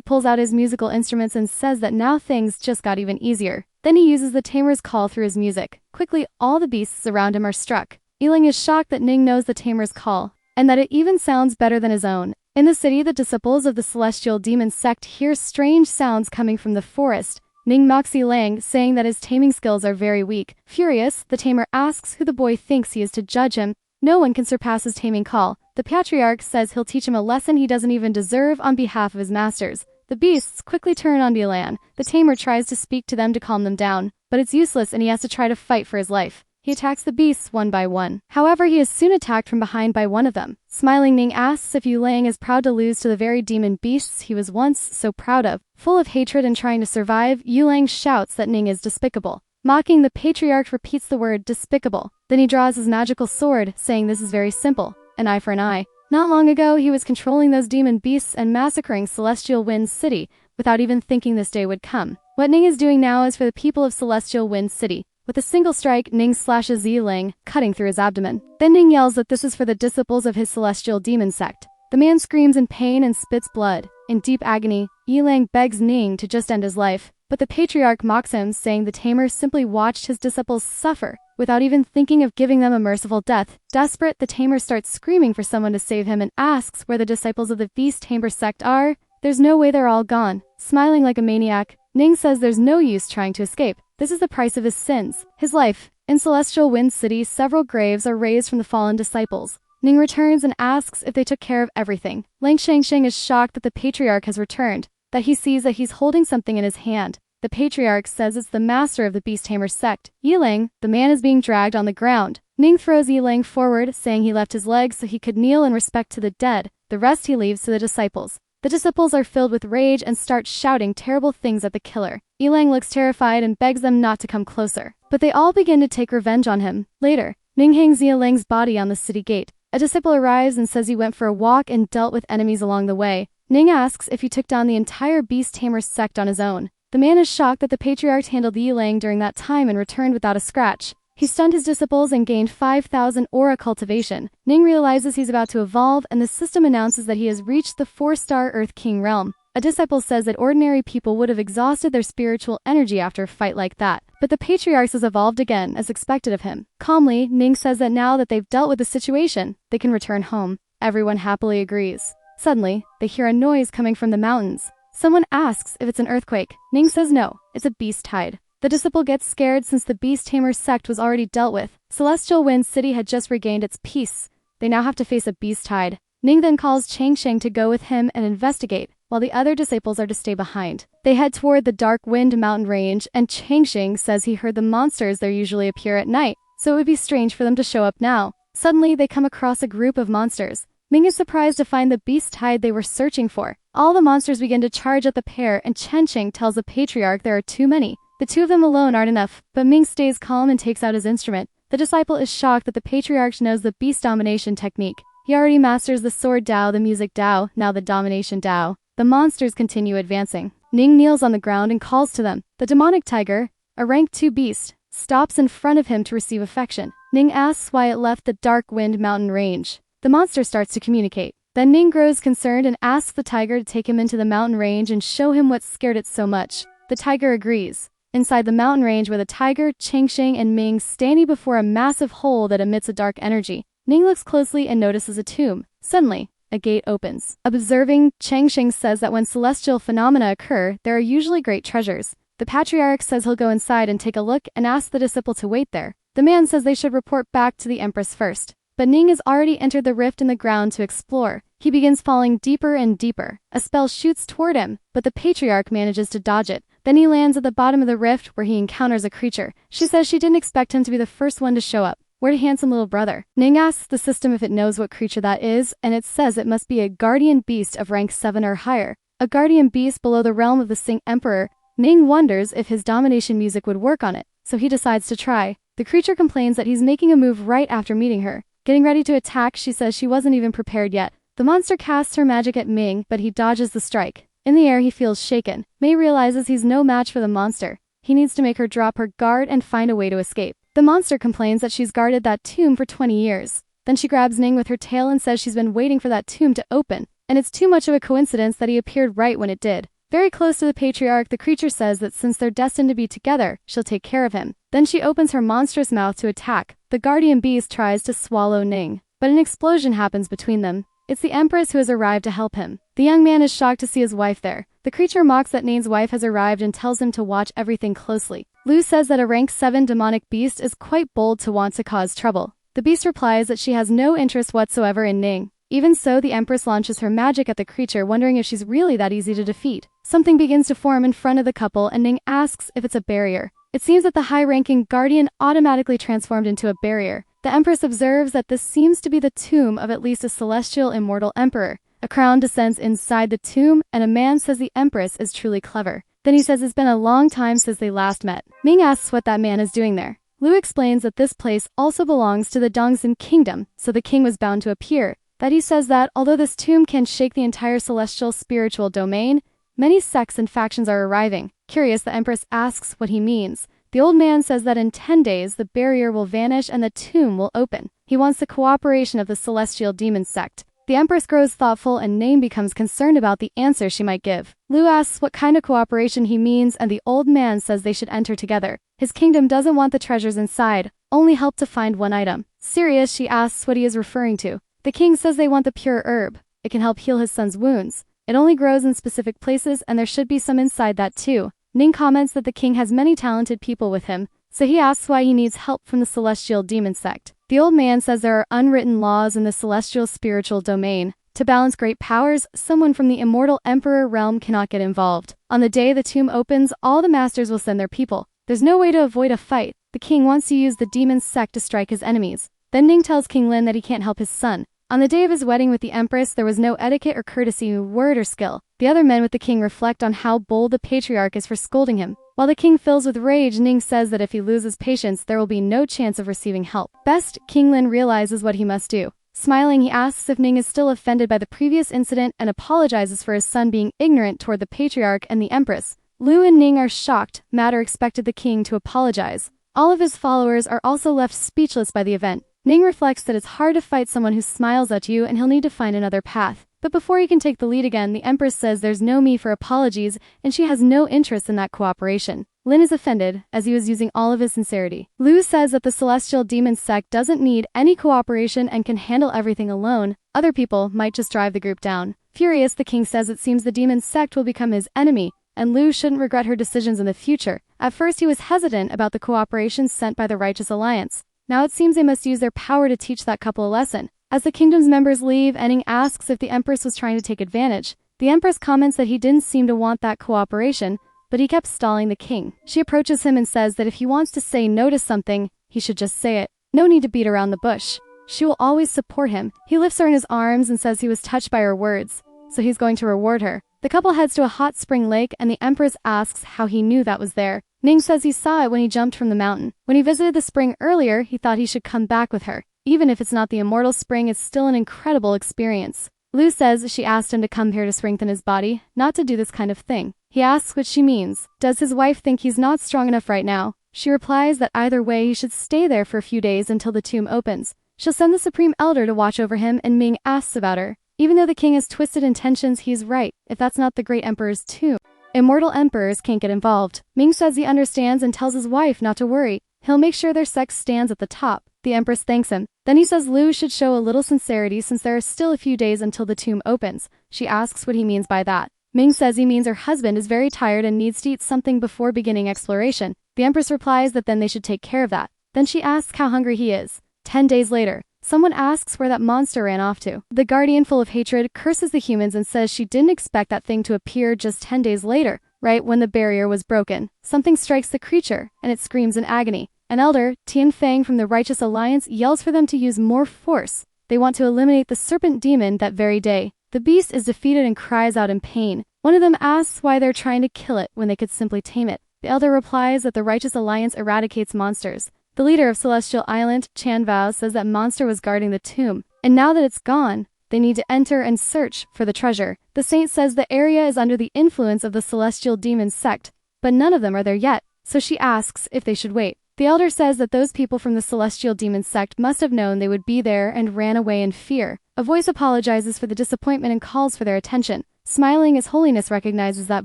pulls out his musical instruments and says that now things just got even easier. Then he uses the tamer's call through his music. Quickly, all the beasts around him are struck. Yilang is shocked that Ning knows the tamer's call, and that it even sounds better than his own. In the city, the disciples of the celestial demon sect hear strange sounds coming from the forest. Ning mocks Yilang, saying that his taming skills are very weak. Furious, the tamer asks who the boy thinks he is to judge him. No one can surpass his taming call. The patriarch says he'll teach him a lesson he doesn't even deserve on behalf of his masters. The beasts quickly turn on Yilang. The tamer tries to speak to them to calm them down, but it's useless and he has to try to fight for his life. He attacks the beasts one by one. However, he is soon attacked from behind by one of them. Smiling, Ning asks if Yilang is proud to lose to the very demon beasts he was once so proud of. Full of hatred and trying to survive, Yilang shouts that Ning is despicable. Mocking, the patriarch repeats the word despicable. Then he draws his magical sword, saying this is very simple, an eye for an eye. Not long ago, he was controlling those demon beasts and massacring Celestial Wind City, without even thinking this day would come. What Ning is doing now is for the people of Celestial Wind City. With a single strike, Ning slashes Yilang, cutting through his abdomen. Then Ning yells that this is for the disciples of his celestial demon sect. The man screams in pain and spits blood. In deep agony, Yilang begs Ning to just end his life, but the patriarch mocks him, saying the tamer simply watched his disciples suffer, without even thinking of giving them a merciful death. Desperate, the tamer starts screaming for someone to save him and asks where the disciples of the beast tamer sect are. There's no way, they're all gone. Smiling like a maniac, Ning says there's no use trying to escape. This is the price of his sins, his life. In Celestial Wind City, several graves are raised from the fallen disciples. Ning returns and asks if they took care of everything. Lang Shangsheng is shocked that the patriarch has returned, that he sees that he's holding something in his hand. The patriarch says it's the master of the beast tamer sect. Yilang, the man, is being dragged on the ground. Ning throws Yilang forward, saying he left his legs so he could kneel in respect to the dead. The rest he leaves to the disciples. The disciples are filled with rage and start shouting terrible things at the killer. Yilang looks terrified and begs them not to come closer, but they all begin to take revenge on him. Later, Ning hangs Yilang's body on the city gate. A disciple arrives and says he went for a walk and dealt with enemies along the way. Ning asks if he took down the entire beast tamer sect on his own. The man is shocked that the patriarch handled Yilang during that time and returned without a scratch. He stunned his disciples and gained 5,000 aura cultivation. Ning realizes he's about to evolve, and the system announces that he has reached the 4-star Earth King realm. A disciple says that ordinary people would have exhausted their spiritual energy after a fight like that, but the patriarch has evolved again, as expected of him. Calmly, Ning says that now that they've dealt with the situation, they can return home. Everyone happily agrees. Suddenly, they hear a noise coming from the mountains. Someone asks if it's an earthquake. Ning says no, it's a beast tide. The disciple gets scared since the beast tamer sect was already dealt with. Celestial Wind City had just regained its peace. They now have to face a beast tide. Ning then calls Chang Sheng to go with him and investigate, while the other disciples are to stay behind. They head toward the Dark Wind mountain range, and Chang Sheng says he heard the monsters there usually appear at night, so it would be strange for them to show up now. Suddenly, they come across a group of monsters. Ming is surprised to find the beast tide they were searching for. All the monsters begin to charge at the pair, and Chen Sheng tells the patriarch there are too many. The two of them alone aren't enough, but Ming stays calm and takes out his instrument. The disciple is shocked that the patriarch knows the beast domination technique. He already masters the sword Dao, the music Dao, now the domination Dao. The monsters continue advancing. Ning kneels on the ground and calls to them. The demonic tiger, a rank 2 beast, stops in front of him to receive affection. Ning asks why it left the Dark Wind mountain range. The monster starts to communicate. Then Ning grows concerned and asks the tiger to take him into the mountain range and show him what scared it so much. The tiger agrees. Inside the mountain range were the tiger, Chang Sheng, and Ming standing before a massive hole that emits a dark energy. Ning looks closely and notices a tomb. Suddenly, a gate opens. Observing, Chang Sheng says that when celestial phenomena occur, there are usually great treasures. The patriarch says he'll go inside and take a look and asks the disciple to wait there. The man says they should report back to the empress first. But Ning has already entered the rift in the ground to explore. He begins falling deeper and deeper. A spell shoots toward him, but the patriarch manages to dodge it. Then he lands at the bottom of the rift where he encounters a creature. She says she didn't expect him to be the first one to show up. Where'd handsome little brother? Ning asks the system if it knows what creature that is, and it says it must be a guardian beast of rank 7 or higher. A guardian beast below the realm of the Sing Emperor. Ning wonders if his domination music would work on it, so he decides to try. The creature complains that he's making a move right after meeting her. Getting ready to attack, she says she wasn't even prepared yet. The monster casts her magic at Ming, but he dodges the strike. In the air, he feels shaken. Mei realizes he's no match for the monster. He needs to make her drop her guard and find a way to escape. The monster complains that she's guarded that tomb for 20 years. Then she grabs Ning with her tail and says she's been waiting for that tomb to open, and it's too much of a coincidence that he appeared right when it did. Very close to the patriarch, the creature says that since they're destined to be together, she'll take care of him. Then she opens her monstrous mouth to attack. The guardian beast tries to swallow Ning, but an explosion happens between them. It's the empress who has arrived to help him. The young man is shocked to see his wife there. The creature mocks that Ning's wife has arrived and tells him to watch everything closely. Lu says that a rank 7 demonic beast is quite bold to want to cause trouble. The beast replies that she has no interest whatsoever in Ning. Even so, the empress launches her magic at the creature, wondering if she's really that easy to defeat. Something begins to form in front of the couple, and Ning asks if it's a barrier. It seems that the high-ranking guardian automatically transformed into a barrier. The empress observes that this seems to be the tomb of at least a celestial immortal emperor. A crown descends inside the tomb, and a man says the empress is truly clever. Then he says it's been a long time since they last met. Ming asks what that man is doing there. Lu explains that this place also belongs to the Dongzhen kingdom, so the king was bound to appear. That he says that, although this tomb can shake the entire celestial spiritual domain, many sects and factions are arriving. Curious, the empress asks what he means. The old man says that in 10 days the barrier will vanish and the tomb will open. He wants the cooperation of the celestial demon sect. The empress grows thoughtful and Name becomes concerned about the answer she might give. Lu asks what kind of cooperation he means, and the old man says they should enter together. His kingdom doesn't want the treasures inside, only help to find one item. Serious, she asks what he is referring to. The king says they want the pure herb. It can help heal his son's wounds. It only grows in specific places, and there should be some inside that too. Ning comments that the king has many talented people with him, so he asks why he needs help from the celestial demon sect. The old man says there are unwritten laws in the celestial spiritual domain. To balance great powers, someone from the immortal emperor realm cannot get involved. On the day the tomb opens, all the masters will send their people. There's no way to avoid a fight. The king wants to use the demon sect to strike his enemies. Then Ning tells King Lin that he can't help his son. On the day of his wedding with the empress, there was no etiquette or courtesy, word or skill. The other men with the king reflect on how bold the patriarch is for scolding him. While the king fills with rage, Ning says that if he loses patience, there will be no chance of receiving help. Best, King Lin realizes what he must do. Smiling, he asks if Ning is still offended by the previous incident and apologizes for his son being ignorant toward the patriarch and the empress. Lu and Ning are shocked. Matter expected the king to apologize. All of his followers are also left speechless by the event. Ning reflects that it's hard to fight someone who smiles at you and he'll need to find another path. But before he can take the lead again, the empress says there's no me for apologies and she has no interest in that cooperation. Lin is offended, as he was using all of his sincerity. Lu says that the celestial demon sect doesn't need any cooperation and can handle everything alone. Other people might just drive the group down. Furious, the king says it seems the demon sect will become his enemy, and Lu shouldn't regret her decisions in the future. At first he was hesitant about the cooperation sent by the Righteous Alliance. Now it seems they must use their power to teach that couple a lesson. As the kingdom's members leave, Enning asks if the Empress was trying to take advantage. The Empress comments that he didn't seem to want that cooperation, but he kept stalling the king. She approaches him and says that if he wants to say no to something, he should just say it. No need to beat around the bush. She will always support him. He lifts her in his arms and says he was touched by her words, so he's going to reward her. The couple heads to a hot spring lake, and the Empress asks how he knew that was there. Ning says he saw it when he jumped from the mountain. When he visited the spring earlier, he thought he should come back with her. Even if it's not the immortal spring, it's still an incredible experience. Lu says she asked him to come here to strengthen his body, not to do this kind of thing. He asks what she means. Does his wife think he's not strong enough right now? She replies that either way he should stay there for a few days until the tomb opens. She'll send the Supreme Elder to watch over him, and Ming asks about her. Even though the king has twisted intentions, he's right, if that's not the great emperor's tomb. Immortal emperors can't get involved. Ming says he understands and tells his wife not to worry. He'll make sure their sex stands at the top. The Empress thanks him. Then he says Lu should show a little sincerity since there are still a few days until the tomb opens. She asks what he means by that. Ming says he means her husband is very tired and needs to eat something before beginning exploration. The Empress replies that then they should take care of that. Then she asks how hungry he is. 10 days later, someone asks where that monster ran off to. The Guardian, full of hatred, curses the humans and says she didn't expect that thing to appear just 10 days later, right when the barrier was broken. Something strikes the creature, and it screams in agony. An elder, Tian Fang from the Righteous Alliance, yells for them to use more force. They want to eliminate the serpent demon that very day. The beast is defeated and cries out in pain. One of them asks why they're trying to kill it when they could simply tame it. The elder replies that the Righteous Alliance eradicates monsters. The leader of Celestial Island, Chan Vao, says that monster was guarding the tomb, and now that it's gone, they need to enter and search for the treasure. The saint says the area is under the influence of the Celestial Demon sect, but none of them are there yet, so she asks if they should wait. The elder says that those people from the Celestial Demon sect must have known they would be there and ran away in fear. A voice apologizes for the disappointment and calls for their attention. Smiling, His Holiness recognizes that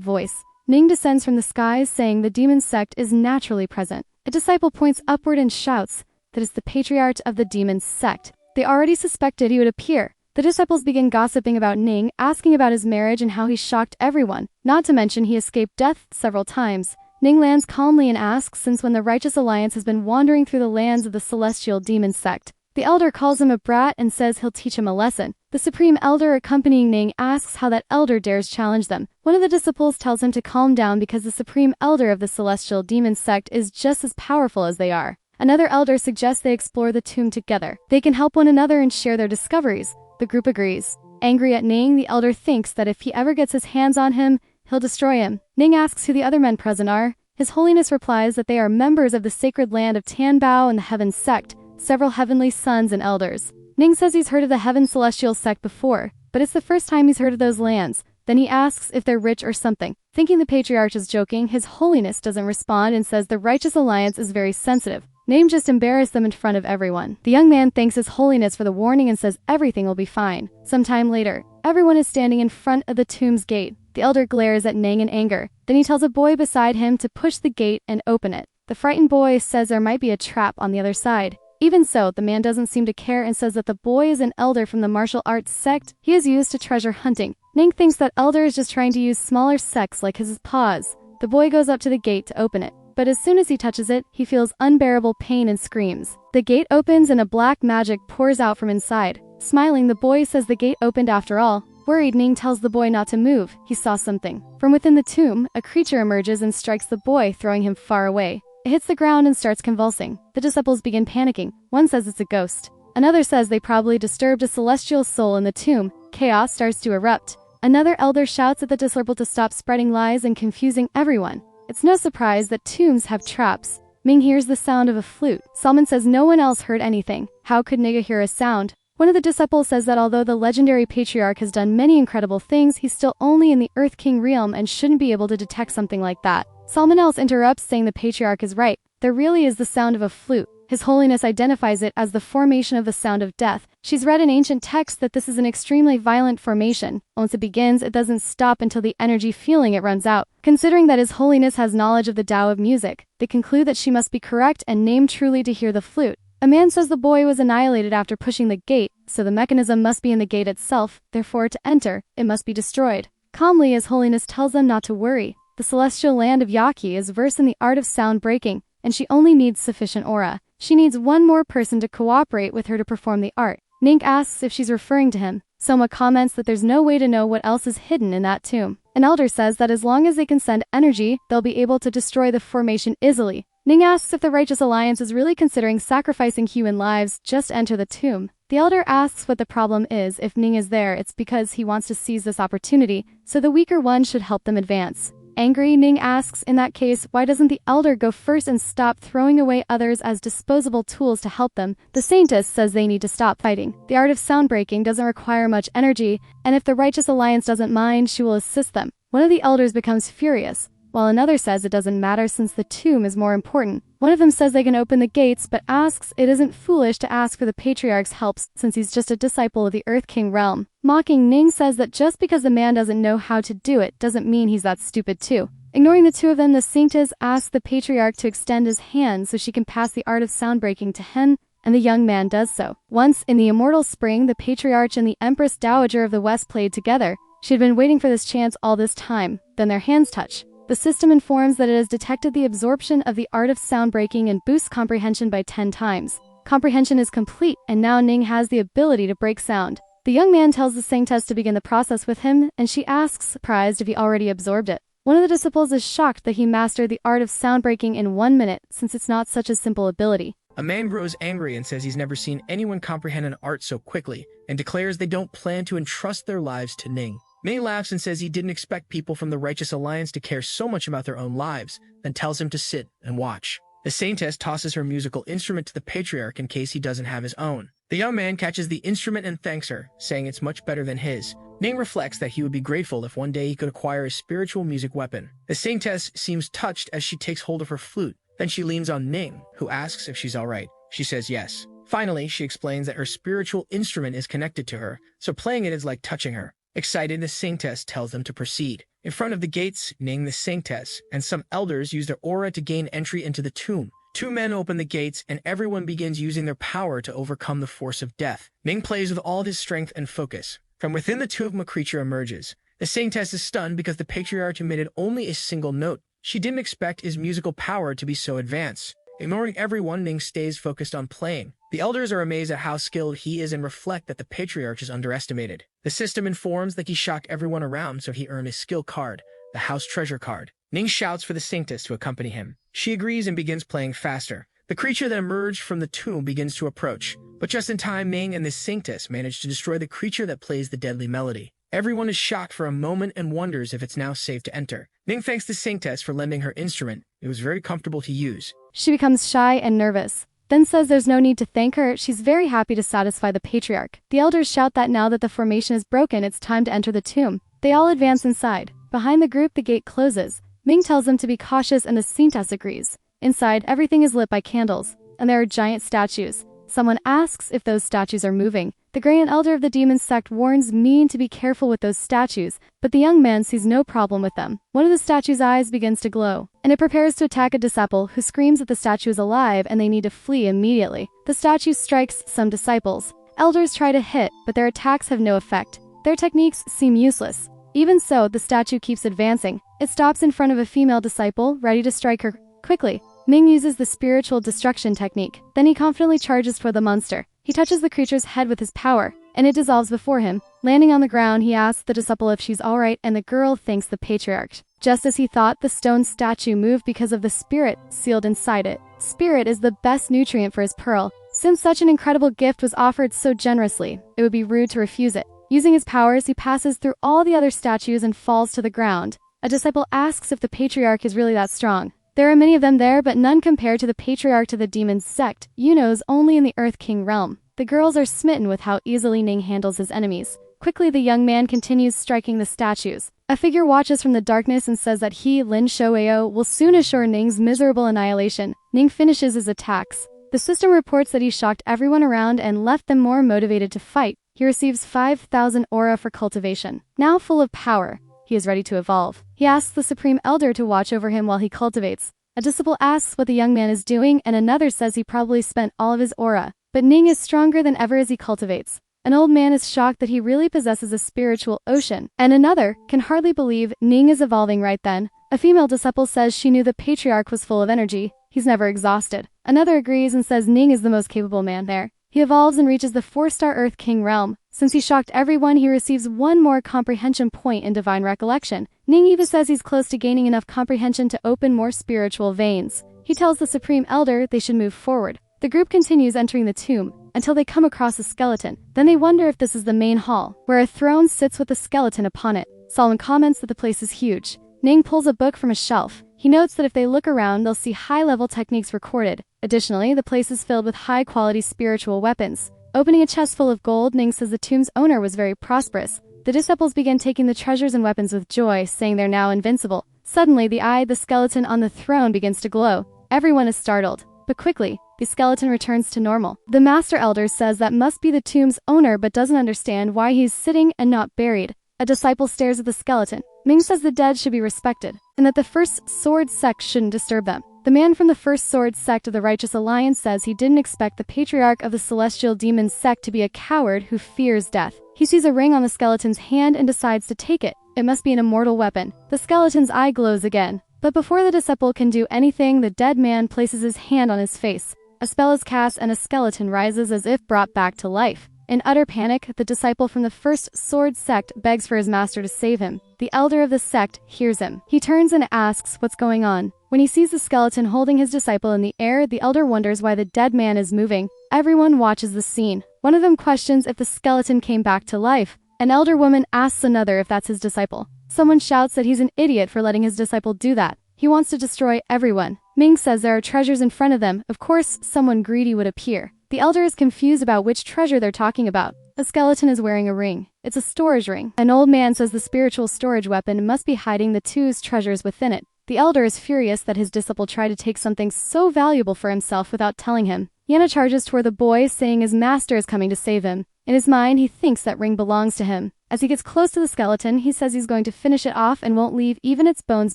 voice. Ning descends from the skies, saying the demon sect is naturally present. A disciple points upward and shouts that it's the patriarch of the demon sect. They already suspected he would appear. The disciples begin gossiping about Ning, asking about his marriage and how he shocked everyone. Not to mention he escaped death several times. Ning lands calmly and asks since when the Righteous Alliance has been wandering through the lands of the Celestial Demon sect. The elder calls him a brat and says he'll teach him a lesson. The Supreme Elder accompanying Ning asks how that elder dares challenge them. One of the disciples tells him to calm down because the Supreme Elder of the Celestial Demon sect is just as powerful as they are. Another elder suggests they explore the tomb together. They can help one another and share their discoveries. The group agrees. Angry at Ning, the elder thinks that if he ever gets his hands on him, he'll destroy him. Ning asks who the other men present are. His Holiness replies that they are members of the sacred land of Tianbao and the Heaven sect, several heavenly sons and elders. Ning says he's heard of the Heaven Celestial sect before, but it's the first time he's heard of those lands. Then he asks if they're rich or something. Thinking the patriarch is joking, His Holiness doesn't respond and says the Righteous Alliance is very sensitive. Ning just embarrassed them in front of everyone. The young man thanks His Holiness for the warning and says everything will be fine. Sometime later, everyone is standing in front of the tomb's gate. The elder glares at Ning in anger. Then he tells a boy beside him to push the gate and open it. The frightened boy says there might be a trap on the other side. Even so, the man doesn't seem to care and says that the boy is an elder from the martial arts sect he is used to treasure hunting. Ning thinks that elder is just trying to use smaller sects like his paws. The boy goes up to the gate to open it, but as soon as he touches it, he feels unbearable pain and screams. The gate opens and a black magic pours out from inside. Smiling, the boy says the gate opened after all. Worried, Ning tells the boy not to move. He saw something. From within the tomb, a creature emerges and strikes the boy, throwing him far away. It hits the ground and starts convulsing. The disciples begin panicking. One says it's a ghost. Another says they probably disturbed a celestial soul in the tomb. Chaos starts to erupt. Another elder shouts at the disciple to stop spreading lies and confusing everyone. It's no surprise that tombs have traps. Ming hears the sound of a flute. Salman says no one else heard anything. How could Niga hear a sound? One of the disciples says that although the legendary patriarch has done many incredible things, he's still only in the Earth King realm and shouldn't be able to detect something like that. Salman else interrupts, saying the patriarch is right. There really is the sound of a flute. His Holiness identifies it as the formation of the sound of death. She's read in ancient texts that this is an extremely violent formation. Once it begins, it doesn't stop until the energy feeling it runs out. Considering that His Holiness has knowledge of the Tao of music, they conclude that she must be correct and named truly to hear the flute. A man says the boy was annihilated after pushing the gate. so the mechanism must be in the gate itself, therefore to enter, it must be destroyed. Calmly, His Holiness tells them not to worry. The celestial land of Yaki is versed in the art of sound breaking, and she only needs sufficient aura. She needs one more person to cooperate with her to perform the art. Ning asks if she's referring to him. Soma comments that there's no way to know what else is hidden in that tomb. An elder says that as long as they can send energy, they'll be able to destroy the formation easily. Ning asks if the Righteous Alliance is really considering sacrificing human lives just to enter the tomb. The elder asks what the problem is. If Ning is there, it's because he wants to seize this opportunity, so the weaker one should help them advance. Angry, Ning asks, in that case, why doesn't the elder go first and stop throwing away others as disposable tools to help them? The Saintess says they need to stop fighting. The art of sound breaking doesn't require much energy, and if the Righteous Alliance doesn't mind, she will assist them. One of the elders becomes furious, while another says it doesn't matter since the tomb is more important. One of them says they can open the gates, but asks it isn't foolish to ask for the Patriarch's help since he's just a disciple of the Earth King realm. Mocking, Ning says that just because the man doesn't know how to do it doesn't mean he's that stupid too. Ignoring the two of them, the Saintess asks the Patriarch to extend his hand so she can pass the art of sound breaking to him, and the young man does so. Once, in the immortal spring, the Patriarch and the Empress Dowager of the West played together. She had been waiting for this chance all this time. Then their hands touch. The system informs that it has detected the absorption of the art of sound breaking and boosts comprehension by 10 times. Comprehension is complete, and now Ning has the ability to break sound. The young man tells the Saintess to begin the process with him, and she asks, surprised, if he already absorbed it. One of the disciples is shocked that he mastered the art of sound breaking in 1 minute, since it's not such a simple ability. A man grows angry and says he's never seen anyone comprehend an art so quickly, and declares they don't plan to entrust their lives to Ning. Ning laughs and says he didn't expect people from the Righteous Alliance to care so much about their own lives, then tells him to sit and watch. The Saintess tosses her musical instrument to the Patriarch in case he doesn't have his own. The young man catches the instrument and thanks her, saying it's much better than his. Ning reflects that he would be grateful if one day he could acquire a spiritual music weapon. The Saintess seems touched as she takes hold of her flute. Then she leans on Ning, who asks if she's alright. She says yes. Finally, she explains that her spiritual instrument is connected to her, so playing it is like touching her. Excited, the Saintess tells them to proceed. In front of the gates, Ning, the Saintess, and some elders use their aura to gain entry into the tomb. 2 men open the gates, and everyone begins using their power to overcome the force of death. Ning plays with all his strength and focus. From within the tomb, a creature emerges. The Saintess is stunned because the Patriarch emitted only a single note. She didn't expect his musical power to be so advanced. Ignoring everyone, Ning stays focused on playing. The elders are amazed at how skilled he is and reflect that the Patriarch is underestimated. The system informs that he shocked everyone around, so he earned a skill card, the House Treasure card. Ning shouts for the Saintess to accompany him. She agrees and begins playing faster. The creature that emerged from the tomb begins to approach, but just in time, Ning and the Saintess manage to destroy the creature that plays the deadly melody. Everyone is shocked for a moment and wonders if it's now safe to enter. Ning thanks the Saintess for lending her instrument. It was very comfortable to use. She becomes shy and nervous, then says there's no need to thank her. She's very happy to satisfy the Patriarch. The elders shout that now that the formation is broken, it's time to enter the tomb. They all advance inside. Behind the group, the gate closes. Ming tells them to be cautious and the Saintess agrees. Inside, everything is lit by candles, and there are giant statues. Someone asks if those statues are moving. The Grand Elder of the Demon Sect warns Min to be careful with those statues, but the young man sees no problem with them. One of the statue's eyes begins to glow, and it prepares to attack a disciple who screams that the statue is alive and they need to flee immediately. The statue strikes some disciples. Elders try to hit, but their attacks have no effect. Their techniques seem useless. Even so, the statue keeps advancing. It stops in front of a female disciple, ready to strike her. Quickly, Ming uses the spiritual destruction technique. Then he confidently charges for the monster. He touches the creature's head with his power, and it dissolves before him. Landing on the ground, he asks the disciple if she's alright, and the girl thanks the Patriarch. Just as he thought, the stone statue moved because of the spirit sealed inside it. Spirit is the best nutrient for his pearl. Since such an incredible gift was offered so generously, it would be rude to refuse it. Using his powers, he passes through all the other statues and falls to the ground. A disciple asks if the Patriarch is really that strong. There are many of them there, but none compared to the Patriarch of the Demon Sect. Yuno's only in the Earth King realm. The girls are smitten with how easily Ning handles his enemies. Quickly, the young man continues striking the statues. A figure watches from the darkness and says that he, Lin Shoeo, will soon assure Ning's miserable annihilation. Ning finishes his attacks. The system reports that he shocked everyone around and left them more motivated to fight. He receives 5,000 aura for cultivation. Now full of power, he is ready to evolve. He asks the Supreme Elder to watch over him while he cultivates. A disciple asks what the young man is doing, and another says he probably spent all of his aura. But Ning is stronger than ever as he cultivates. An old man is shocked that he really possesses a spiritual ocean, and another can hardly believe Ning is evolving right then. A female disciple says she knew the patriarch was full of energy. He's never exhausted. Another agrees and says Ning is the most capable man there. He evolves and reaches the 4-star Earth King realm. Since he shocked everyone, he receives one more comprehension point in divine recollection. Ning even says he's close to gaining enough comprehension to open more spiritual veins. He tells the Supreme Elder they should move forward. The group continues entering the tomb until they come across a skeleton. Then they wonder if this is the main hall, where a throne sits with a skeleton upon it. Solomon comments that the place is huge. Ning pulls a book from a shelf. He notes that if they look around, they'll see high-level techniques recorded. Additionally, the place is filled with high-quality spiritual weapons. Opening a chest full of gold, Ning says the tomb's owner was very prosperous. The disciples begin taking the treasures and weapons with joy, saying they're now invincible. Suddenly, the eye of the skeleton on the throne begins to glow. Everyone is startled, but quickly, the skeleton returns to normal. The Master Elder says that must be the tomb's owner but doesn't understand why he's sitting and not buried. A disciple stares at the skeleton. Ming says the dead should be respected, and that the First Sword sect shouldn't disturb them. The man from the First Sword sect of the Righteous Alliance says he didn't expect the patriarch of the Celestial Demon sect to be a coward who fears death. He sees a ring on the skeleton's hand and decides to take it. It must be an immortal weapon. The skeleton's eye glows again. But before the disciple can do anything, the dead man places his hand on his face. A spell is cast and a skeleton rises as if brought back to life. In utter panic, the disciple from the First Sword sect begs for his master to save him. The elder of the sect hears him. He turns and asks what's going on. When he sees the skeleton holding his disciple in the air, the elder wonders why the dead man is moving. Everyone watches the scene. One of them questions if the skeleton came back to life. An elder woman asks another if that's his disciple. Someone shouts that he's an idiot for letting his disciple do that. He wants to destroy everyone. Ming says there are treasures in front of them. Of course, someone greedy would appear. The elder is confused about which treasure they're talking about. A skeleton is wearing a ring. It's a storage ring. An old man says the spiritual storage weapon must be hiding the two's treasures within it. The elder is furious that his disciple tried to take something so valuable for himself without telling him. Yana charges toward the boy, saying his master is coming to save him. In his mind, he thinks that ring belongs to him. As he gets close to the skeleton, he says he's going to finish it off and won't leave even its bones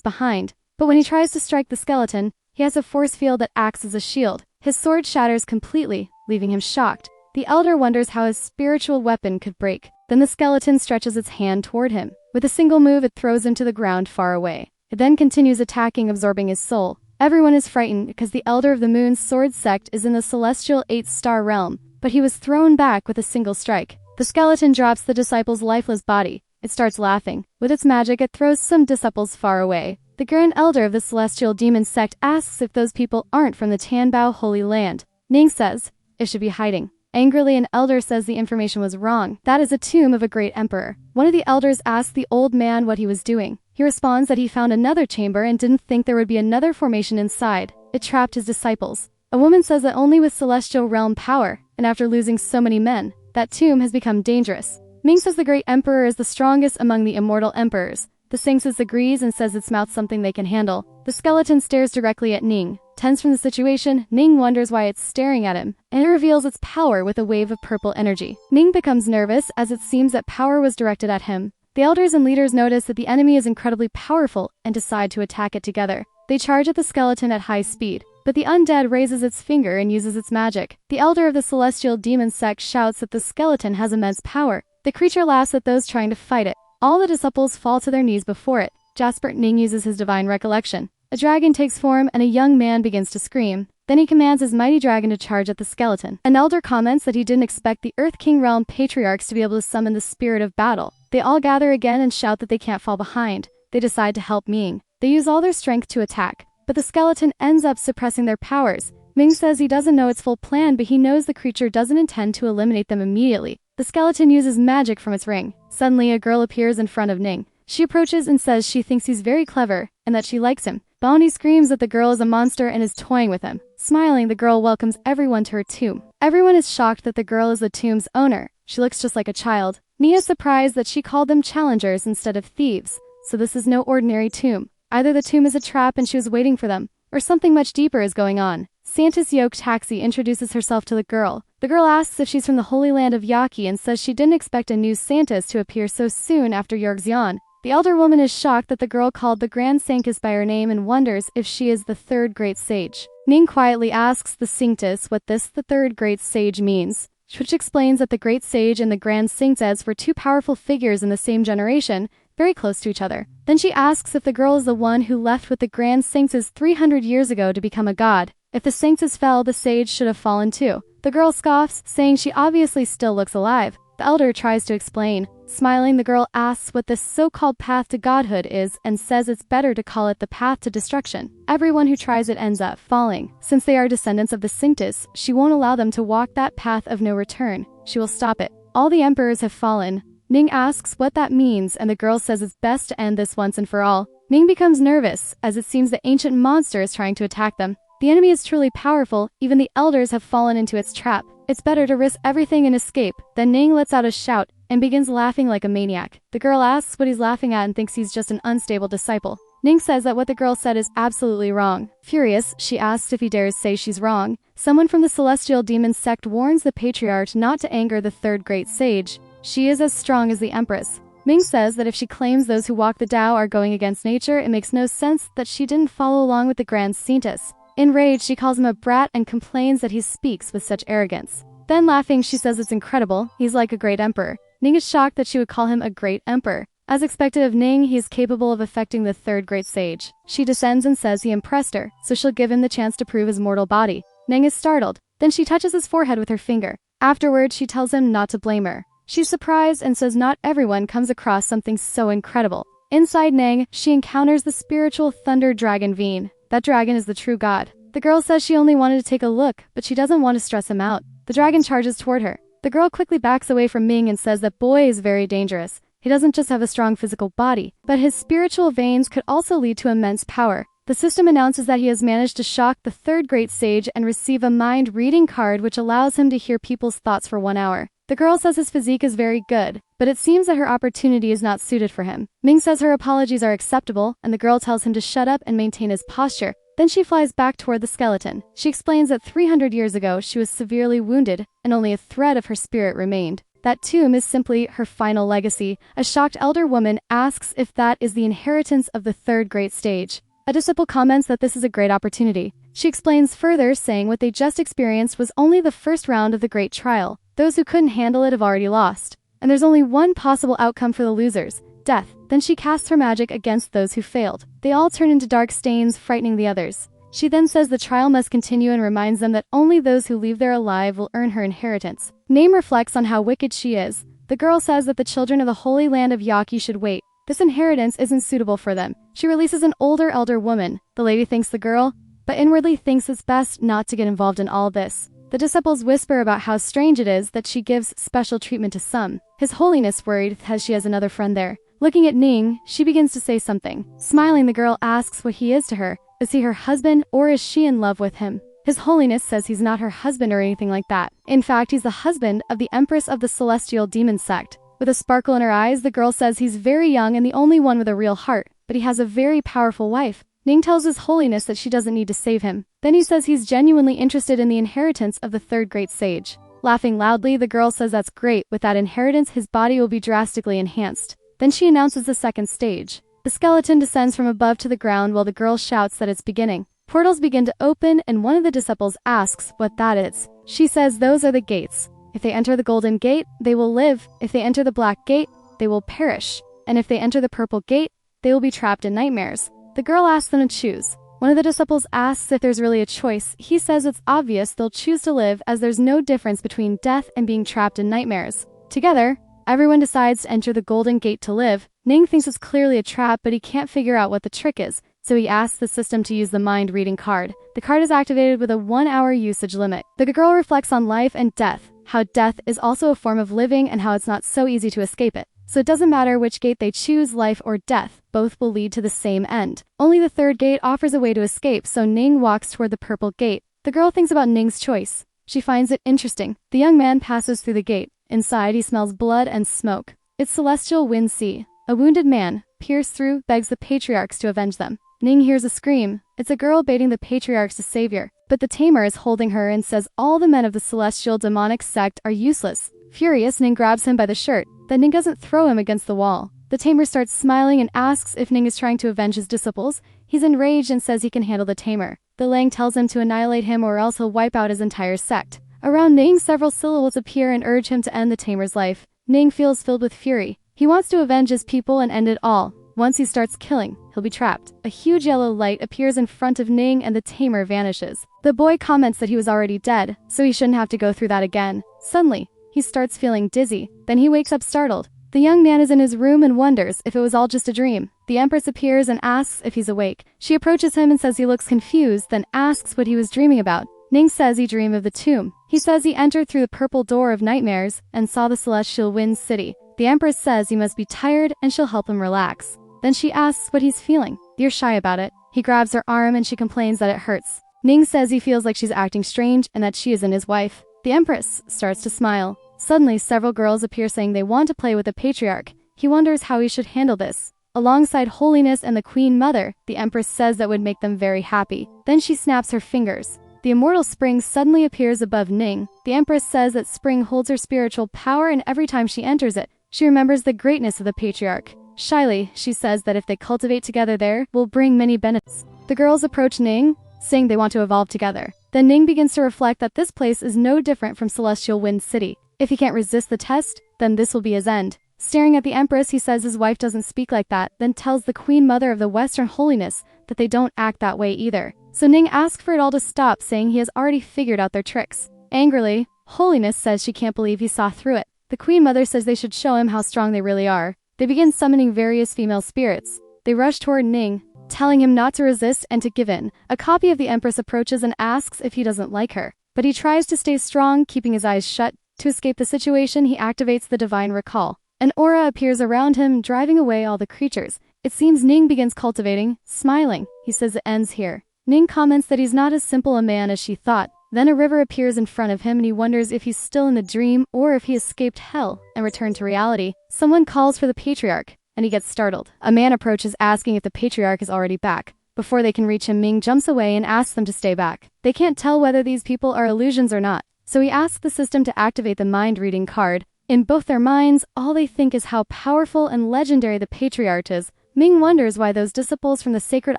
behind. But when he tries to strike the skeleton, he has a force field that acts as a shield. His sword shatters completely, leaving him shocked. The elder wonders how his spiritual weapon could break. Then the skeleton stretches its hand toward him. With a single move, it throws him to the ground far away. It then continues attacking, absorbing his soul. Everyone is frightened because the Elder of the Moon's sword sect is in the celestial 8-star realm, but he was thrown back with a single strike. The skeleton drops the disciple's lifeless body. It starts laughing. With its magic, it throws some disciples far away. The Grand Elder of the Celestial Demon sect asks if those people aren't from the Tanbao Holy Land. Ning says it should be hiding. Angrily, an elder says the information was wrong. That is a tomb of a great emperor. One of the elders asks the old man what he was doing. He responds that he found another chamber and didn't think there would be another formation inside. It trapped his disciples. A woman says that only with celestial realm power, and after losing so many men, that tomb has become dangerous. Ming says the great emperor is the strongest among the immortal emperors. The Singsis agrees and says it's mouth something they can handle. The skeleton stares directly at Ning. Tense from the situation, Ning wonders why it's staring at him, and it reveals its power with a wave of purple energy. Ning becomes nervous as it seems that power was directed at him. The elders and leaders notice that the enemy is incredibly powerful and decide to attack it together. They charge at the skeleton at high speed, but the undead raises its finger and uses its magic. The elder of the celestial demon sect shouts that the skeleton has immense power. The creature laughs at those trying to fight it. All the disciples fall to their knees before it. Jasper Ning uses his divine recollection. A dragon takes form and a young man begins to scream. Then he commands his mighty dragon to charge at the skeleton. An elder comments that he didn't expect the Earth King Realm patriarchs to be able to summon the spirit of battle. They all gather again and shout that they can't fall behind. They decide to help Ming. They use all their strength to attack, but the skeleton ends up suppressing their powers. Ming says he doesn't know its full plan, but he knows the creature doesn't intend to eliminate them immediately. The skeleton uses magic from its ring. Suddenly, a girl appears in front of Ning. She approaches and says she thinks he's very clever and that she likes him. Bounty screams that the girl is a monster and is toying with him. Smiling, the girl welcomes everyone to her tomb. Everyone is shocked that the girl is the tomb's owner. She looks just like a child. Mia is surprised that she called them challengers instead of thieves. So this is no ordinary tomb. Either the tomb is a trap and she was waiting for them, or something much deeper is going on. Santis Yoke Taxi introduces herself to the girl. The girl asks if she's from the Holy Land of Yaki and says she didn't expect a new Santis to appear so soon after Yorgzion. The elder woman is shocked that the girl called the Grand Sanctus by her name and wonders if she is the third great sage. Ning quietly asks the Sanctus what the third great sage means. which explains that the Great Sage and the Grand Saints were two powerful figures in the same generation, very close to each other. Then she asks if the girl is the one who left with the Grand Saints 300 years ago to become a god. If the Saints fell, the sage should have fallen too. The girl scoffs, saying she obviously still looks alive. The elder tries to explain. Smiling, the girl asks what this so-called path to godhood is and says it's better to call it the path to destruction. Everyone who tries it ends up falling. Since they are descendants of the Sanctus, she won't allow them to walk that path of no return. She will stop it. All the emperors have fallen. Ning asks what that means, and the girl says it's best to end this once and for all. Ning becomes nervous, as it seems the ancient monster is trying to attack them. The enemy is truly powerful, even the elders have fallen into its trap. It's better to risk everything and escape. Then Ning lets out a shout and begins laughing like a maniac. The girl asks what he's laughing at and thinks he's just an unstable disciple. Ning says that what the girl said is absolutely wrong. Furious, she asks if he dares say she's wrong. Someone from the celestial demon sect warns the patriarch not to anger the third great sage. She is as strong as the empress. Ming says that if she claims those who walk the Tao are going against nature, it makes no sense that she didn't follow along with the Grand Saintus. Enraged, she calls him a brat and complains that he speaks with such arrogance. Then laughing, she says it's incredible, he's like a great emperor. Ning is shocked that she would call him a great emperor. As expected of Ning, he is capable of affecting the third great sage. She descends and says he impressed her, so she'll give him the chance to prove his mortal body. Ning is startled. Then she touches his forehead with her finger. Afterwards, she tells him not to blame her. She's surprised and says not everyone comes across something so incredible. Inside Ning, she encounters the spiritual thunder dragon Veen. That dragon is the true god. The girl says she only wanted to take a look, but she doesn't want to stress him out. The dragon charges toward her. The girl quickly backs away from Ming and says that boy is very dangerous. He doesn't just have a strong physical body, but his spiritual veins could also lead to immense power. The system announces that he has managed to shock the third great sage and receive a mind-reading card which allows him to hear people's thoughts for 1 hour. The girl says his physique is very good, but it seems that her opportunity is not suited for him. Ming says her apologies are acceptable, and the girl tells him to shut up and maintain his posture. Then she flies back toward the skeleton. She explains that 300 years ago she was severely wounded, and only a thread of her spirit remained. That tomb is simply her final legacy. A shocked elder woman asks if that is the inheritance of the third great stage. A disciple comments that this is a great opportunity. She explains further, saying what they just experienced was only the first round of the great trial. Those who couldn't handle it have already lost. And there's only one possible outcome for the losers: death. Then she casts her magic against those who failed. They all turn into dark stains, frightening the others. She then says the trial must continue and reminds them that only those who leave there alive will earn her inheritance. Name reflects on how wicked she is. The girl says that the children of the holy land of Yaki should wait. This inheritance isn't suitable for them. She releases an older elder woman. The lady thanks the girl, but inwardly thinks it's best not to get involved in all this. The disciples whisper about how strange it is that she gives special treatment to some. His Holiness worried as she has another friend there. Looking at Ning, she begins to say something. Smiling, the girl asks what he is to her. Is he her husband, or is she in love with him? His Holiness says he's not her husband or anything like that. In fact, he's the husband of the Empress of the Celestial Demon Sect. With a sparkle in her eyes, the girl says he's very young and the only one with a real heart, but he has a very powerful wife. Ning tells His Holiness that she doesn't need to save him. Then he says he's genuinely interested in the inheritance of the third great sage. Laughing loudly, the girl says that's great. With that inheritance, his body will be drastically enhanced. Then she announces the second stage. The skeleton descends from above to the ground while the girl shouts that it's beginning. Portals begin to open, and one of the disciples asks what that is. She says those are the gates. If they enter the golden gate, they will live. If they enter the black gate, they will perish. And if they enter the purple gate, they will be trapped in nightmares. The girl asks them to choose. One of the disciples asks if there's really a choice. He says it's obvious they'll choose to live, as there's no difference between death and being trapped in nightmares. Together, everyone decides to enter the golden gate to live. Ning thinks it's clearly a trap, but he can't figure out what the trick is, so he asks the system to use the mind-reading card. The card is activated with a 1-hour usage limit. The girl reflects on life and death, how death is also a form of living and how it's not so easy to escape it. So it doesn't matter which gate they choose, life or death, both will lead to the same end. Only the third gate offers a way to escape, so Ning walks toward the purple gate. The girl thinks about Ning's choice. She finds it interesting. The young man passes through the gate. Inside, he smells blood and smoke. It's celestial wind sea. A wounded man, pierced through, begs the patriarchs to avenge them. Ning hears a scream. It's a girl baiting the patriarchs to save her, but the tamer is holding her and says all the men of the celestial demonic sect are useless. Furious, Ning grabs him by the shirt. Then Ning doesn't throw him against the wall. The tamer starts smiling and asks if Ning is trying to avenge his disciples. He's enraged and says he can handle the tamer. The Lang tells him to annihilate him or else he'll wipe out his entire sect. Around Ning, several silhouettes appear and urge him to end the tamer's life. Ning feels filled with fury. He wants to avenge his people and end it all. Once he starts killing, he'll be trapped. A huge yellow light appears in front of Ning and the tamer vanishes. The boy comments that he was already dead, so he shouldn't have to go through that again. Suddenly, he starts feeling dizzy. Then he wakes up startled. The young man is in his room and wonders if it was all just a dream. The Empress appears and asks if he's awake. She approaches him and says he looks confused, then asks what he was dreaming about. Ning says he dreamed of the tomb. He says he entered through the purple door of nightmares and saw the celestial wind city. The Empress says he must be tired and she'll help him relax. Then she asks what he's feeling. You're shy about it. He grabs her arm and she complains that it hurts. Ning says he feels like she's acting strange and that she isn't his wife. The Empress starts to smile. Suddenly, several girls appear saying they want to play with the patriarch. He wonders how he should handle this. Alongside Holiness and the Queen Mother, the Empress says that would make them very happy. Then she snaps her fingers. The immortal spring suddenly appears above Ning. The Empress says that spring holds her spiritual power, and every time she enters it, she remembers the greatness of the patriarch. Shyly, she says that if they cultivate together there, will bring many benefits. The girls approach Ning, saying they want to evolve together. Then Ning begins to reflect that this place is no different from Celestial Wind City. If he can't resist the test, then this will be his end. Staring at the Empress, he says his wife doesn't speak like that, then tells the Queen Mother of the Western Holiness that they don't act that way either. So Ning asks for it all to stop, saying he has already figured out their tricks. Angrily, Holiness says she can't believe he saw through it. The Queen Mother says they should show him how strong they really are. They begin summoning various female spirits. They rush toward Ning, telling him not to resist and to give in. A copy of the Empress approaches and asks if he doesn't like her. But he tries to stay strong, keeping his eyes shut. To escape the situation, he activates the Divine Recall. An aura appears around him, driving away all the creatures. It seems Ning begins cultivating, smiling. He says it ends here. Ning comments that he's not as simple a man as she thought. Then a river appears in front of him and he wonders if he's still in the dream or if he escaped hell and returned to reality. Someone calls for the patriarch, and he gets startled. A man approaches asking if the patriarch is already back. Before they can reach him, Ming jumps away and asks them to stay back. They can't tell whether these people are illusions or not, so he asks the system to activate the mind-reading card. In both their minds, all they think is how powerful and legendary the patriarch is. Ming wonders why those disciples from the sacred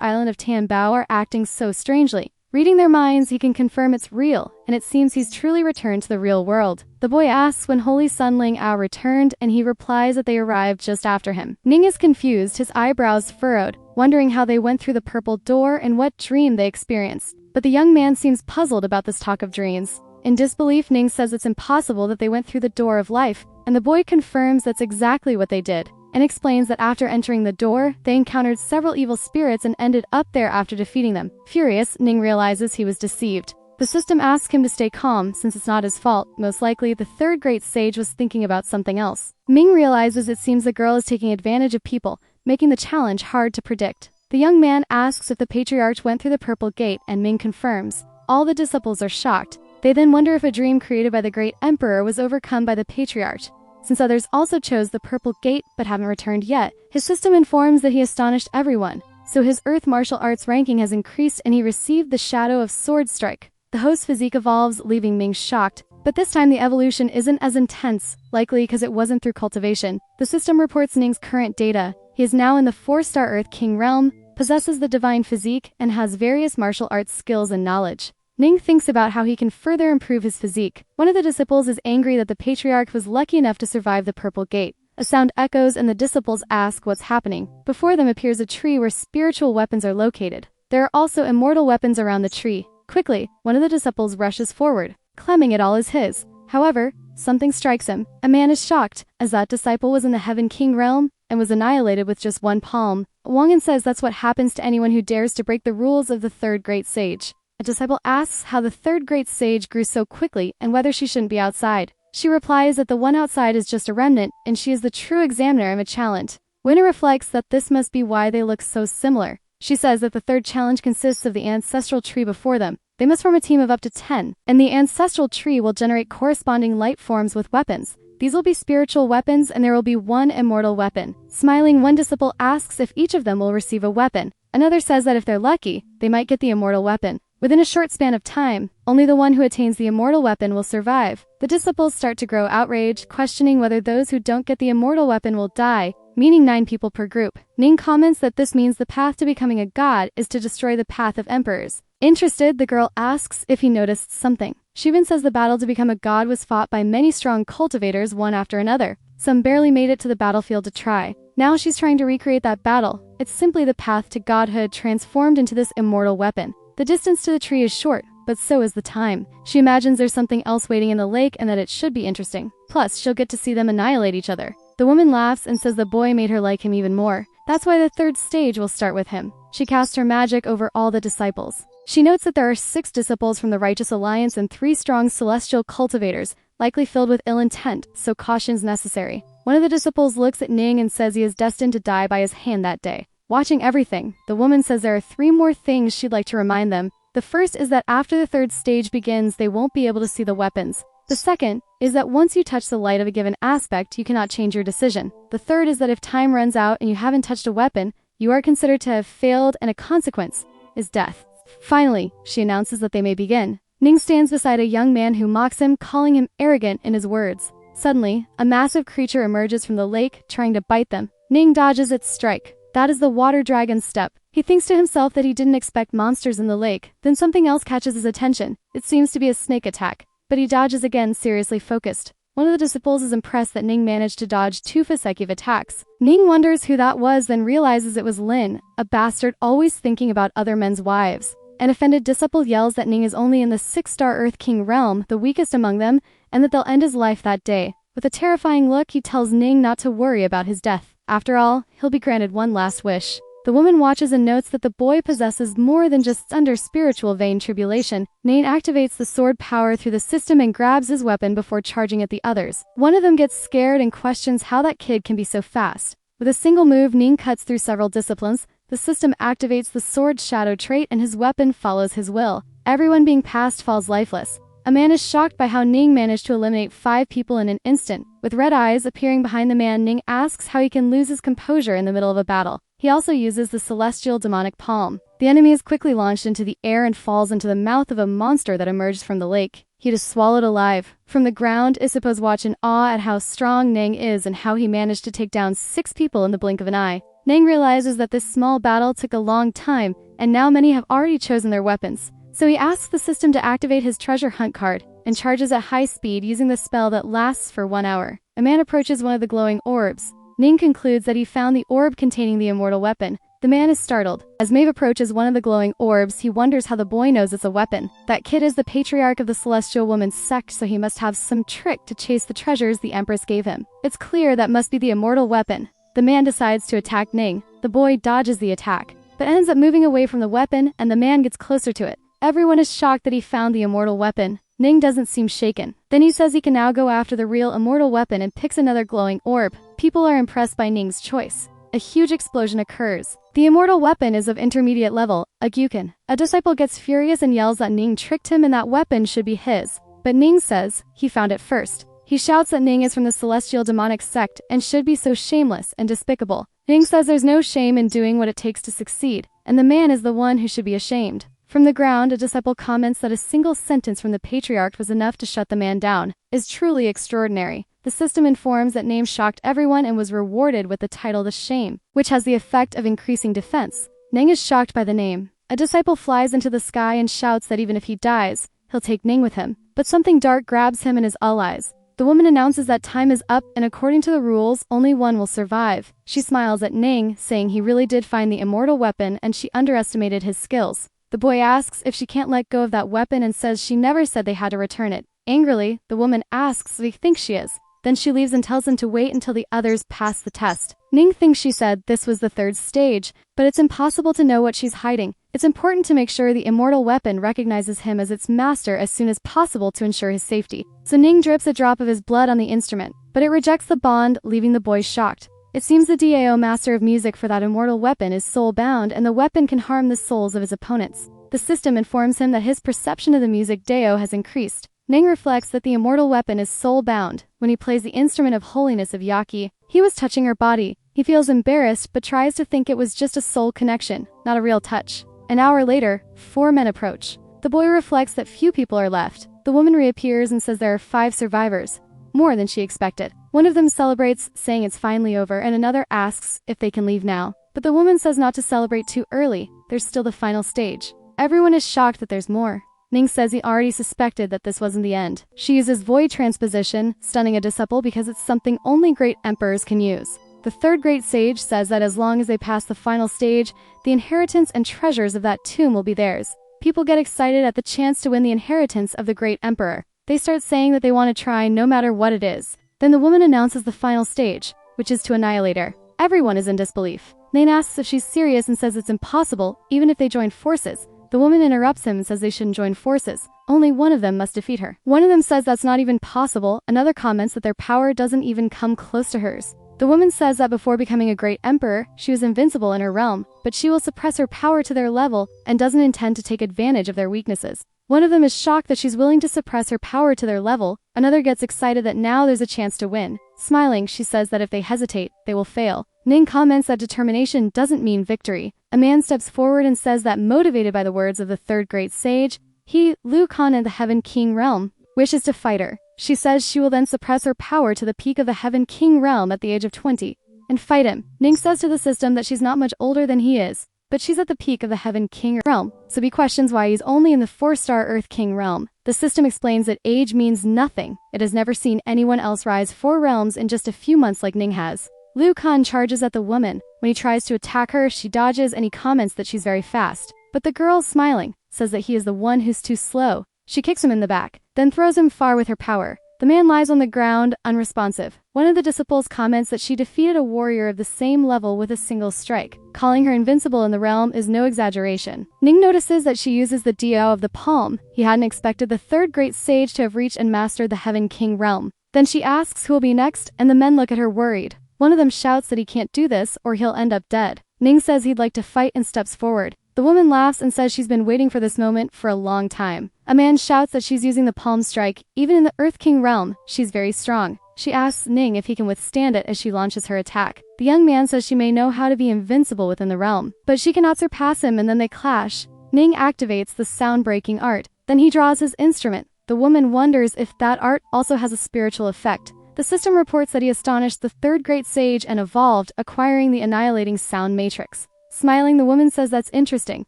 island of Tianbao are acting so strangely. Reading their minds, he can confirm it's real, and it seems he's truly returned to the real world. The boy asks when Holy Sun Ling Ao returned, and he replies that they arrived just after him. Ning is confused, his eyebrows furrowed, wondering how they went through the purple door and what dream they experienced. But the young man seems puzzled about this talk of dreams. In disbelief, Ning says it's impossible that they went through the door of life, and the boy confirms that's exactly what they did, and explains that after entering the door, they encountered several evil spirits and ended up there after defeating them. Furious, Ning realizes he was deceived. The system asks him to stay calm since it's not his fault. Most likely, the third great sage was thinking about something else. Ming realizes it seems the girl is taking advantage of people, making the challenge hard to predict. The young man asks if the patriarch went through the purple gate, and Ming confirms. All the disciples are shocked. They then wonder if a dream created by the great emperor was overcome by the patriarch. Since others also chose the purple gate but haven't returned yet, his system informs that he astonished everyone. So his earth martial arts ranking has increased and he received the shadow of sword strike. The host's physique evolves, leaving Ming shocked. But this time the evolution isn't as intense, likely because it wasn't through cultivation. The system reports Ning's current data. He is now in the 4-star Earth King realm, possesses the divine physique, and has various martial arts skills and knowledge. Ning thinks about how he can further improve his physique. One of the disciples is angry that the patriarch was lucky enough to survive the purple gate. A sound echoes and the disciples ask what's happening. Before them appears a tree where spiritual weapons are located. There are also immortal weapons around the tree. Quickly, one of the disciples rushes forward, claiming it all is his. However, something strikes him. A man is shocked, as that disciple was in the Heaven King realm and was annihilated with just one palm. Wongan says that's what happens to anyone who dares to break the rules of the third great sage. A disciple asks how the third great sage grew so quickly and whether she shouldn't be outside. She replies that the one outside is just a remnant and she is the true examiner of a challenge. Winner reflects that this must be why they look so similar. She says that the third challenge consists of the ancestral tree before them. They must form a team of up to 10, and the ancestral tree will generate corresponding light forms with weapons. These will be spiritual weapons and there will be one immortal weapon. Smiling, one disciple asks if each of them will receive a weapon. Another says that if they're lucky, they might get the immortal weapon. Within a short span of time, only the one who attains the immortal weapon will survive. The disciples start to grow outraged, questioning whether those who don't get the immortal weapon will die, meaning 9 people per group. Ning comments that this means the path to becoming a god is to destroy the path of emperors. Interested, the girl asks if he noticed something. She even says the battle to become a god was fought by many strong cultivators one after another. Some barely made it to the battlefield to try. Now she's trying to recreate that battle. It's simply the path to godhood transformed into this immortal weapon. The distance to the tree is short, but so is the time. She imagines there's something else waiting in the lake and that it should be interesting. Plus, she'll get to see them annihilate each other. The woman laughs and says the boy made her like him even more. That's why the third stage will start with him. She casts her magic over all the disciples. She notes that there are 6 disciples from the Righteous Alliance and 3 strong celestial cultivators, likely filled with ill intent, so caution's necessary. One of the disciples looks at Ning and says he is destined to die by his hand that day. Watching everything, the woman says there are 3 more things she'd like to remind them. The first is that after the third stage begins, they won't be able to see the weapons. The second is that once you touch the light of a given aspect, you cannot change your decision. The third is that if time runs out and you haven't touched a weapon, you are considered to have failed, and a consequence is death. Finally, she announces that they may begin. Ning stands beside a young man who mocks him, calling him arrogant in his words. Suddenly, a massive creature emerges from the lake, trying to bite them. Ning dodges its strike. That is the water dragon's step. He thinks to himself that he didn't expect monsters in the lake. Then something else catches his attention. It seems to be a snake attack. But he dodges again, seriously focused. One of the disciples is impressed that Ning managed to dodge 2 consecutive attacks. Ning wonders who that was, then realizes it was Lin, a bastard always thinking about other men's wives. An offended disciple yells that Ning is only in the 6-star Earth King realm, the weakest among them, and that they'll end his life that day. With a terrifying look, he tells Ning not to worry about his death. After all, he'll be granted one last wish. The woman watches and notes that the boy possesses more than just under spiritual vain tribulation. Ning activates the sword power through the system and grabs his weapon before charging at the others. One of them gets scared and questions how that kid can be so fast. With a single move, Ning cuts through several disciplines. The system activates the sword shadow trait and his weapon follows his will. Everyone being passed falls lifeless. A man is shocked by how Ning managed to eliminate 5 people in an instant. With red eyes appearing behind the man, Ning asks how he can lose his composure in the middle of a battle. He also uses the celestial demonic palm. The enemy is quickly launched into the air and falls into the mouth of a monster that emerged from the lake. He is swallowed alive. From the ground, Issapos watch in awe at how strong Ning is and how he managed to take down 6 people in the blink of an eye. Ning realizes that this small battle took a long time, and now many have already chosen their weapons. So he asks the system to activate his treasure hunt card, and charges at high speed using the spell that lasts for 1 hour. A man approaches one of the glowing orbs. Ning concludes that he found the orb containing the immortal weapon. The man is startled. As Maeve approaches one of the glowing orbs, he wonders how the boy knows it's a weapon. That kid is the patriarch of the celestial woman's sect, so he must have some trick to chase the treasures the Empress gave him. It's clear that must be the immortal weapon. The man decides to attack Ning. The boy dodges the attack, but ends up moving away from the weapon, and the man gets closer to it. Everyone is shocked that he found the immortal weapon. Ning doesn't seem shaken. Then he says he can now go after the real immortal weapon and picks another glowing orb. People are impressed by Ning's choice. A huge explosion occurs. The immortal weapon is of intermediate level, a Gyukin. A disciple gets furious and yells that Ning tricked him and that weapon should be his. But Ning says he found it first. He shouts that Ning is from the celestial demonic sect and should be so shameless and despicable. Ning says there's no shame in doing what it takes to succeed, and the man is the one who should be ashamed. From the ground, a disciple comments that a single sentence from the patriarch was enough to shut the man down. Is truly extraordinary. The system informs that Ning shocked everyone and was rewarded with the title The Shame, which has the effect of increasing defense. Ning is shocked by the name. A disciple flies into the sky and shouts that even if he dies, he'll take Ning with him. But something dark grabs him and his allies. The woman announces that time is up and according to the rules, only one will survive. She smiles at Ning, saying he really did find the immortal weapon and she underestimated his skills. The boy asks if she can't let go of that weapon and says she never said they had to return it. Angrily, the woman asks if he thinks she is. Then she leaves and tells him to wait until the others pass the test. Ning thinks she said this was the third stage, but it's impossible to know what she's hiding. It's important to make sure the immortal weapon recognizes him as its master as soon as possible to ensure his safety. So Ning drips a drop of his blood on the instrument, but it rejects the bond, leaving the boy shocked. It seems the DAO master of music for that immortal weapon is soul-bound and the weapon can harm the souls of his opponents. The system informs him that his perception of the music DAO has increased. Ning reflects that the immortal weapon is soul-bound. When he plays the instrument of holiness of Yaki, he was touching her body. He feels embarrassed but tries to think it was just a soul connection, not a real touch. An hour later, 4 men approach. The boy reflects that few people are left. The woman reappears and says there are 5 survivors, more than she expected. One of them celebrates, saying it's finally over, and another asks if they can leave now. But the woman says not to celebrate too early. There's still the final stage. Everyone is shocked that there's more. Ning says he already suspected that this wasn't the end. She uses void transposition, stunning a disciple because it's something only great emperors can use. The third great sage says that as long as they pass the final stage, the inheritance and treasures of that tomb will be theirs. People get excited at the chance to win the inheritance of the great emperor. They start saying that they want to try no matter what it is. Then the woman announces the final stage, which is to annihilate her. Everyone is in disbelief. Ning asks if she's serious and says it's impossible, even if they join forces. The woman interrupts him and says they shouldn't join forces. Only one of them must defeat her. One of them says that's not even possible. Another comments that their power doesn't even come close to hers. The woman says that before becoming a great emperor, she was invincible in her realm, but she will suppress her power to their level and doesn't intend to take advantage of their weaknesses. One of them is shocked that she's willing to suppress her power to their level. Another gets excited that now there's a chance to win. Smiling, she says that if they hesitate, they will fail. Ning comments that determination doesn't mean victory. A man steps forward and says that motivated by the words of the third great sage, he, Liu Kan in the Heaven King realm, wishes to fight her. She says she will then suppress her power to the peak of the Heaven King realm at the age of 20 and fight him. Ning says to the system that she's not much older than he is, but she's at the peak of the Heaven King realm, so he questions why he's only in the 4-star Earth King realm. The system explains that age means nothing. It has never seen anyone else rise 4 realms in just a few months like Ning has. Liu Kan charges at the woman. When he tries to attack her, she dodges and he comments that she's very fast. But the girl, smiling, says that he is the one who's too slow. She kicks him in the back, then throws him far with her power. The man lies on the ground, unresponsive. One of the disciples comments that she defeated a warrior of the same level with a single strike. Calling her invincible in the realm is no exaggeration. Ning notices that she uses the Dio of the palm. He hadn't expected the third great sage to have reached and mastered the Heaven King realm. Then she asks who will be next, and the men look at her worried. One of them shouts that he can't do this or he'll end up dead. Ning says he'd like to fight and steps forward. The woman laughs and says she's been waiting for this moment for a long time. A man shouts that she's using the palm strike. Even in the Earth King realm, she's very strong. She asks Ning if he can withstand it as she launches her attack. The young man says she may know how to be invincible within the realm, but she cannot surpass him, and then they clash. Ning activates the sound-breaking art. Then he draws his instrument. The woman wonders if that art also has a spiritual effect. The system reports that he astonished the third great sage and evolved, acquiring the annihilating sound matrix. Smiling, the woman says that's interesting.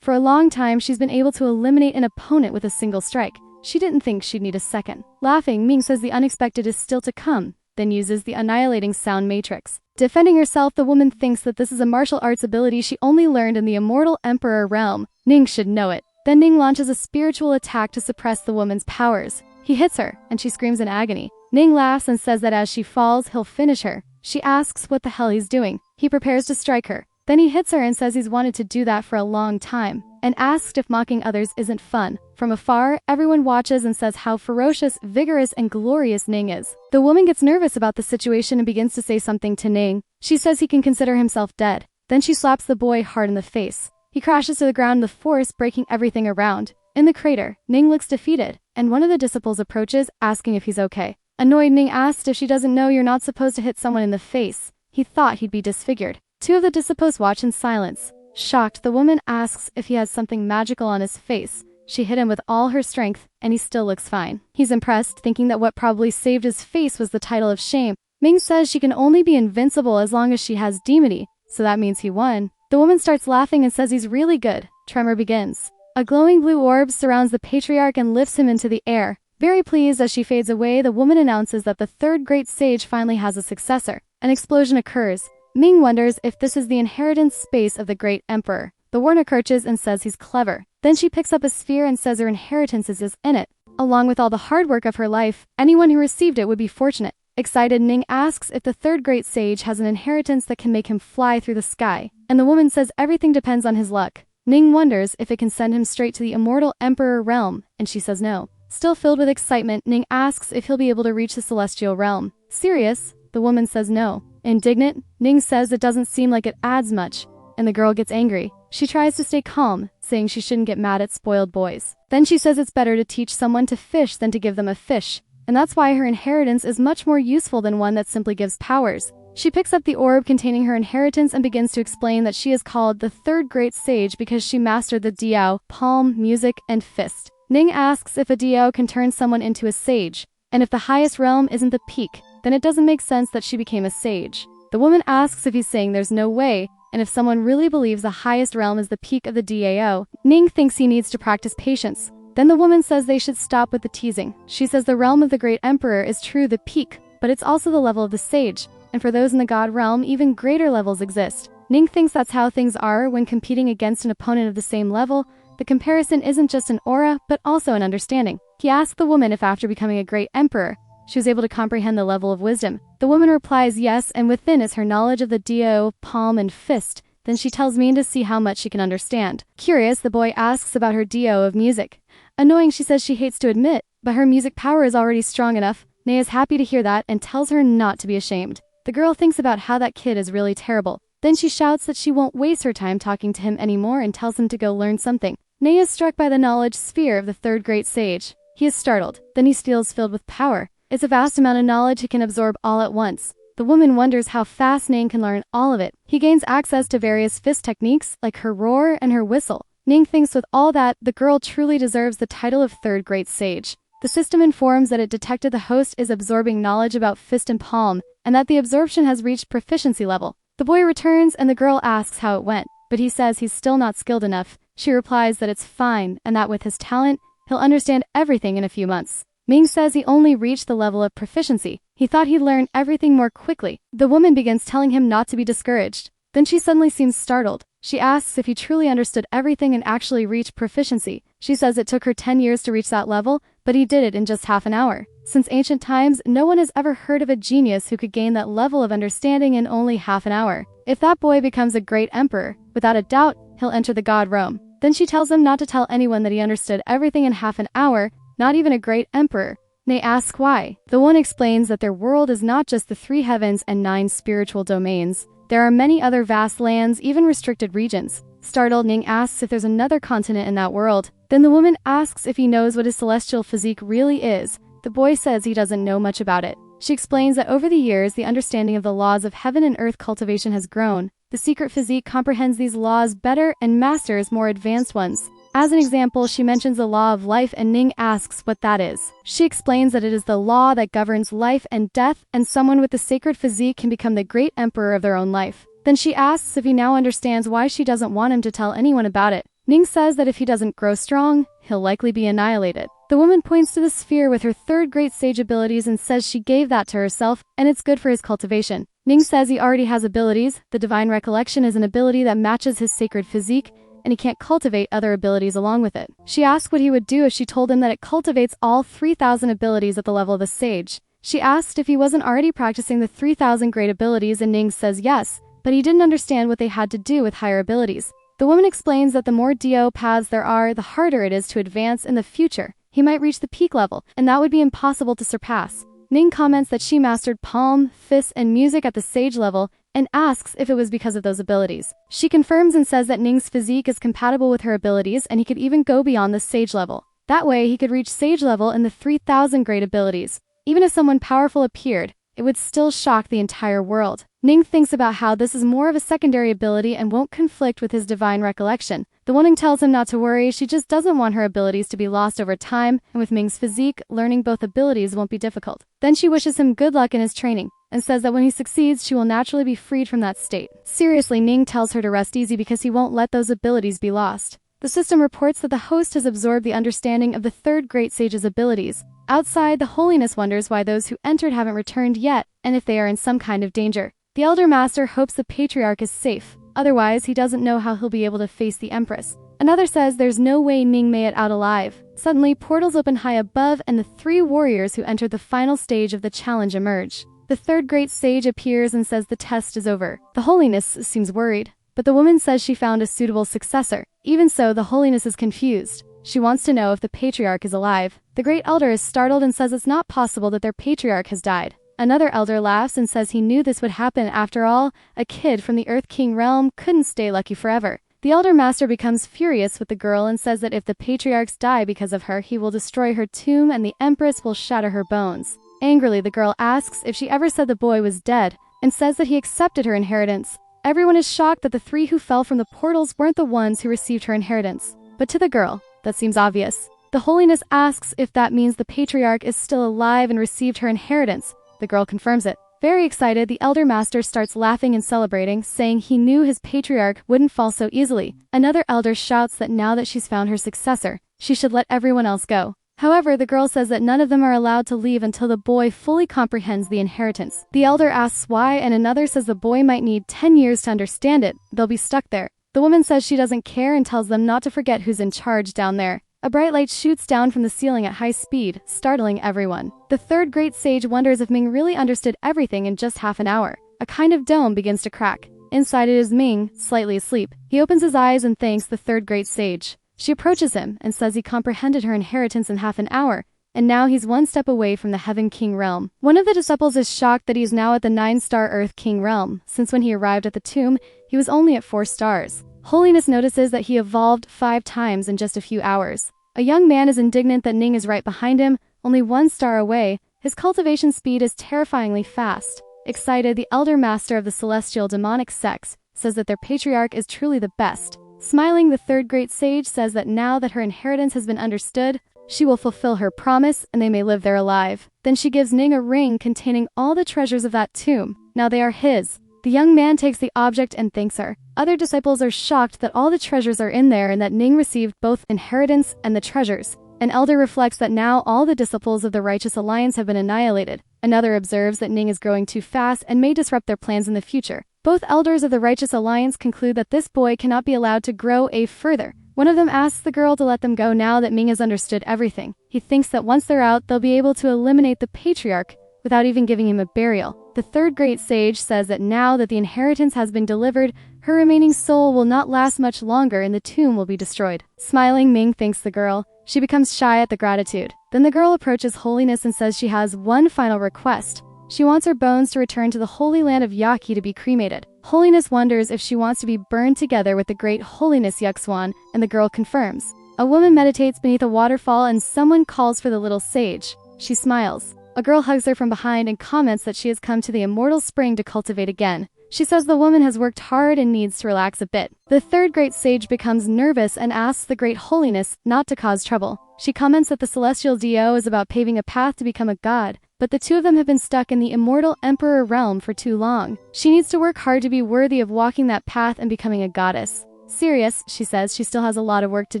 For a long time, she's been able to eliminate an opponent with a single strike. She didn't think she'd need a second. Laughing, Ming says the unexpected is still to come, then uses the annihilating sound matrix. Defending herself, the woman thinks that this is a martial arts ability she only learned in the immortal emperor realm. Ning should know it. Then Ning launches a spiritual attack to suppress the woman's powers. He hits her, and she screams in agony. Ning laughs and says that as she falls, he'll finish her. She asks what the hell he's doing. He prepares to strike her. Then he hits her and says he's wanted to do that for a long time, and asks if mocking others isn't fun. From afar, everyone watches and says how ferocious, vigorous, and glorious Ning is. The woman gets nervous about the situation and begins to say something to Ning. She says he can consider himself dead. Then she slaps the boy hard in the face. He crashes to the ground with force, breaking everything around. In the crater, Ning looks defeated, and one of the disciples approaches, asking if he's okay. Annoyed, Ning asks if she doesn't know you're not supposed to hit someone in the face. He thought he'd be disfigured. 2 of the disciples watch in silence. Shocked, the woman asks if he has something magical on his face. She hit him with all her strength, and he still looks fine. He's impressed, thinking that what probably saved his face was the title of shame. Ming says she can only be invincible as long as she has demony, so that means he won. The woman starts laughing and says he's really good. Tremor begins. A glowing blue orb surrounds the patriarch and lifts him into the air. Very pleased as she fades away, the woman announces that the third great sage finally has a successor. An explosion occurs. Ming wonders if this is the inheritance space of the great emperor. The warner curches and says he's clever. Then she picks up a sphere and says her inheritance is in it. Along with all the hard work of her life, anyone who received it would be fortunate. Excited, Ning asks if the third great sage has an inheritance that can make him fly through the sky, and the woman says everything depends on his luck. Ning wonders if it can send him straight to the immortal emperor realm, and she says no. Still filled with excitement, Ning asks if he'll be able to reach the celestial realm. Serious? The woman says no. Indignant, Ning says it doesn't seem like it adds much, and the girl gets angry. She tries to stay calm, saying she shouldn't get mad at spoiled boys. Then she says it's better to teach someone to fish than to give them a fish, and that's why her inheritance is much more useful than one that simply gives powers. She picks up the orb containing her inheritance and begins to explain that she is called the third great sage because she mastered the Diao, palm, music, and fist. Ning asks if a Diao can turn someone into a sage, and if the highest realm isn't the peak, then it doesn't make sense that she became a sage. The woman asks if he's saying there's no way, and if someone really believes the highest realm is the peak of the Dao. Ning thinks he needs to practice patience. Then the woman says they should stop with the teasing. She says the realm of the great emperor is true the peak, but it's also the level of the sage, and for those in the god realm, even greater levels exist. Ning thinks that's how things are when competing against an opponent of the same level. The comparison isn't just an aura, but also an understanding. He asks the woman if after becoming a great emperor, she was able to comprehend the level of wisdom. The woman replies yes, and within is her knowledge of the dio, palm, and fist. Then she tells Min to see how much she can understand. Curious, the boy asks about her dio of music. Annoying, she says she hates to admit, but her music power is already strong enough. Nay is happy to hear that and tells her not to be ashamed. The girl thinks about how that kid is really terrible. Then she shouts that she won't waste her time talking to him anymore and tells him to go learn something. Nay is struck by the knowledge sphere of the third great sage. He is startled. Then he feels filled with power. It's a vast amount of knowledge he can absorb all at once. The woman wonders how fast Ning can learn all of it. He gains access to various fist techniques like her roar and her whistle. Ning thinks with all that, the girl truly deserves the title of third great sage. The system informs that it detected the host is absorbing knowledge about fist and palm, and that the absorption has reached proficiency level. The boy returns and the girl asks how it went, but he says he's still not skilled enough. She replies that it's fine, and that with his talent, he'll understand everything in a few months. Ming says he only reached the level of proficiency. He thought he'd learn everything more quickly. The woman begins telling him not to be discouraged. Then she suddenly seems startled. She asks if he truly understood everything and actually reached proficiency. She says it took her 10 years to reach that level, but he did it in just half an hour. Since ancient times, no one has ever heard of a genius who could gain that level of understanding in only half an hour. If that boy becomes a great emperor, without a doubt, he'll enter the god realm. Then she tells him not to tell anyone that he understood everything in half an hour, not even a great emperor. They ask why. The one explains that their world is not just the 3 heavens and 9 spiritual domains. There are many other vast lands, even restricted regions. Startled, Ning asks if there's another continent in that world. Then the woman asks if he knows what his celestial physique really is. The boy says he doesn't know much about it. She explains that over the years, the understanding of the laws of heaven and earth cultivation has grown. The secret physique comprehends these laws better and masters more advanced ones. As an example, she mentions the law of life and Ning asks what that is. She explains that it is the law that governs life and death, and someone with the sacred physique can become the great emperor of their own life. Then she asks if he now understands why she doesn't want him to tell anyone about it. Ning says that if he doesn't grow strong, he'll likely be annihilated. The woman points to the sphere with her third great sage abilities and says she gave that to herself, and it's good for his cultivation. Ning says he already has abilities. The divine recollection is an ability that matches his sacred physique, and he can't cultivate other abilities along with it. She asks what he would do if she told him that it cultivates all 3,000 abilities at the level of the sage. She asked if he wasn't already practicing the 3,000 great abilities, and Ning says yes, but he didn't understand what they had to do with higher abilities. The woman explains that the more Dio paths there are, the harder it is to advance in the future. He might reach the peak level, and that would be impossible to surpass. Ning comments that she mastered palm, fist, and music at the sage level, and asks if it was because of those abilities. She confirms and says that Ning's physique is compatible with her abilities, and he could even go beyond the sage level. That way, he could reach sage level in the 3,000 great abilities. Even if someone powerful appeared, it would still shock the entire world. Ning thinks about how this is more of a secondary ability and won't conflict with his divine recollection. The woman tells him not to worry, she just doesn't want her abilities to be lost over time, and with Ming's physique, learning both abilities won't be difficult. Then she wishes him good luck in his training, and says that when he succeeds, she will naturally be freed from that state. Seriously, Ning tells her to rest easy because he won't let those abilities be lost. The system reports that the host has absorbed the understanding of the third great sage's abilities. Outside, the holiness wonders why those who entered haven't returned yet, and if they are in some kind of danger. The Elder Master hopes the Patriarch is safe, otherwise he doesn't know how he'll be able to face the Empress. Another says there's no way Ning made it out alive. Suddenly, portals open high above and the 3 warriors who entered the final stage of the challenge emerge. The third great sage appears and says the test is over. The holiness seems worried, but the woman says she found a suitable successor. Even so, the holiness is confused. She wants to know if the Patriarch is alive. The great elder is startled and says it's not possible that their Patriarch has died. Another elder laughs and says he knew this would happen. After all, a kid from the Earth King realm couldn't stay lucky forever. The Elder Master becomes furious with the girl and says that if the patriarchs die because of her, he will destroy her tomb and the Empress will shatter her bones. Angrily, the girl asks if she ever said the boy was dead, and says that he accepted her inheritance. Everyone is shocked that the 3 who fell from the portals weren't the ones who received her inheritance. But to the girl, that seems obvious. The holiness asks if that means the patriarch is still alive and received her inheritance. The girl confirms it. Very excited, the Elder Master starts laughing and celebrating, saying he knew his patriarch wouldn't fall so easily. Another elder shouts that now that she's found her successor, she should let everyone else go. However, the girl says that none of them are allowed to leave until the boy fully comprehends the inheritance. The elder asks why, and another says the boy might need 10 years to understand it. They'll be stuck there. The woman says she doesn't care and tells them not to forget who's in charge down there. A bright light shoots down from the ceiling at high speed, startling everyone. The third great sage wonders if Ming really understood everything in just half an hour. A kind of dome begins to crack. Inside it is Ming, slightly asleep. He opens his eyes and thanks the third great sage. She approaches him and says he comprehended her inheritance in half an hour, and now he's one step away from the Heaven King realm. One of the disciples is shocked that he is now at the 9-star Earth King realm, since when he arrived at the tomb, he was only at 4 stars. Holiness notices that he evolved 5 times in just a few hours. A young man is indignant that Ning is right behind him, only 1 star away. His cultivation speed is terrifyingly fast. Excited, the elder master of the celestial demonic sects says that their patriarch is truly the best. Smiling, the third great sage says that now that her inheritance has been understood, she will fulfill her promise and they may live there alive. Then she gives Ning a ring containing all the treasures of that tomb. Now they are his. The young man takes the object and thanks her. Other disciples are shocked that all the treasures are in there and that Ning received both inheritance and the treasures. An elder reflects that now all the disciples of the Righteous Alliance have been annihilated. Another observes that Ning is growing too fast and may disrupt their plans in the future. Both elders of the Righteous Alliance conclude that this boy cannot be allowed to grow further. One of them asks the girl to let them go now that Ming has understood everything. He thinks that once they're out, they'll be able to eliminate the patriarch without even giving him a burial. The third great sage says that now that the inheritance has been delivered, her remaining soul will not last much longer and the tomb will be destroyed. Smiling, Ming thanks the girl. She becomes shy at the gratitude. Then the girl approaches Holiness and says she has one final request. She wants her bones to return to the holy land of Yaki to be cremated. Holiness wonders if she wants to be burned together with the great Holiness Yukswan, and the girl confirms. A woman meditates beneath a waterfall and someone calls for the little sage. She smiles. A girl hugs her from behind and comments that she has come to the immortal spring to cultivate again. She says the woman has worked hard and needs to relax a bit. The third great sage becomes nervous and asks the great Holiness not to cause trouble. She comments that the celestial Do is about paving a path to become a god, but the two of them have been stuck in the immortal emperor realm for too long. She needs to work hard to be worthy of walking that path and becoming a goddess. Serious, she says she still has a lot of work to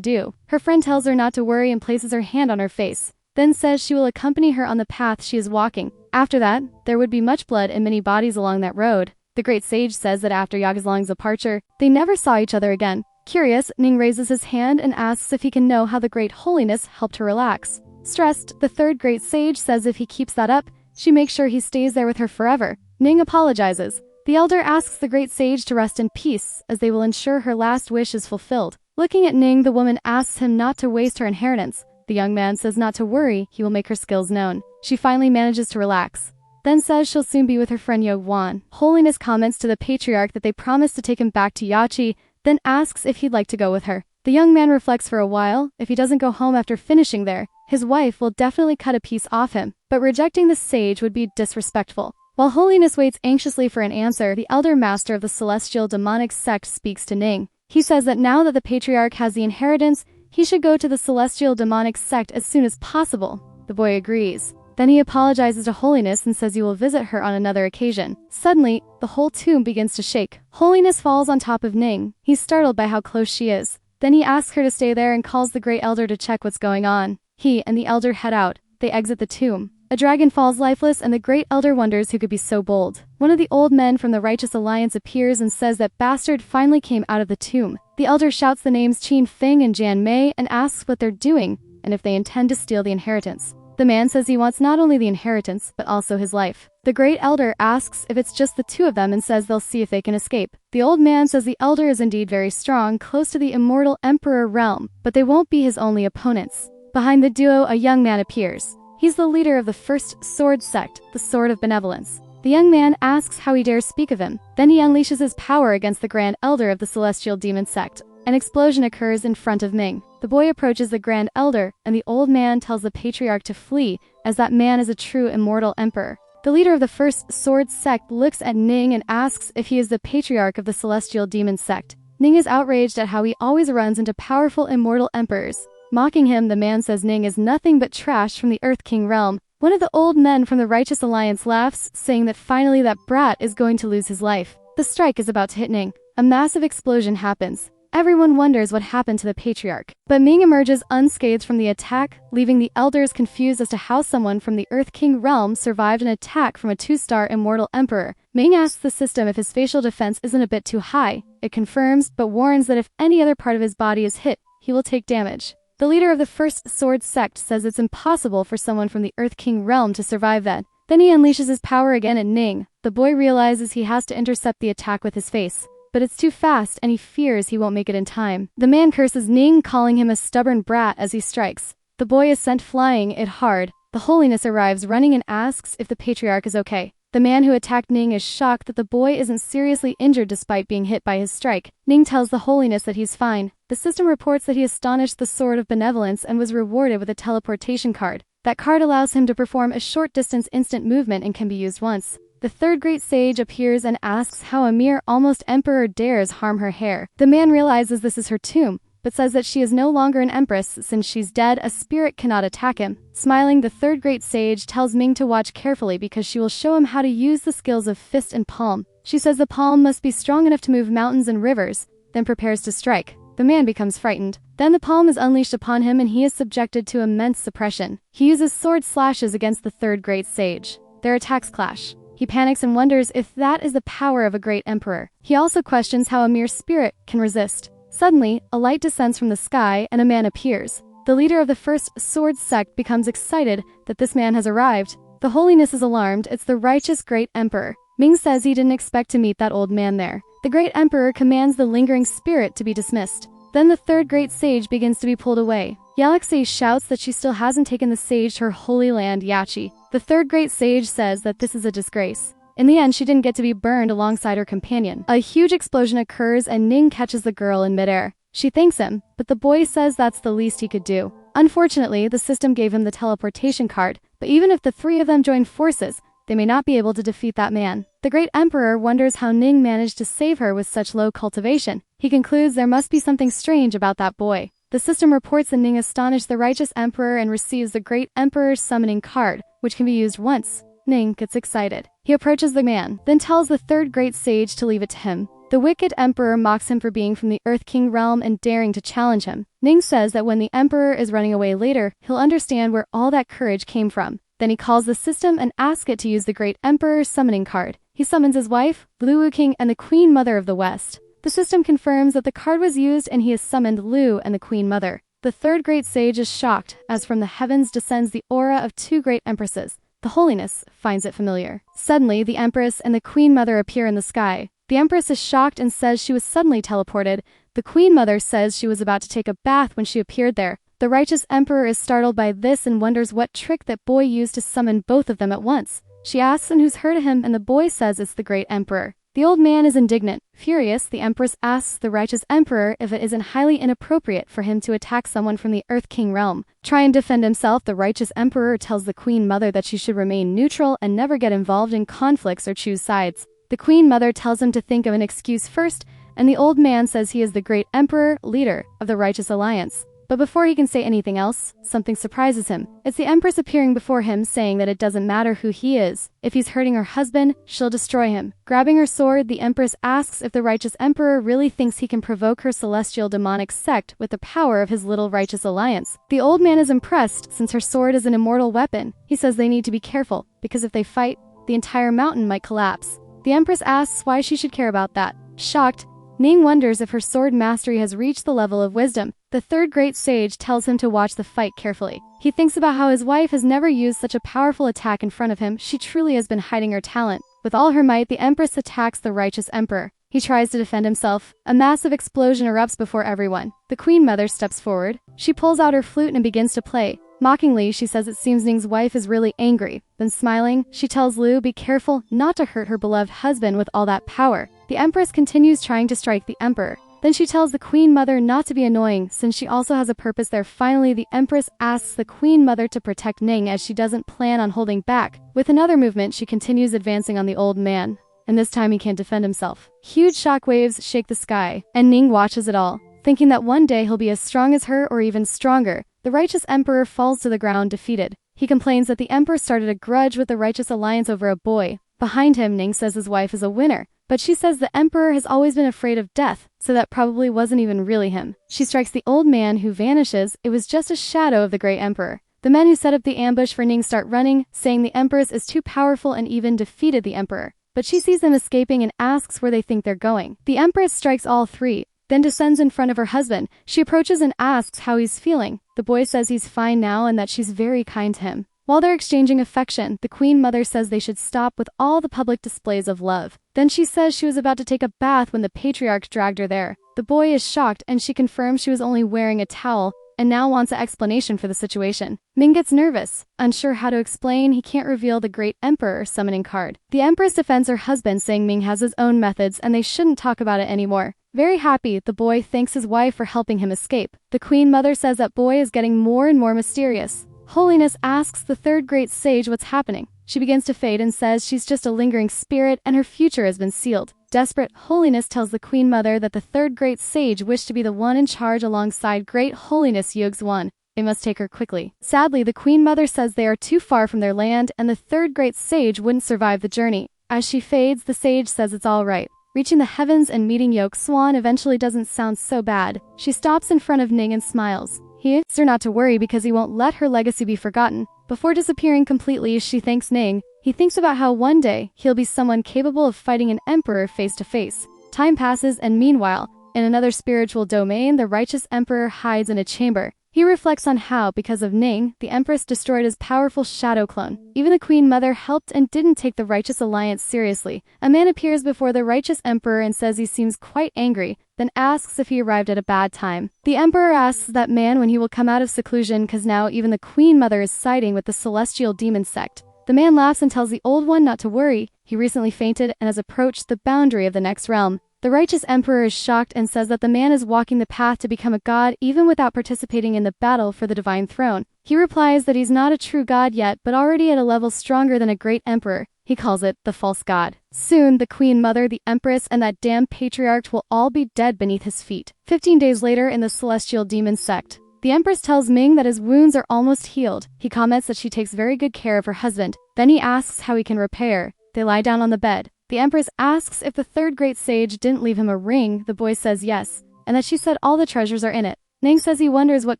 do. Her friend tells her not to worry and places her hand on her face, then says she will accompany her on the path she is walking. After that, there would be much blood and many bodies along that road. The great sage says that after Yagazlong's departure, they never saw each other again. Curious, Ning raises his hand and asks if he can know how the great Holiness helped her relax. Stressed, the third great sage says if he keeps that up, she makes sure he stays there with her forever. Ning apologizes. The elder asks the great sage to rest in peace, as they will ensure her last wish is fulfilled. Looking at Ning, the woman asks him not to waste her inheritance. The young man says not to worry, he will make her skills known. She finally manages to relax, then says she'll soon be with her friend Yogwan. Holiness comments to the patriarch that they promised to take him back to Yachi, then asks if he'd like to go with her. The young man reflects for a while. If he doesn't go home after finishing there, his wife will definitely cut a piece off him, but rejecting the sage would be disrespectful. While Holiness waits anxiously for an answer, the elder master of the celestial demonic sect speaks to Ning. He says that now that the patriarch has the inheritance, he should go to the celestial demonic sect as soon as possible. The boy agrees. Then he apologizes to Holiness and says he will visit her on another occasion. Suddenly, the whole tomb begins to shake. Holiness falls on top of Ning. He's startled by how close she is. Then he asks her to stay there and calls the great elder to check what's going on. He and the elder head out. They exit the tomb. A dragon falls lifeless and the great elder wonders who could be so bold. One of the old men from the Righteous Alliance appears and says that bastard finally came out of the tomb. The elder shouts the names Qin Feng and Jan Mei and asks what they're doing and if they intend to steal the inheritance. The man says he wants not only the inheritance, but also his life. The great elder asks if it's just the two of them and says they'll see if they can escape. The old man says the elder is indeed very strong, close to the immortal emperor realm, but they won't be his only opponents. Behind the duo, a young man appears. He's the leader of the first sword sect, the Sword of Benevolence. The young man asks how he dares speak of him. Then he unleashes his power against the grand elder of the celestial demon sect. An explosion occurs in front of Ming. The boy approaches the grand elder, and the old man tells the patriarch to flee, as that man is a true immortal emperor. The leader of the first sword sect looks at Ning and asks if he is the patriarch of the celestial demon sect. Ning is outraged at how he always runs into powerful immortal emperors. Mocking him, the man says Ning is nothing but trash from the Earth King realm. One of the old men from the Righteous Alliance laughs, saying that finally that brat is going to lose his life. The strike is about to hit Ning. A massive explosion happens. Everyone wonders what happened to the patriarch. But Ming emerges unscathed from the attack, leaving the elders confused as to how someone from the Earth King realm survived an attack from a 2-star immortal emperor. Ming asks the system if his facial defense isn't a bit too high. It confirms, but warns that if any other part of his body is hit, he will take damage. The leader of the First Sword sect says it's impossible for someone from the Earth King realm to survive that. Then he unleashes his power again at Ning. The boy realizes he has to intercept the attack with his face, but it's too fast and he fears he won't make it in time. The man curses Ning, calling him a stubborn brat as he strikes. The boy is sent flying it hard. The holiness arrives running and asks if the patriarch is okay. The man who attacked Ning is shocked that the boy isn't seriously injured despite being hit by his strike. Ning tells the holiness that he's fine. The system reports that he astonished the Sword of Benevolence and was rewarded with a teleportation card. That card allows him to perform a short-distance instant movement and can be used once. The third great sage appears and asks how a mere almost emperor dares harm her hair. The man realizes this is her tomb, but says that she is no longer an empress since she's dead. A spirit cannot attack him. Smiling, the third great sage tells Ming to watch carefully because she will show him how to use the skills of fist and palm. She says the palm must be strong enough to move mountains and rivers, then prepares to strike. The man becomes frightened. Then the palm is unleashed upon him and he is subjected to immense suppression. He uses sword slashes against the third great sage. Their attacks clash. He panics and wonders if that is the power of a great emperor. He also questions how a mere spirit can resist. Suddenly, a light descends from the sky and a man appears. The leader of the First Sword sect becomes excited that this man has arrived. The holiness is alarmed. It's the righteous great emperor. Ming says he didn't expect to meet that old man there. The great emperor commands the lingering spirit to be dismissed. Then the third great sage begins to be pulled away. Yahello shouts that she still hasn't taken the sage to her holy land, Yachi. The third great sage says that this is a disgrace. In the end, she didn't get to be burned alongside her companion. A huge explosion occurs and Ning catches the girl in midair. She thanks him, but the boy says that's the least he could do. Unfortunately, the system gave him the teleportation card, but even if the three of them join forces, they may not be able to defeat that man. The great emperor wonders how Ning managed to save her with such low cultivation. He concludes there must be something strange about that boy. The system reports that Ning astonished the righteous emperor and receives the great emperor's summoning card, which can be used once. Ning gets excited. He approaches the man, then tells the third great sage to leave it to him. The wicked emperor mocks him for being from the Earth King realm and daring to challenge him. Ning says that when the emperor is running away later, he'll understand where all that courage came from. Then he calls the system and asks it to use the great emperor's summoning card. He summons his wife, Lu King, and the Queen Mother of the West. The system confirms that the card was used and he has summoned Lu and the Queen Mother. The third great sage is shocked as from the heavens descends the aura of two great empresses. The holiness finds it familiar. Suddenly, the empress and the Queen Mother appear in the sky. The empress is shocked and says she was suddenly teleported. The Queen Mother says she was about to take a bath when she appeared there. The righteous emperor is startled by this and wonders what trick that boy used to summon both of them at once. She asks him who's heard of him and the boy says it's the great emperor. The old man is indignant. Furious, the empress asks the righteous emperor if it isn't highly inappropriate for him to attack someone from the Earth King realm. Try and defend himself, the righteous emperor tells the Queen Mother that she should remain neutral and never get involved in conflicts or choose sides. The Queen Mother tells him to think of an excuse first, and the old man says he is the great emperor, leader of the righteous alliance. But before he can say anything else, something surprises him. It's the Empress appearing before him saying that it doesn't matter who he is. If he's hurting her husband, she'll destroy him. Grabbing her sword, the Empress asks if the righteous Emperor really thinks he can provoke her celestial demonic sect with the power of his little righteous alliance. The old man is impressed since her sword is an immortal weapon. He says they need to be careful, because if they fight, the entire mountain might collapse. The Empress asks why she should care about that. Shocked, Ning wonders if her sword mastery has reached the level of wisdom. The third great sage tells him to watch the fight carefully. He thinks about how his wife has never used such a powerful attack in front of him. She truly has been hiding her talent. With all her might, the Empress attacks the righteous emperor. He tries to defend himself. A massive explosion erupts before everyone. The Queen Mother steps forward. She pulls out her flute and begins to play. Mockingly, she says it seems Ning's wife is really angry. Then smiling, she tells Lu be careful not to hurt her beloved husband with all that power. The Empress continues trying to strike the Emperor. Then she tells the Queen Mother not to be annoying since she also has a purpose there. Finally, the Empress asks the Queen Mother to protect Ning as she doesn't plan on holding back. With another movement, she continues advancing on the old man. And this time he can't defend himself. Huge shockwaves shake the sky, and Ning watches it all, thinking that one day he'll be as strong as her or even stronger. The righteous emperor falls to the ground defeated. He complains that the emperor started a grudge with the righteous alliance over a boy. Behind him, Ning says his wife is a winner, but she says the emperor has always been afraid of death, so that probably wasn't even really him. She strikes the old man, who vanishes. It was just a shadow of the great emperor. The men who set up the ambush for Ning start running, saying the empress is too powerful and even defeated the emperor. But she sees them escaping and asks where they think they're going. The empress strikes all three, then descends in front of her husband. She approaches and asks how he's feeling. The boy says he's fine now and that she's very kind to him. While they're exchanging affection, the queen mother says they should stop with all the public displays of love. Then she says she was about to take a bath when the patriarch dragged her there. The boy is shocked and she confirms she was only wearing a towel and now wants an explanation for the situation. Ming gets nervous, unsure how to explain. He can't reveal the great emperor summoning card. The empress defends her husband, saying Ming has his own methods and they shouldn't talk about it anymore. Very happy, the boy thanks his wife for helping him escape. The queen mother says that boy is getting more and more mysterious. Holiness asks the third great sage what's happening. She begins to fade and says she's just a lingering spirit and her future has been sealed. Desperate, Holiness tells the queen mother that the third great sage wished to be the one in charge alongside Great Holiness Yug's-One. They must take her quickly. Sadly, the queen mother says they are too far from their land and the third great sage wouldn't survive the journey. As she fades, the sage says it's all right. Reaching the heavens and meeting Yog-Swan eventually doesn't sound so bad. She stops in front of Ning and smiles. He asks her not to worry because he won't let her legacy be forgotten. Before disappearing completely, she thanks Ning. He thinks about how one day he'll be someone capable of fighting an emperor face to face. Time passes, and meanwhile, in another spiritual domain, the righteous emperor hides in a chamber. He reflects on how, because of Ning, the empress destroyed his powerful shadow clone. Even the queen mother helped and didn't take the righteous alliance seriously. A man appears before the righteous emperor and says he seems quite angry, then asks if he arrived at a bad time. The emperor asks that man when he will come out of seclusion, cause now even the queen mother is siding with the celestial demon sect. The man laughs and tells the old one not to worry. He recently fainted and has approached the boundary of the next realm. The righteous emperor is shocked and says that the man is walking the path to become a god even without participating in the battle for the divine throne. He replies that he's not a true god yet, but already at a level stronger than a great emperor. He calls it the false god. Soon, the queen mother, the empress, and that damn patriarch will all be dead beneath his feet. 15 days later, in the celestial demon sect, the empress tells Ming that his wounds are almost healed. He comments that she takes very good care of her husband. Then he asks how he can repair. They lie down on the bed. The empress asks if the third great sage didn't leave him a ring. The boy says yes, and that she said all the treasures are in it. Ning says he wonders what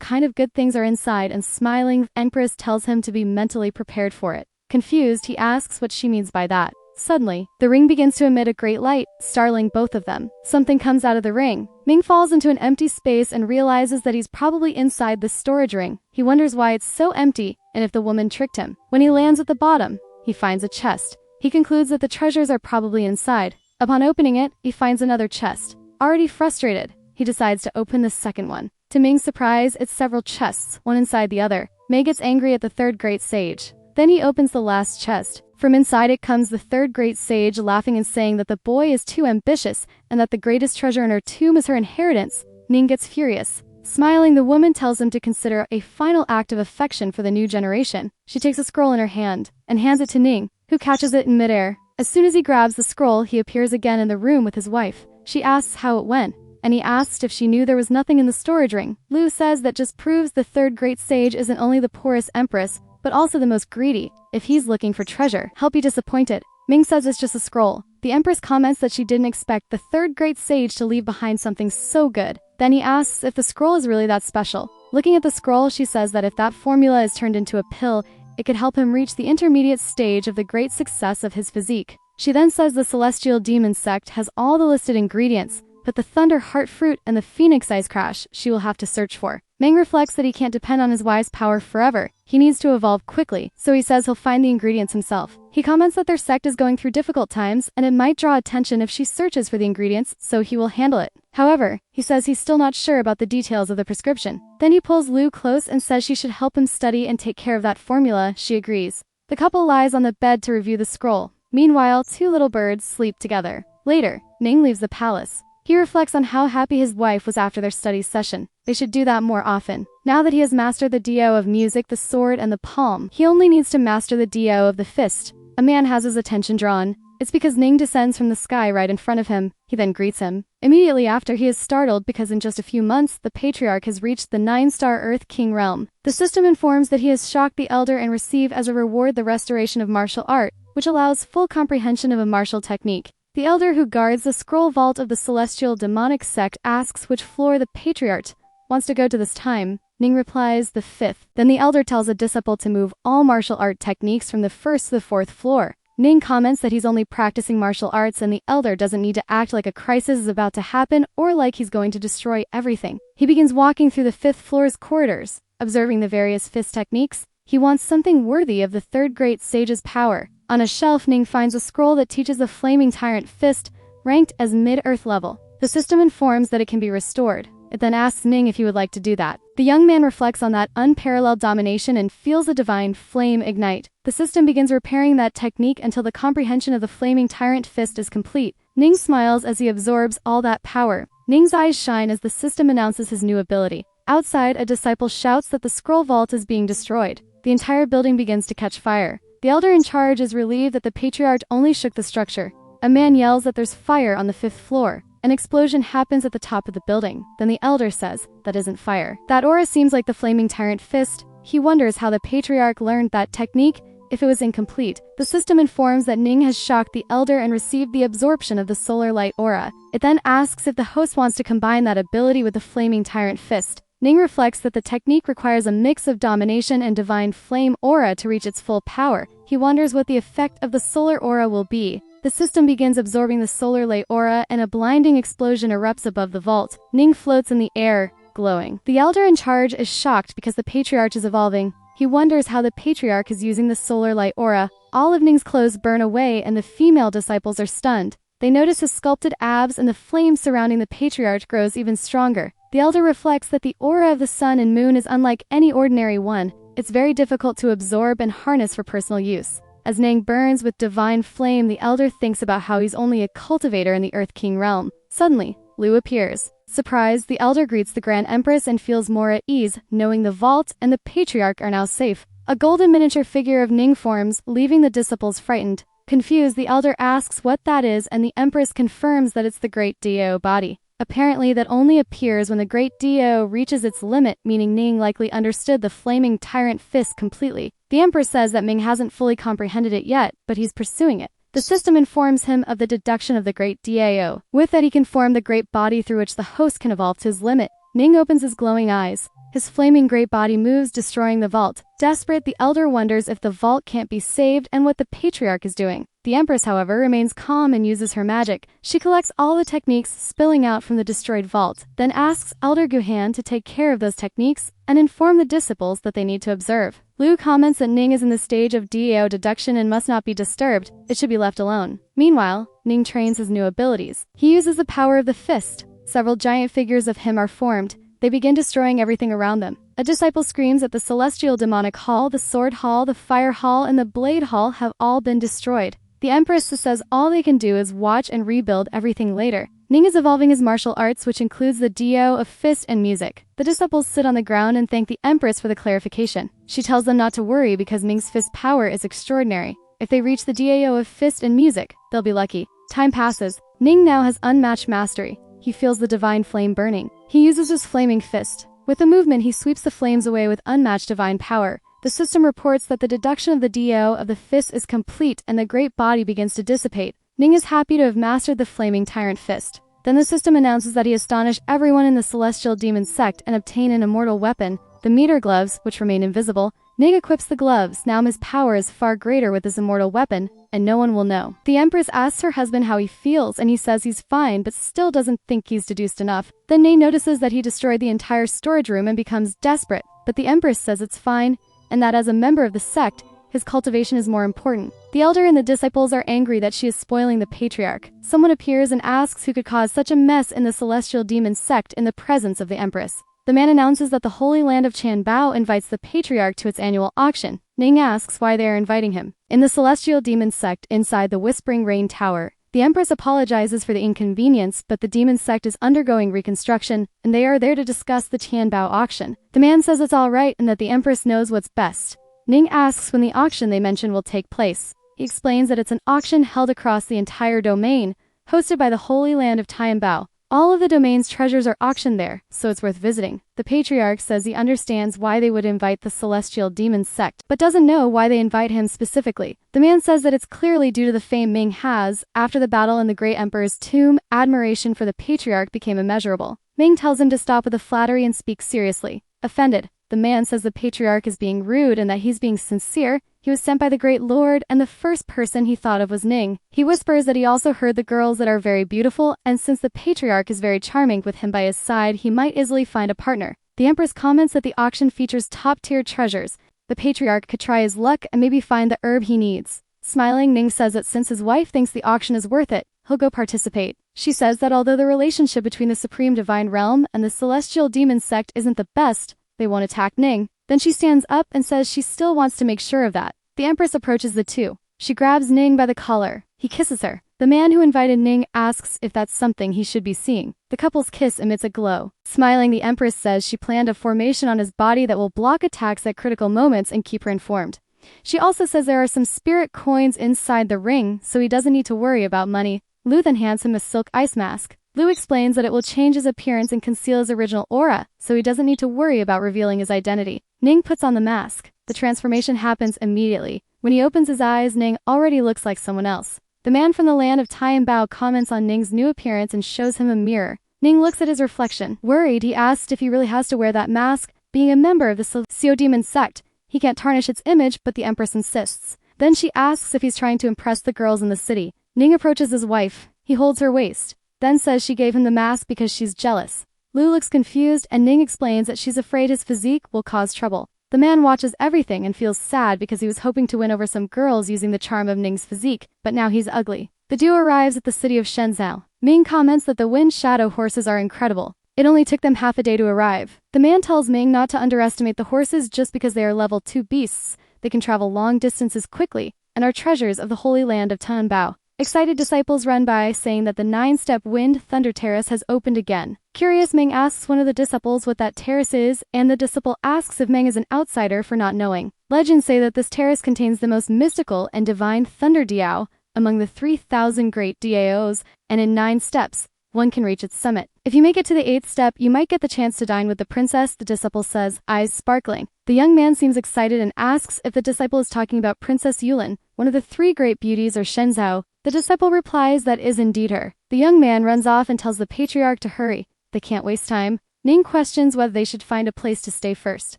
kind of good things are inside, and smiling, empress tells him to be mentally prepared for it. Confused, he asks what she means by that. Suddenly, the ring begins to emit a great light, startling both of them. Something comes out of the ring. Ming falls into an empty space and realizes that he's probably inside the storage ring. He wonders why it's so empty, and if the woman tricked him. When he lands at the bottom, he finds a chest. He concludes that the treasures are probably inside. Upon opening it, he finds another chest. Already frustrated, he decides to open the second one. To Ming's surprise, it's several chests, one inside the other. Mei gets angry at the third great sage. Then he opens the last chest. From inside it comes the third great sage, laughing and saying that the boy is too ambitious and that the greatest treasure in her tomb is her inheritance. Ning gets furious. Smiling, the woman tells him to consider a final act of affection for the new generation. She takes a scroll in her hand and hands it to Ning, who catches it in midair. As soon as he grabs the scroll, he appears again in the room with his wife. She asks how it went, and he asked if she knew there was nothing in the storage ring. Lu says that just proves the third great sage isn't only the poorest empress, but also the most greedy. If he's looking for treasure, he'll be disappointed. Ming says it's just a scroll. The empress comments that she didn't expect the third great sage to leave behind something so good. Then he asks if the scroll is really that special. Looking at the scroll, she says that if that formula is turned into a pill, it could help him reach the intermediate stage of the great success of his physique. She then says the celestial demon sect has all the listed ingredients, but the thunder heart fruit and the phoenix ice crash she will have to search for. Ming reflects that he can't depend on his wise power forever. He needs to evolve quickly, so he says he'll find the ingredients himself. He comments that their sect is going through difficult times, and it might draw attention if she searches for the ingredients, so he will handle it. However, he says he's still not sure about the details of the prescription. Then he pulls Lu close and says she should help him study and take care of that formula. She agrees. The couple lies on the bed to review the scroll. Meanwhile, two little birds sleep together. Later, Ning leaves the palace. He reflects on how happy his wife was after their study session. They should do that more often. Now that he has mastered the Dio of music, the sword, and the palm, he only needs to master the Dio of the fist. A man has his attention drawn. It's because Ning descends from the sky right in front of him. He then greets him. Immediately after, he is startled because in just a few months, the patriarch has reached the 9-star Earth King realm. The system informs that he has shocked the elder and receive as a reward the restoration of martial art, which allows full comprehension of a martial technique. The elder who guards the scroll vault of the celestial demonic sect asks which floor the patriarch wants to go to this time. Ning replies, the 5th. Then the elder tells a disciple to move all martial art techniques from the 1st to the 4th floor. Ning comments that he's only practicing martial arts and the elder doesn't need to act like a crisis is about to happen or like he's going to destroy everything. He begins walking through the 5th floor's corridors, observing the various fist techniques. He wants something worthy of the 3rd great sage's power. On a shelf, Ning finds a scroll that teaches the Flaming Tyrant Fist, ranked as mid-earth level. The system informs that it can be restored. It then asks Ning if he would like to do that. The young man reflects on that unparalleled domination and feels the divine flame ignite. The system begins repairing that technique until the comprehension of the Flaming Tyrant Fist is complete. Ning smiles as he absorbs all that power. Ning's eyes shine as the system announces his new ability. Outside, a disciple shouts that the scroll vault is being destroyed. The entire building begins to catch fire. The elder in charge is relieved that the patriarch only shook the structure. A man yells that there's fire on the 5th floor. An explosion happens at the top of the building. Then the elder says, that isn't fire. That aura seems like the Flaming Tyrant Fist. He wonders how the patriarch learned that technique if it was incomplete. The system informs that Ning has shocked the elder and received the absorption of the solar light aura. It then asks if the host wants to combine that ability with the Flaming Tyrant Fist. Ning reflects that the technique requires a mix of domination and divine flame aura to reach its full power. He wonders what the effect of the solar aura will be. The system begins absorbing the solar light aura and a blinding explosion erupts above the vault. Ning floats in the air, glowing. The elder in charge is shocked because the patriarch is evolving. He wonders how the patriarch is using the solar light aura. All of Ning's clothes burn away and the female disciples are stunned. They notice his sculpted abs and the flame surrounding the patriarch grows even stronger. The elder reflects that the aura of the sun and moon is unlike any ordinary one. It's very difficult to absorb and harness for personal use. As Ning burns with divine flame, the elder thinks about how he's only a cultivator in the Earth King realm. Suddenly, Lu appears. Surprised, the elder greets the Grand Empress and feels more at ease, knowing the vault and the patriarch are now safe. A golden miniature figure of Ning forms, leaving the disciples frightened. Confused, the elder asks what that is and the Empress confirms that it's the Great Dio body. Apparently, that only appears when the Great Dio reaches its limit, meaning Ning likely understood the Flaming Tyrant Fist completely. The Empress says that Ming hasn't fully comprehended it yet, but he's pursuing it. The system informs him of the deduction of the Great Dio. With that, he can form the great body through which the host can evolve to his limit. Ning opens his glowing eyes. His flaming great body moves, destroying the vault. Desperate, the elder wonders if the vault can't be saved and what the patriarch is doing. The Empress, however, remains calm and uses her magic. She collects all the techniques spilling out from the destroyed vault, then asks Elder Guhan to take care of those techniques and inform the disciples that they need to observe. Lu comments that Ning is in the stage of Dio deduction and must not be disturbed. It should be left alone. Meanwhile, Ning trains his new abilities. He uses the power of the fist. Several giant figures of him are formed. They begin destroying everything around them. A disciple screams that the celestial demonic hall, the sword hall, the fire hall, and the blade hall have all been destroyed. The Empress says all they can do is watch and rebuild everything later. Ning is evolving his martial arts, which includes the Dio of fist and music. The disciples sit on the ground and thank the Empress for the clarification. She tells them not to worry because Ming's fist power is extraordinary. If they reach the Dio of fist and music, they'll be lucky. Time passes. Ning now has unmatched mastery. He feels the divine flame burning. He uses his flaming fist. With a movement, he sweeps the flames away with unmatched divine power. The system reports that the deduction of the Dio of the fist is complete and the great body begins to dissipate. Ning is happy to have mastered the Flaming Tyrant Fist. Then the system announces that he astonished everyone in the Celestial Demon Sect and obtained an immortal weapon, the meter gloves, which remain invisible. Ning equips the gloves. Now his power is far greater with this immortal weapon, and no one will know. The Empress asks her husband how he feels, and he says he's fine, but still doesn't think he's deduced enough. Then Ning notices that he destroyed the entire storage room and becomes desperate, but the Empress says it's fine, and that as a member of the sect, his cultivation is more important. The elder and the disciples are angry that she is spoiling the patriarch. Someone appears and asks who could cause such a mess in the Celestial Demon Sect in the presence of the Empress. The man announces that the Holy Land of Chanbao invites the patriarch to its annual auction. Ning asks why they are inviting him. In the Celestial Demon Sect inside the Whispering Rain Tower, the Empress apologizes for the inconvenience, but the demon sect is undergoing reconstruction, and they are there to discuss the Tianbao auction. The man says it's all right and that the Empress knows what's best. Ning asks when the auction they mention will take place. He explains that it's an auction held across the entire domain, hosted by the Holy Land of Tianbao. All of the domain's treasures are auctioned there, so it's worth visiting. The patriarch says he understands why they would invite the celestial demon sect, but doesn't know why they invite him specifically. The man says that it's clearly due to the fame Ming has. After the battle in the Great Emperor's tomb, admiration for the patriarch became immeasurable. Ming tells him to stop with the flattery and speak seriously. Offended, the man says the patriarch is being rude and that he's being sincere. He was sent by the Great Lord, and the first person he thought of was Ning. He whispers that he also heard the girls that are very beautiful, and since the patriarch is very charming with him by his side, he might easily find a partner. The Empress comments that the auction features top-tier treasures. The patriarch could try his luck and maybe find the herb he needs. Smiling, Ning says that since his wife thinks the auction is worth it, he'll go participate. She says that although the relationship between the Supreme Divine Realm and the Celestial Demon Sect isn't the best, they won't attack Ning. Then she stands up and says she still wants to make sure of that. The Empress approaches the two. She grabs Ning by the collar. He kisses her. The man who invited Ning asks if that's something he should be seeing. The couple's kiss emits a glow. Smiling, the Empress says she planned a formation on his body that will block attacks at critical moments and keep her informed. She also says there are some spirit coins inside the ring, so he doesn't need to worry about money. Lu then hands him a silk ice mask. Lu explains that it will change his appearance and conceal his original aura, so he doesn't need to worry about revealing his identity. Ning puts on the mask. The transformation happens immediately. When he opens his eyes, Ning already looks like someone else. The man from the land of Tai and Bao comments on Ning's new appearance and shows him a mirror. Ning looks at his reflection. Worried, he asks if he really has to wear that mask. Being a member of the Celestial Demon Sect, he can't tarnish its image, but the Empress insists. Then she asks if he's trying to impress the girls in the city. Ning approaches his wife. He holds her waist, then says she gave him the mask because she's jealous. Lu looks confused, and Ning explains that she's afraid his physique will cause trouble. The man watches everything and feels sad because he was hoping to win over some girls using the charm of Ning's physique, but now he's ugly. The duo arrives at the city of Shenzhou. Ming comments that the wind shadow horses are incredible. It only took them half a day to arrive. The man tells Ming not to underestimate the horses just because they are level 2 beasts. They can travel long distances quickly and are treasures of the Holy Land of Tanbao. Excited disciples run by, saying that the 9-step wind thunder terrace has opened again. Curious, Ming asks one of the disciples what that terrace is, and the disciple asks if Ming is an outsider for not knowing. Legends say that this terrace contains the most mystical and divine thunder diao among the 3,000 great diaos, and in 9 steps, one can reach its summit. If you make it to the 8th step, you might get the chance to dine with the princess, the disciple says, eyes sparkling. The young man seems excited and asks if the disciple is talking about Princess Yulin, one of the 3 great beauties, or Shenzhou. The disciple replies that is indeed her. The young man runs off and tells the patriarch to hurry. They can't waste time. Ning questions whether they should find a place to stay first.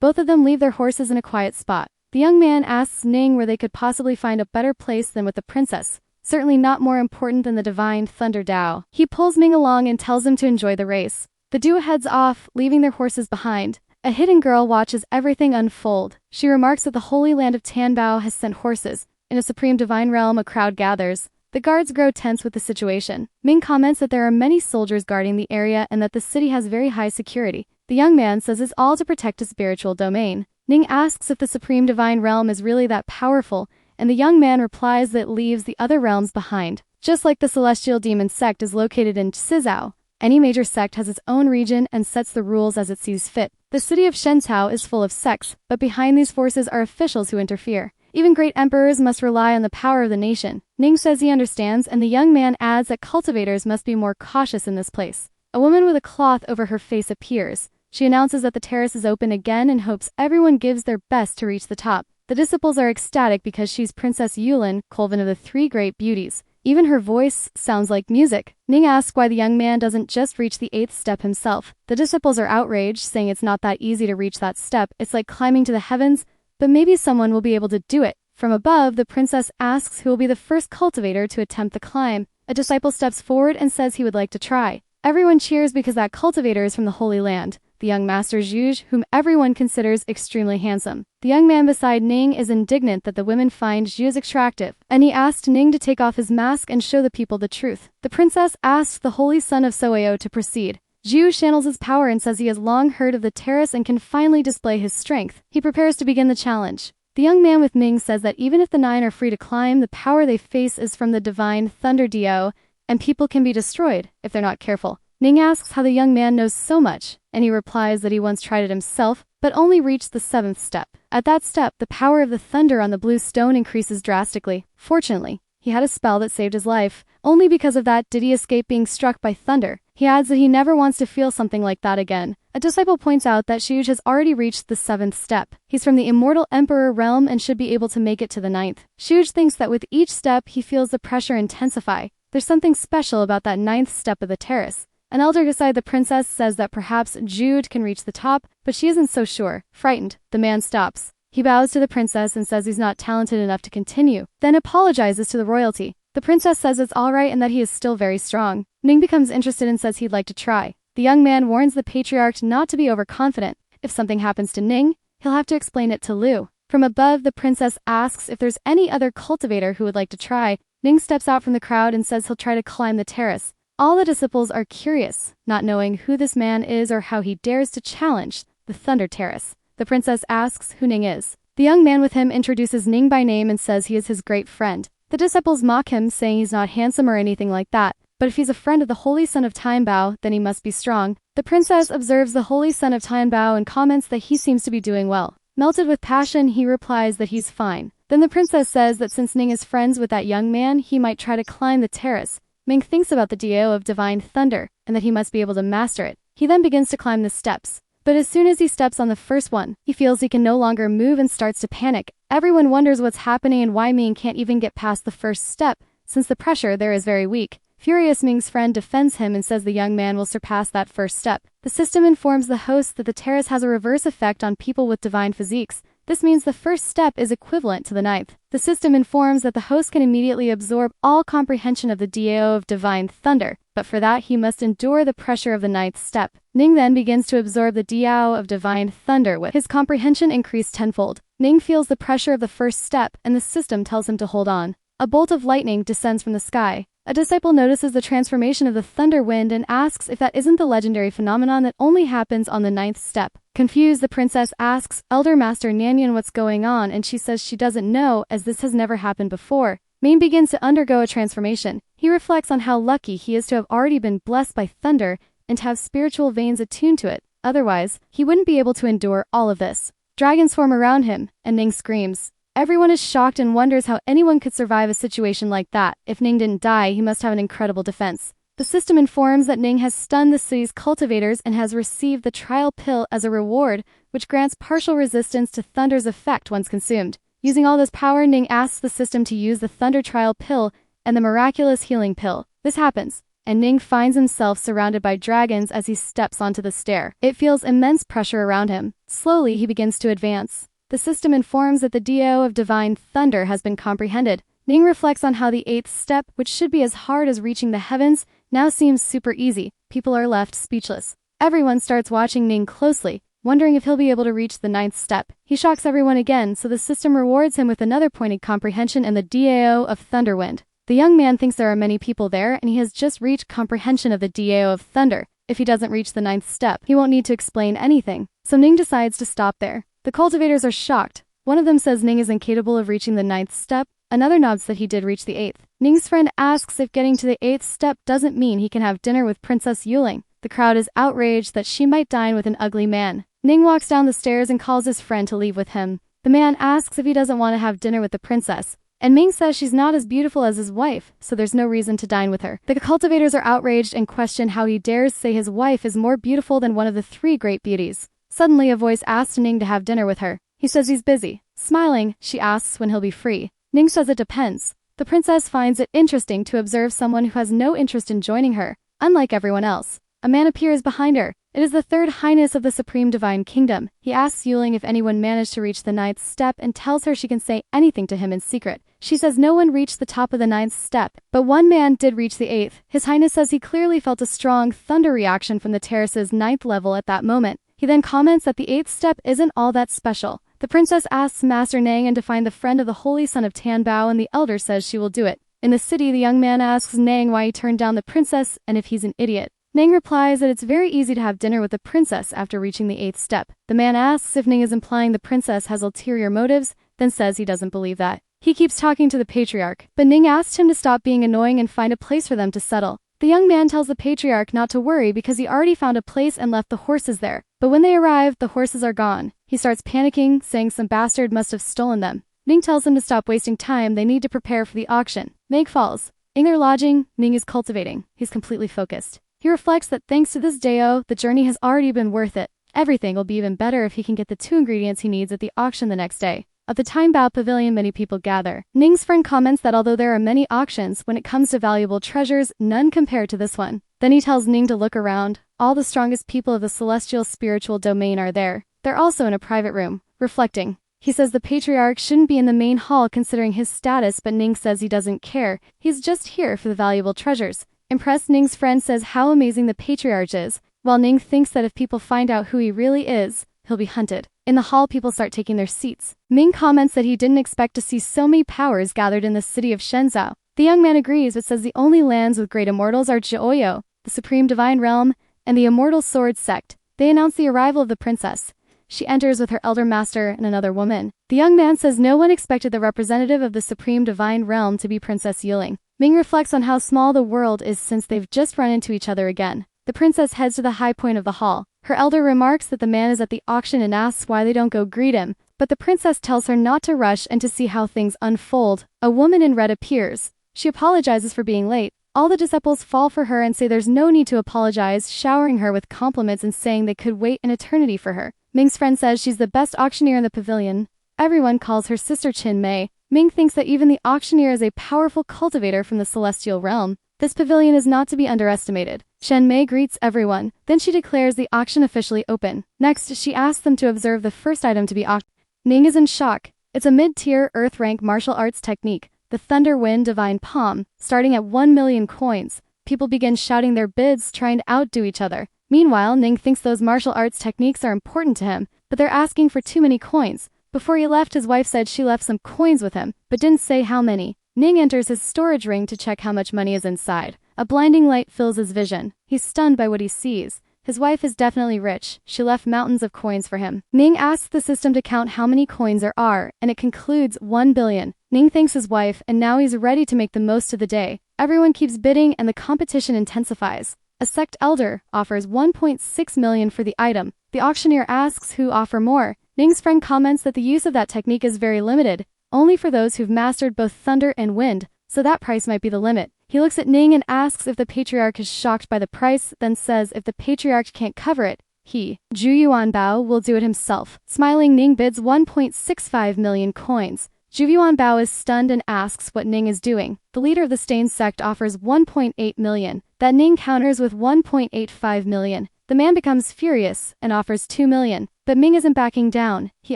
Both of them leave their horses in a quiet spot. The young man asks Ning where they could possibly find a better place than with the princess. Certainly not more important than the divine Thunder Dao. He pulls Ming along and tells him to enjoy the race. The duo heads off, leaving their horses behind. A hidden girl watches everything unfold. She remarks that the Holy Land of Tanbao has sent horses. In a supreme divine realm, a crowd gathers. The guards grow tense with the situation. Ming comments that there are many soldiers guarding the area and that the city has very high security. The young man says it's all to protect his spiritual domain. Ning asks if the supreme divine realm is really that powerful, and the young man replies that it leaves the other realms behind. Just like the Celestial Demon Sect is located in Sizhou, any major sect has its own region and sets the rules as it sees fit. The city of Shenzhou is full of sects, but behind these forces are officials who interfere. Even great emperors must rely on the power of the nation. Ning says he understands, and the young man adds that cultivators must be more cautious in this place. A woman with a cloth over her face appears. She announces that the terrace is open again and hopes everyone gives their best to reach the top. The disciples are ecstatic because she's Princess Yulin, Colvin of the 3 great beauties. Even her voice sounds like music. Ning asks why the young man doesn't just reach the 8th step himself. The disciples are outraged, saying it's not that easy to reach that step. It's like climbing to the heavens, but maybe someone will be able to do it. From above, the princess asks who will be the first cultivator to attempt the climb. A disciple steps forward and says he would like to try. Everyone cheers because that cultivator is from the Holy Land. The young master Zhuge, whom everyone considers extremely handsome. The young man beside Ning is indignant that the women find Zhuge attractive, and he asked Ning to take off his mask and show the people the truth. The princess asks the holy son of Soeo to proceed. Zhu channels his power and says he has long heard of the terrace and can finally display his strength. He prepares to begin the challenge. The young man with Ming says that even if the 9 are free to climb, the power they face is from the divine Thunder Dio, and people can be destroyed if they're not careful. Ning asks how the young man knows so much, and he replies that he once tried it himself, but only reached the 7th step. At that step, the power of the thunder on the blue stone increases drastically. Fortunately, he had a spell that saved his life. Only because of that did he escape being struck by thunder. He adds that he never wants to feel something like that again. A disciple points out that Shuj has already reached the 7th step. He's from the immortal emperor realm and should be able to make it to the 9th. Shuj thinks that with each step he feels the pressure intensify. There's something special about that 9th step of the terrace. An elder beside the princess says that perhaps Jude can reach the top, but she isn't so sure. Frightened, the man stops. He bows to the princess and says he's not talented enough to continue, then apologizes to the royalty. The princess says it's alright and that he is still very strong. Ning becomes interested and says he'd like to try. The young man warns the patriarch not to be overconfident. If something happens to Ning, he'll have to explain it to Lu. From above, the princess asks if there's any other cultivator who would like to try. Ning steps out from the crowd and says he'll try to climb the terrace. All the disciples are curious, not knowing who this man is or how he dares to challenge the Thunder Terrace. The princess asks who Ning is. The young man with him introduces Ning by name and says he is his great friend. The disciples mock him, saying he's not handsome or anything like that, but if he's a friend of the Holy Son of Tianbao, then he must be strong. The princess observes the Holy Son of Tianbao and comments that he seems to be doing well. Melted with passion, he replies that he's fine. Then the princess says that since Ning is friends with that young man, he might try to climb the terrace. Ming thinks about the Dio of Divine Thunder, and that he must be able to master it. He then begins to climb the steps. But as soon as he steps on the first one, he feels he can no longer move and starts to panic. Everyone wonders what's happening and why Ming can't even get past the first step, since the pressure there is very weak. Furious, Ming's friend defends him and says the young man will surpass that first step. The system informs the host that the terrace has a reverse effect on people with divine physiques. This means the first step is equivalent to the 9th. The system informs that the host can immediately absorb all comprehension of the Dio of Divine Thunder, but for that he must endure the pressure of the 9th step. Ning then begins to absorb the Dio of Divine Thunder with his comprehension increased tenfold. Ning feels the pressure of the first step and the system tells him to hold on. A bolt of lightning descends from the sky. A disciple notices the transformation of the thunder wind and asks if that isn't the legendary phenomenon that only happens on the 9th step. Confused, the princess asks Elder Master Nyanyan what's going on, and she says she doesn't know as this has never happened before. Ming begins to undergo a transformation. He reflects on how lucky he is to have already been blessed by thunder and to have spiritual veins attuned to it. Otherwise, he wouldn't be able to endure all of this. Dragons form around him, and Ning screams. Everyone is shocked and wonders how anyone could survive a situation like that. If Ning didn't die, he must have an incredible defense. The system informs that Ning has stunned the city's cultivators and has received the trial pill as a reward, which grants partial resistance to Thunder's effect once consumed. Using all this power, Ning asks the system to use the Thunder trial pill and the miraculous healing pill. This happens, and Ning finds himself surrounded by dragons as he steps onto the stair. It feels immense pressure around him. Slowly, he begins to advance. The system informs that the Dio of Divine Thunder has been comprehended. Ning reflects on how the 8th step, which should be as hard as reaching the heavens, now seems super easy. People are left speechless. Everyone starts watching Ning closely, wondering if he'll be able to reach the 9th step. He shocks everyone again, so the system rewards him with another pointed comprehension and the Dio of Thunderwind. The young man thinks there are many people there, and he has just reached comprehension of the Dio of Thunder. If he doesn't reach the 9th step, he won't need to explain anything. So Ning decides to stop there. The cultivators are shocked. One of them says Ning is incapable of reaching the 9th step. Another nods that he did reach the 8th. Ning's friend asks if getting to the 8th step doesn't mean he can have dinner with Princess Yuling. The crowd is outraged that she might dine with an ugly man. Ning walks down the stairs and calls his friend to leave with him. The man asks if he doesn't want to have dinner with the princess, and Ming says she's not as beautiful as his wife, so there's no reason to dine with her. The cultivators are outraged and question how he dares say his wife is more beautiful than one of the 3 great beauties. Suddenly, a voice asks Ning to have dinner with her. He says he's busy. Smiling, she asks when he'll be free. Ning says it depends. The princess finds it interesting to observe someone who has no interest in joining her. Unlike everyone else, a man appears behind her. It is the 3rd Highness of the Supreme Divine Kingdom. He asks Yuling if anyone managed to reach the 9th step and tells her she can say anything to him in secret. She says no one reached the top of the 9th step, but one man did reach the 8th. His Highness says he clearly felt a strong thunder reaction from the terrace's 9th level at that moment. He then comments that the 8th step isn't all that special. The princess asks Master Nang to find the friend of the Holy Son of Tianbao, and the elder says she will do it. In the city, the young man asks Nang why he turned down the princess and if he's an idiot. Nang replies that it's very easy to have dinner with the princess after reaching the 8th step. The man asks if Ning is implying the princess has ulterior motives, then says he doesn't believe that. He keeps talking to the patriarch, but Ning asks him to stop being annoying and find a place for them to settle. The young man tells the patriarch not to worry because he already found a place and left the horses there. But when they arrive, the horses are gone. He starts panicking, saying some bastard must have stolen them. Ning tells him to stop wasting time, they need to prepare for the auction. Meg falls. In their lodging, Ning is cultivating. He's completely focused. He He reflects that thanks to this Deo, the journey has already been worth it. Everything will be even better if he can get the 2 ingredients he needs at the auction the next day. At the Time Bao Pavilion, many people gather. Ning's friend comments that although there are many auctions, when it comes to valuable treasures, none compare to this one. Then he tells Ning to look around. All the strongest people of the celestial spiritual domain are there. They're also in a private room. Reflecting, he says the patriarch shouldn't be in the main hall considering his status, but Ning says he doesn't care. He's just here for the valuable treasures. Impressed, Ning's friend says how amazing the patriarch is, while Ning thinks that if people find out who he really is, he'll be hunted. In the hall, people start taking their seats. Ming comments that he didn't expect to see so many powers gathered in the city of Shenzhou. The young man agrees but says the only lands with great immortals are Jiuyo, the supreme divine realm, and the immortal sword sect. They announce the arrival of the princess. She enters with her elder master and another woman. The young man says no one expected the representative of the supreme divine realm to be Princess Yiling. Ming reflects on how small the world is since they've just run into each other again. The princess heads to the high point of the hall. Her elder remarks that the man is at the auction and asks why they don't go greet him, but the princess tells her not to rush and to see how things unfold. A woman in red appears. She apologizes for being late. All the disciples fall for her and say there's no need to apologize, showering her with compliments and saying they could wait an eternity for her. Ming's friend says she's the best auctioneer in the pavilion. Everyone calls her Sister Chin Mei. Ming thinks that even the auctioneer is a powerful cultivator from the celestial realm. This pavilion is not to be underestimated. Chen Mei greets everyone, then she declares the auction officially open. Next, she asks them to observe the first item to be auctioned. Ning is in shock. It's a mid-tier, earth-rank martial arts technique, the Thunder Wind Divine Palm, starting at 1 million coins. People begin shouting their bids, trying to outdo each other. Meanwhile, Ning thinks those martial arts techniques are important to him, but they're asking for too many coins. Before he left, his wife said she left some coins with him, but didn't say how many. Ning enters his storage ring to check how much money is inside. A blinding light fills his vision. He's stunned by what he sees. His wife is definitely rich. She left mountains of coins for him. Ning asks the system to count how many coins there are, and it concludes 1 billion. Ning thanks his wife, and now he's ready to make the most of the day. Everyone keeps bidding, and the competition intensifies. A sect elder offers 1.6 million for the item. The auctioneer asks who offer more. Ning's friend comments that the use of that technique is very limited, only for those who've mastered both thunder and wind, so that price might be the limit. He looks at Ning and asks if the patriarch is shocked by the price, then says if the patriarch can't cover it, he, Zhu Yuanbao, will do it himself. Smiling, Ning bids 1.65 million coins. Zhu Yuanbao is stunned and asks what Ning is doing. The leader of the Stain sect offers 1.8 million. That Ning counters with 1.85 million. The man becomes furious and offers 2 million. But Ming isn't backing down. He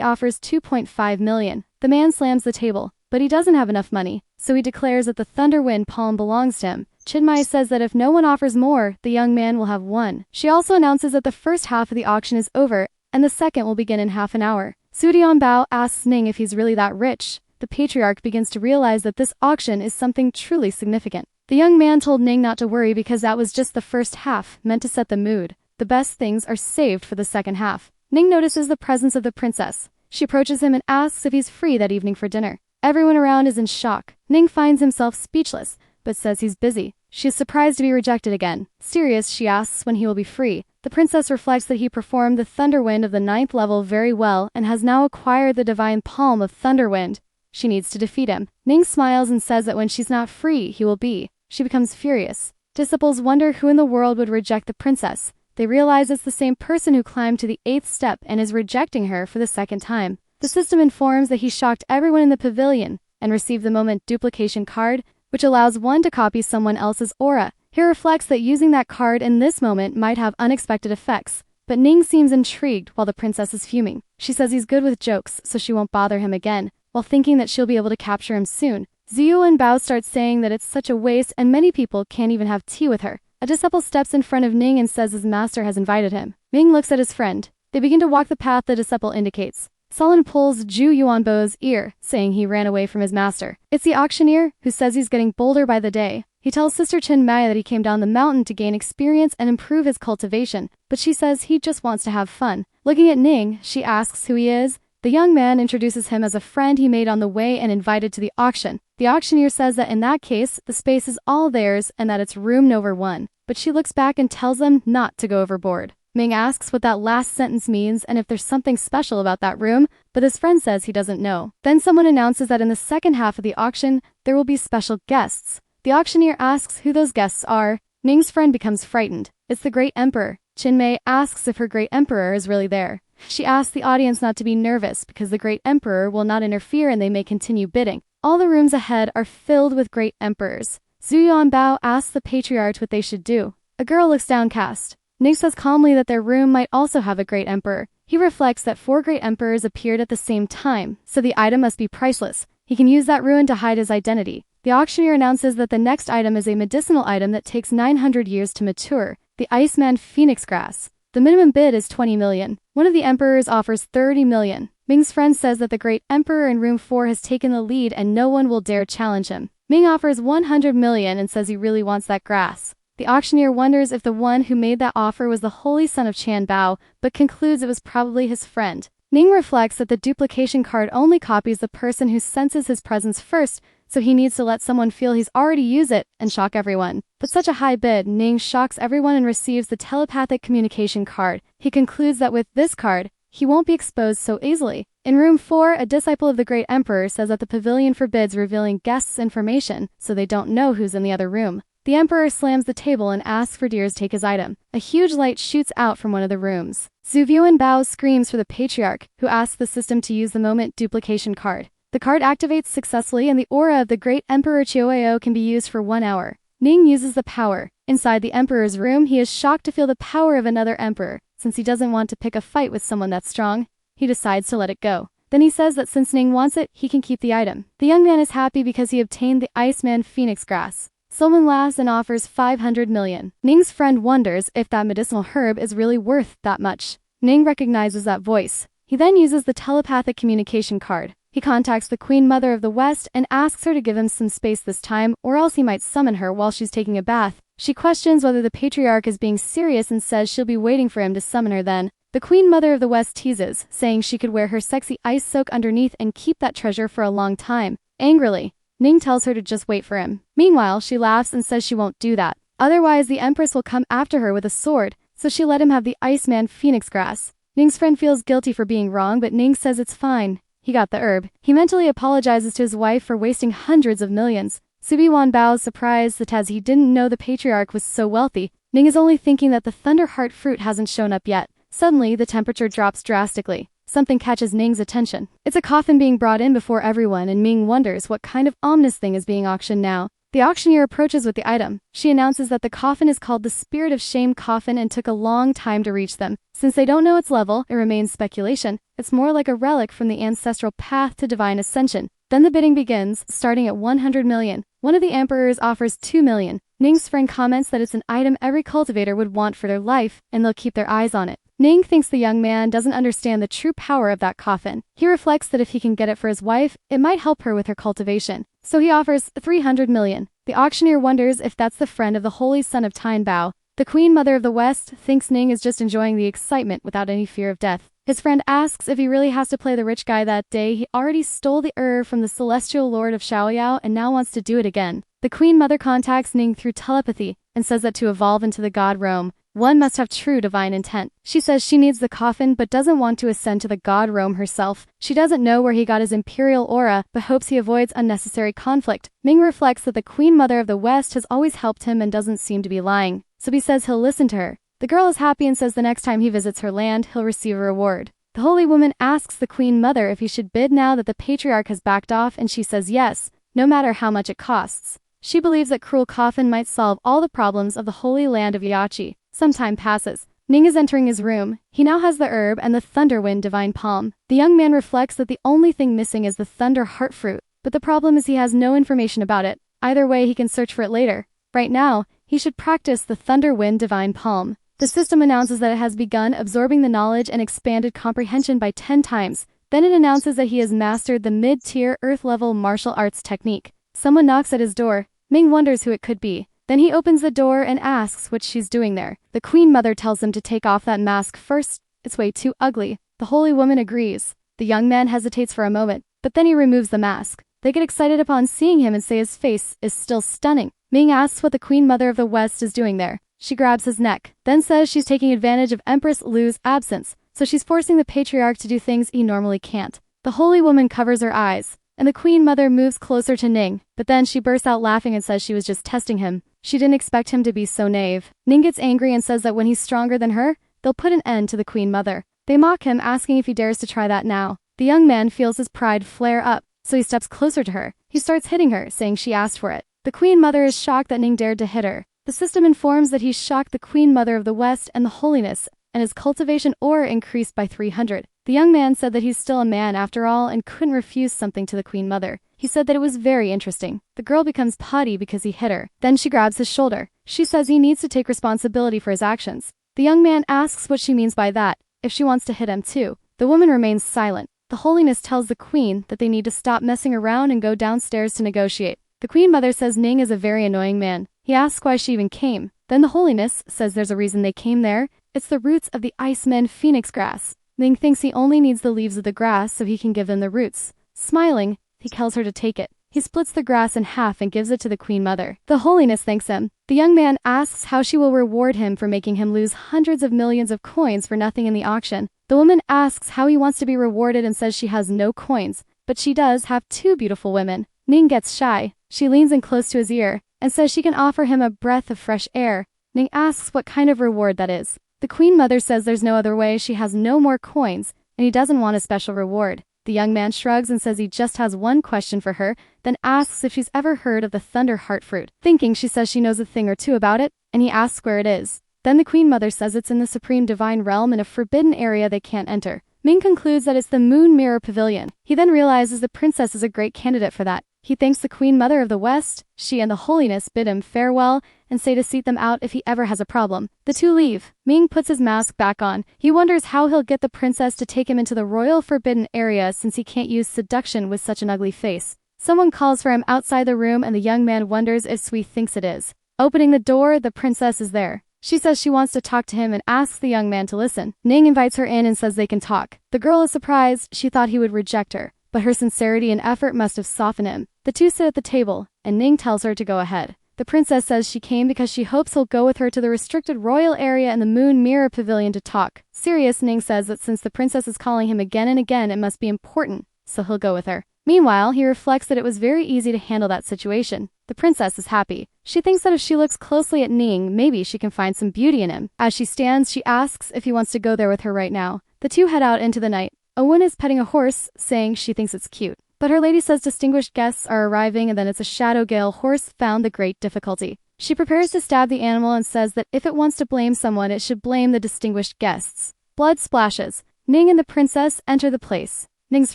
offers 2.5 million. The man slams the table, but he doesn't have enough money, so he declares that the Thunder Wind Palm belongs to him. Chinmai says that if no one offers more, the young man will have won. She also announces that the first half of the auction is over, and the second will begin in half an hour. Sudion Bao asks Ning if he's really that rich. The patriarch begins to realize that this auction is something truly significant. The young man told Ning not to worry because that was just the first half, meant to set the mood. The best things are saved for the second half. Ning notices the presence of the princess. She approaches him and asks if he's free that evening for dinner. Everyone around is in shock. Ning finds himself speechless, but says he's busy. She is surprised to be rejected again. Serious, she asks when he will be free. The princess reflects that he performed the Thunderwind of the 9th level very well and has now acquired the divine palm of Thunderwind. She needs to defeat him. Ning smiles and says that when she's not free, he will be. She becomes furious. Disciples wonder who in the world would reject the princess. They realize it's the same person who climbed to the 8th step and is rejecting her for the second time. The system informs that he shocked everyone in the pavilion and received the moment duplication card, which allows one to copy someone else's aura. He reflects that using that card in this moment might have unexpected effects, but Ning seems intrigued while the princess is fuming. She says he's good with jokes, so she won't bother him again, while thinking that she'll be able to capture him soon. Ziyu and Bao start saying that it's such a waste and many people can't even have tea with her. A disciple steps in front of Ning and says his master has invited him. Ming looks at his friend. They begin to walk the path the disciple indicates. Sullen pulls Zhu Yuanbo's ear, saying he ran away from his master. It's the auctioneer, who says he's getting bolder by the day. He tells Sister Chen Maya that he came down the mountain to gain experience and improve his cultivation, but she says he just wants to have fun. Looking at Ning, she asks who he is. The young man introduces him as a friend he made on the way and invited to the auction. The auctioneer says that in that case, the space is all theirs and that it's room number 1. But she looks back and tells them not to go overboard. Ming asks what that last sentence means and if there's something special about that room, but his friend says he doesn't know. Then someone announces that in the second half of the auction, there will be special guests. The auctioneer asks who those guests are. Ning's friend becomes frightened. It's the Great Emperor. Chinmei asks if her Great Emperor is really there. She asks the audience not to be nervous because the Great Emperor will not interfere and they may continue bidding. All the rooms ahead are filled with Great Emperors. Zhu Yuanbao asks the patriarch what they should do. A girl looks downcast. Ning says calmly that their room might also have a Great Emperor. He reflects that 4 Great Emperors appeared at the same time, so the item must be priceless. He can use that ruin to hide his identity. The auctioneer announces that the next item is a medicinal item that takes 900 years to mature, the Iceman Phoenix Grass. The minimum bid is 20 million. One of the emperors offers 30 million. Ming's friend says that the Great Emperor in room 4 has taken the lead and no one will dare challenge him. Ming offers 100 million and says he really wants that grass. The auctioneer wonders if the one who made that offer was the holy son of Qian Bao, but concludes it was probably his friend. Ning reflects that the duplication card only copies the person who senses his presence first, so he needs to let someone feel he's already used it and shock everyone. But such a high bid, Ning shocks everyone and receives the telepathic communication card. He concludes that with this card, he won't be exposed so easily. In room 4, a disciple of the Great Emperor says that the pavilion forbids revealing guests' information, so they don't know who's in the other room. The Emperor slams the table and asks for Deers take his item. A huge light shoots out from one of the rooms. Zhu Yuanbao screams for the Patriarch, who asks the system to use the moment duplication card. The card activates successfully and the aura of the Great Emperor Qiueo can be used for 1 hour. Ning uses the power. Inside the Emperor's room, he is shocked to feel the power of another Emperor. Since he doesn't want to pick a fight with someone that's strong, he decides to let it go. Then he says that since Ning wants it, he can keep the item. The young man is happy because he obtained the Iceman Phoenix Grass. Solman laughs and offers 500 million. Ning's friend wonders if that medicinal herb is really worth that much. Ning recognizes that voice. He then uses the telepathic communication card. He contacts the Queen Mother of the West and asks her to give him some space this time, or else he might summon her while she's taking a bath. She questions whether the Patriarch is being serious and says she'll be waiting for him to summon her then. The Queen Mother of the West teases, saying she could wear her sexy ice soak underneath and keep that treasure for a long time. Angrily, Ning tells her to just wait for him. Meanwhile, she laughs and says she won't do that. Otherwise, the Empress will come after her with a sword, so she let him have the Iceman Phoenix Grass. Ning's friend feels guilty for being wrong, but Ning says it's fine. He got the herb. He mentally apologizes to his wife for wasting hundreds of millions. Subi Wanbao is surprised that as he didn't know the Patriarch was so wealthy. Ning is only thinking that the Thunderheart fruit hasn't shown up yet. Suddenly, the temperature drops drastically. Something catches Ning's attention. It's a coffin being brought in before everyone, and Ming wonders what kind of ominous thing is being auctioned now. The auctioneer approaches with the item. She announces that the coffin is called the Spirit of Shame coffin and took a long time to reach them. Since they don't know its level, it remains speculation. It's more like a relic from the ancestral path to divine ascension. Then the bidding begins, starting at 100 million. One of the emperors offers 2 million. Ning's friend comments that it's an item every cultivator would want for their life, and they'll keep their eyes on it. Ning thinks the young man doesn't understand the true power of that coffin. He reflects that if he can get it for his wife, it might help her with her cultivation. So he offers 300 million. The auctioneer wonders if that's the friend of the holy son of Tian Bao. The Queen Mother of the West thinks Ning is just enjoying the excitement without any fear of death. His friend asks if he really has to play the rich guy that day. He already stole the herb from the celestial lord of Xiaoyao and now wants to do it again. The Queen Mother contacts Ning through telepathy and says that to evolve into the god Rome, one must have true divine intent. She says she needs the coffin but doesn't want to ascend to the god Rome herself. She doesn't know where he got his imperial aura but hopes he avoids unnecessary conflict. Ming reflects that the Queen Mother of the West has always helped him and doesn't seem to be lying. So he says he'll listen to her. The girl is happy and says the next time he visits her land, he'll receive a reward. The holy woman asks the Queen Mother if he should bid now that the Patriarch has backed off, and she says yes, no matter how much it costs. She believes that Cruel Coffin might solve all the problems of the holy land of Yachi. Some time passes. Ning is entering his room. He now has the herb and the Thunderwind Divine Palm. The young man reflects that the only thing missing is the Thunder Heart Fruit, but the problem is he has no information about it. Either way, he can search for it later. Right now, he should practice the Thunderwind Divine Palm. The system announces that it has begun absorbing the knowledge and expanded comprehension by 10 times. Then it announces that he has mastered the mid-tier Earth-level martial arts technique. Someone knocks at his door. Ming wonders who it could be. Then he opens the door and asks what she's doing there. The Queen Mother tells him to take off that mask first. It's way too ugly. The holy woman agrees. The young man hesitates for a moment, but then he removes the mask. They get excited upon seeing him and say his face is still stunning. Ming asks what the Queen Mother of the West is doing there. She grabs his neck, then says she's taking advantage of Empress Lu's absence, so she's forcing the Patriarch to do things he normally can't. The holy woman covers her eyes, and the Queen Mother moves closer to Ning, but then she bursts out laughing and says she was just testing him. She didn't expect him to be so naive. Ning gets angry and says that when he's stronger than her, they'll put an end to the Queen Mother. They mock him, asking if he dares to try that now. The young man feels his pride flare up, so he steps closer to her. He starts hitting her, saying she asked for it. The Queen Mother is shocked that Ning dared to hit her. The system informs that he shocked the Queen Mother of the West and the holiness, and his cultivation ore increased by 300. The young man said that he's still a man after all and couldn't refuse something to the Queen Mother. He said that it was very interesting. The girl becomes putty because he hit her. Then she grabs his shoulder. She says he needs to take responsibility for his actions. The young man asks what she means by that, if she wants to hit him too. The woman remains silent. The holiness tells the queen that they need to stop messing around and go downstairs to negotiate. The Queen Mother says Ning is a very annoying man. He asks why she even came. Then the holiness says there's a reason they came there. It's the roots of the Iceman phoenix grass. Ning thinks he only needs the leaves of the grass so he can give them the roots. Smiling, he tells her to take it. He splits the grass in half and gives it to the Queen Mother. The holiness thanks him. The young man asks how she will reward him for making him lose hundreds of millions of coins for nothing in the auction. The woman asks how he wants to be rewarded and says she has no coins, but she does have two beautiful women. Ning gets shy. She leans in close to his ear and says she can offer him a breath of fresh air. Ning asks what kind of reward that is. The Queen Mother says there's no other way, she has no more coins, and he doesn't want a special reward. The young man shrugs and says he just has one question for her, then asks if she's ever heard of the Thunder Heart Fruit. Thinking she says she knows a thing or two about it, and he asks where it is. Then the Queen Mother says it's in the Supreme Divine Realm in a forbidden area they can't enter. Ming concludes that it's the Moon Mirror Pavilion. He then realizes the princess is a great candidate for that. He thanks the Queen Mother of the West. She and the holiness bid him farewell and say to seat them out if he ever has a problem. The two leave. Ming puts his mask back on. He wonders how he'll get the princess to take him into the royal forbidden area since he can't use seduction with such an ugly face. Someone calls for him outside the room and the young man wonders if Sui thinks it is. Opening the door, the princess is there. She says she wants to talk to him and asks the young man to listen. Ning invites her in and says they can talk. The girl is surprised. She thought he would reject her, but her sincerity and effort must have softened him. The two sit at the table, and Ning tells her to go ahead. The princess says she came because she hopes he'll go with her to the restricted royal area in the Moon Mirror Pavilion to talk. Serious, Ning says that since the princess is calling him again and again, it must be important, so he'll go with her. Meanwhile, he reflects that it was very easy to handle that situation. The princess is happy. She thinks that if she looks closely at Ning, maybe she can find some beauty in him. As she stands, she asks if he wants to go there with her right now. The two head out into the night. A woman is petting a horse, saying she thinks it's cute. But her lady says distinguished guests are arriving and then it's a shadow gale horse found the great difficulty. She prepares to stab the animal and says that if it wants to blame someone, it should blame the distinguished guests. Blood splashes. Ning and the princess enter the place. Ning's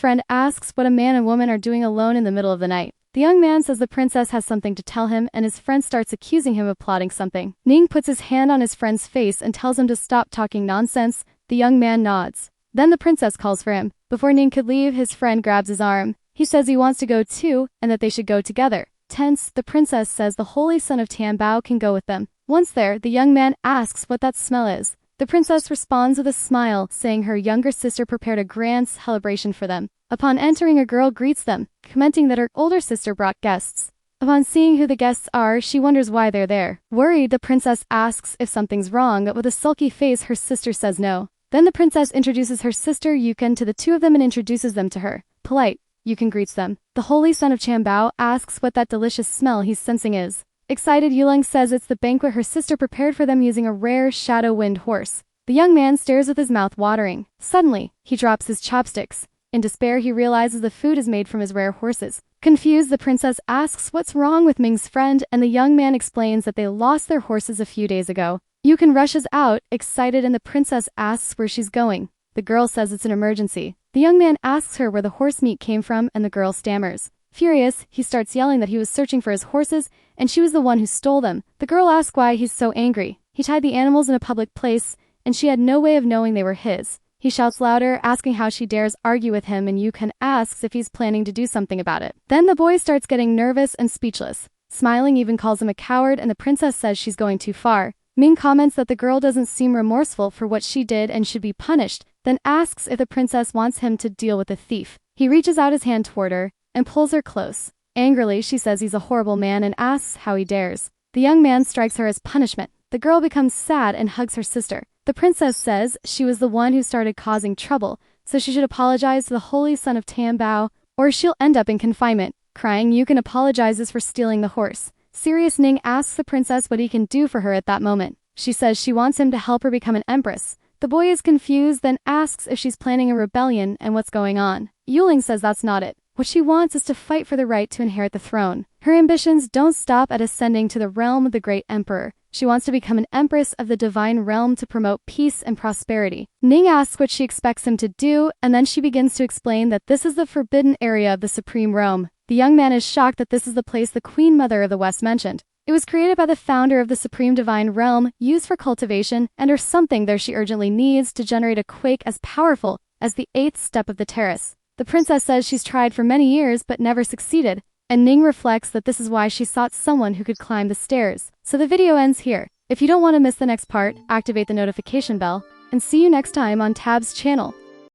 friend asks what a man and woman are doing alone in the middle of the night. The young man says the princess has something to tell him and his friend starts accusing him of plotting something. Ning puts his hand on his friend's face and tells him to stop talking nonsense. The young man nods. Then the princess calls for him. Before Ning could leave, his friend grabs his arm. He says he wants to go too, and that they should go together. Tense, the princess says the holy son of Tianbao can go with them. Once there, the young man asks what that smell is. The princess responds with a smile, saying her younger sister prepared a grand celebration for them. Upon entering, a girl greets them, commenting that her older sister brought guests. Upon seeing who the guests are, she wonders why they're there. Worried, the princess asks if something's wrong, but with a sulky face, her sister says no. Then the princess introduces her sister Yukon to the two of them and introduces them to her. Polite, Yukon greets them. The holy son of Tianbao asks what that delicious smell he's sensing is. Excited, Yulong says it's the banquet her sister prepared for them using a rare shadow-wind horse. The young man stares with his mouth watering. Suddenly, he drops his chopsticks. In despair, he realizes the food is made from his rare horses. Confused, the princess asks what's wrong with Ming's friend, and the young man explains that they lost their horses a few days ago. Yukon rushes out, excited, and the princess asks where she's going. The girl says it's an emergency. The young man asks her where the horse meat came from, and the girl stammers. Furious, he starts yelling that he was searching for his horses, and she was the one who stole them. The girl asks why he's so angry. He tied the animals in a public place, and she had no way of knowing they were his. He shouts louder, asking how she dares argue with him, and Yukon asks if he's planning to do something about it. Then the boy starts getting nervous and speechless. Smiling even calls him a coward, and the princess says she's going too far. Ming comments that the girl doesn't seem remorseful for what she did and should be punished, then asks if the princess wants him to deal with the thief. He reaches out his hand toward her and pulls her close. Angrily, she says he's a horrible man and asks how he dares. The young man strikes her as punishment. The girl becomes sad and hugs her sister. The princess says she was the one who started causing trouble, so she should apologize to the holy son of Tianbao, or she'll end up in confinement. Crying, Yukon apologizes for stealing the horse. Serious Ning asks the princess what he can do for her at that moment. She says she wants him to help her become an empress. The boy is confused, then asks if she's planning a rebellion and what's going on. Yuling says that's not it. What she wants is to fight for the right to inherit the throne. Her ambitions don't stop at ascending to the realm of the great emperor. She wants to become an empress of the divine realm to promote peace and prosperity. Ning asks what she expects him to do, and then she begins to explain that this is the forbidden area of the supreme realm. The young man is shocked that this is the place the Queen Mother of the West mentioned. It was created by the founder of the supreme divine realm, used for cultivation, and there's something there she urgently needs to generate a quake as powerful as the 8th step of the terrace. The princess says she's tried for many years but never succeeded, and Ning reflects that this is why she sought someone who could climb the stairs. So the video ends here. If you don't want to miss the next part, activate the notification bell, and see you next time on Tab's channel.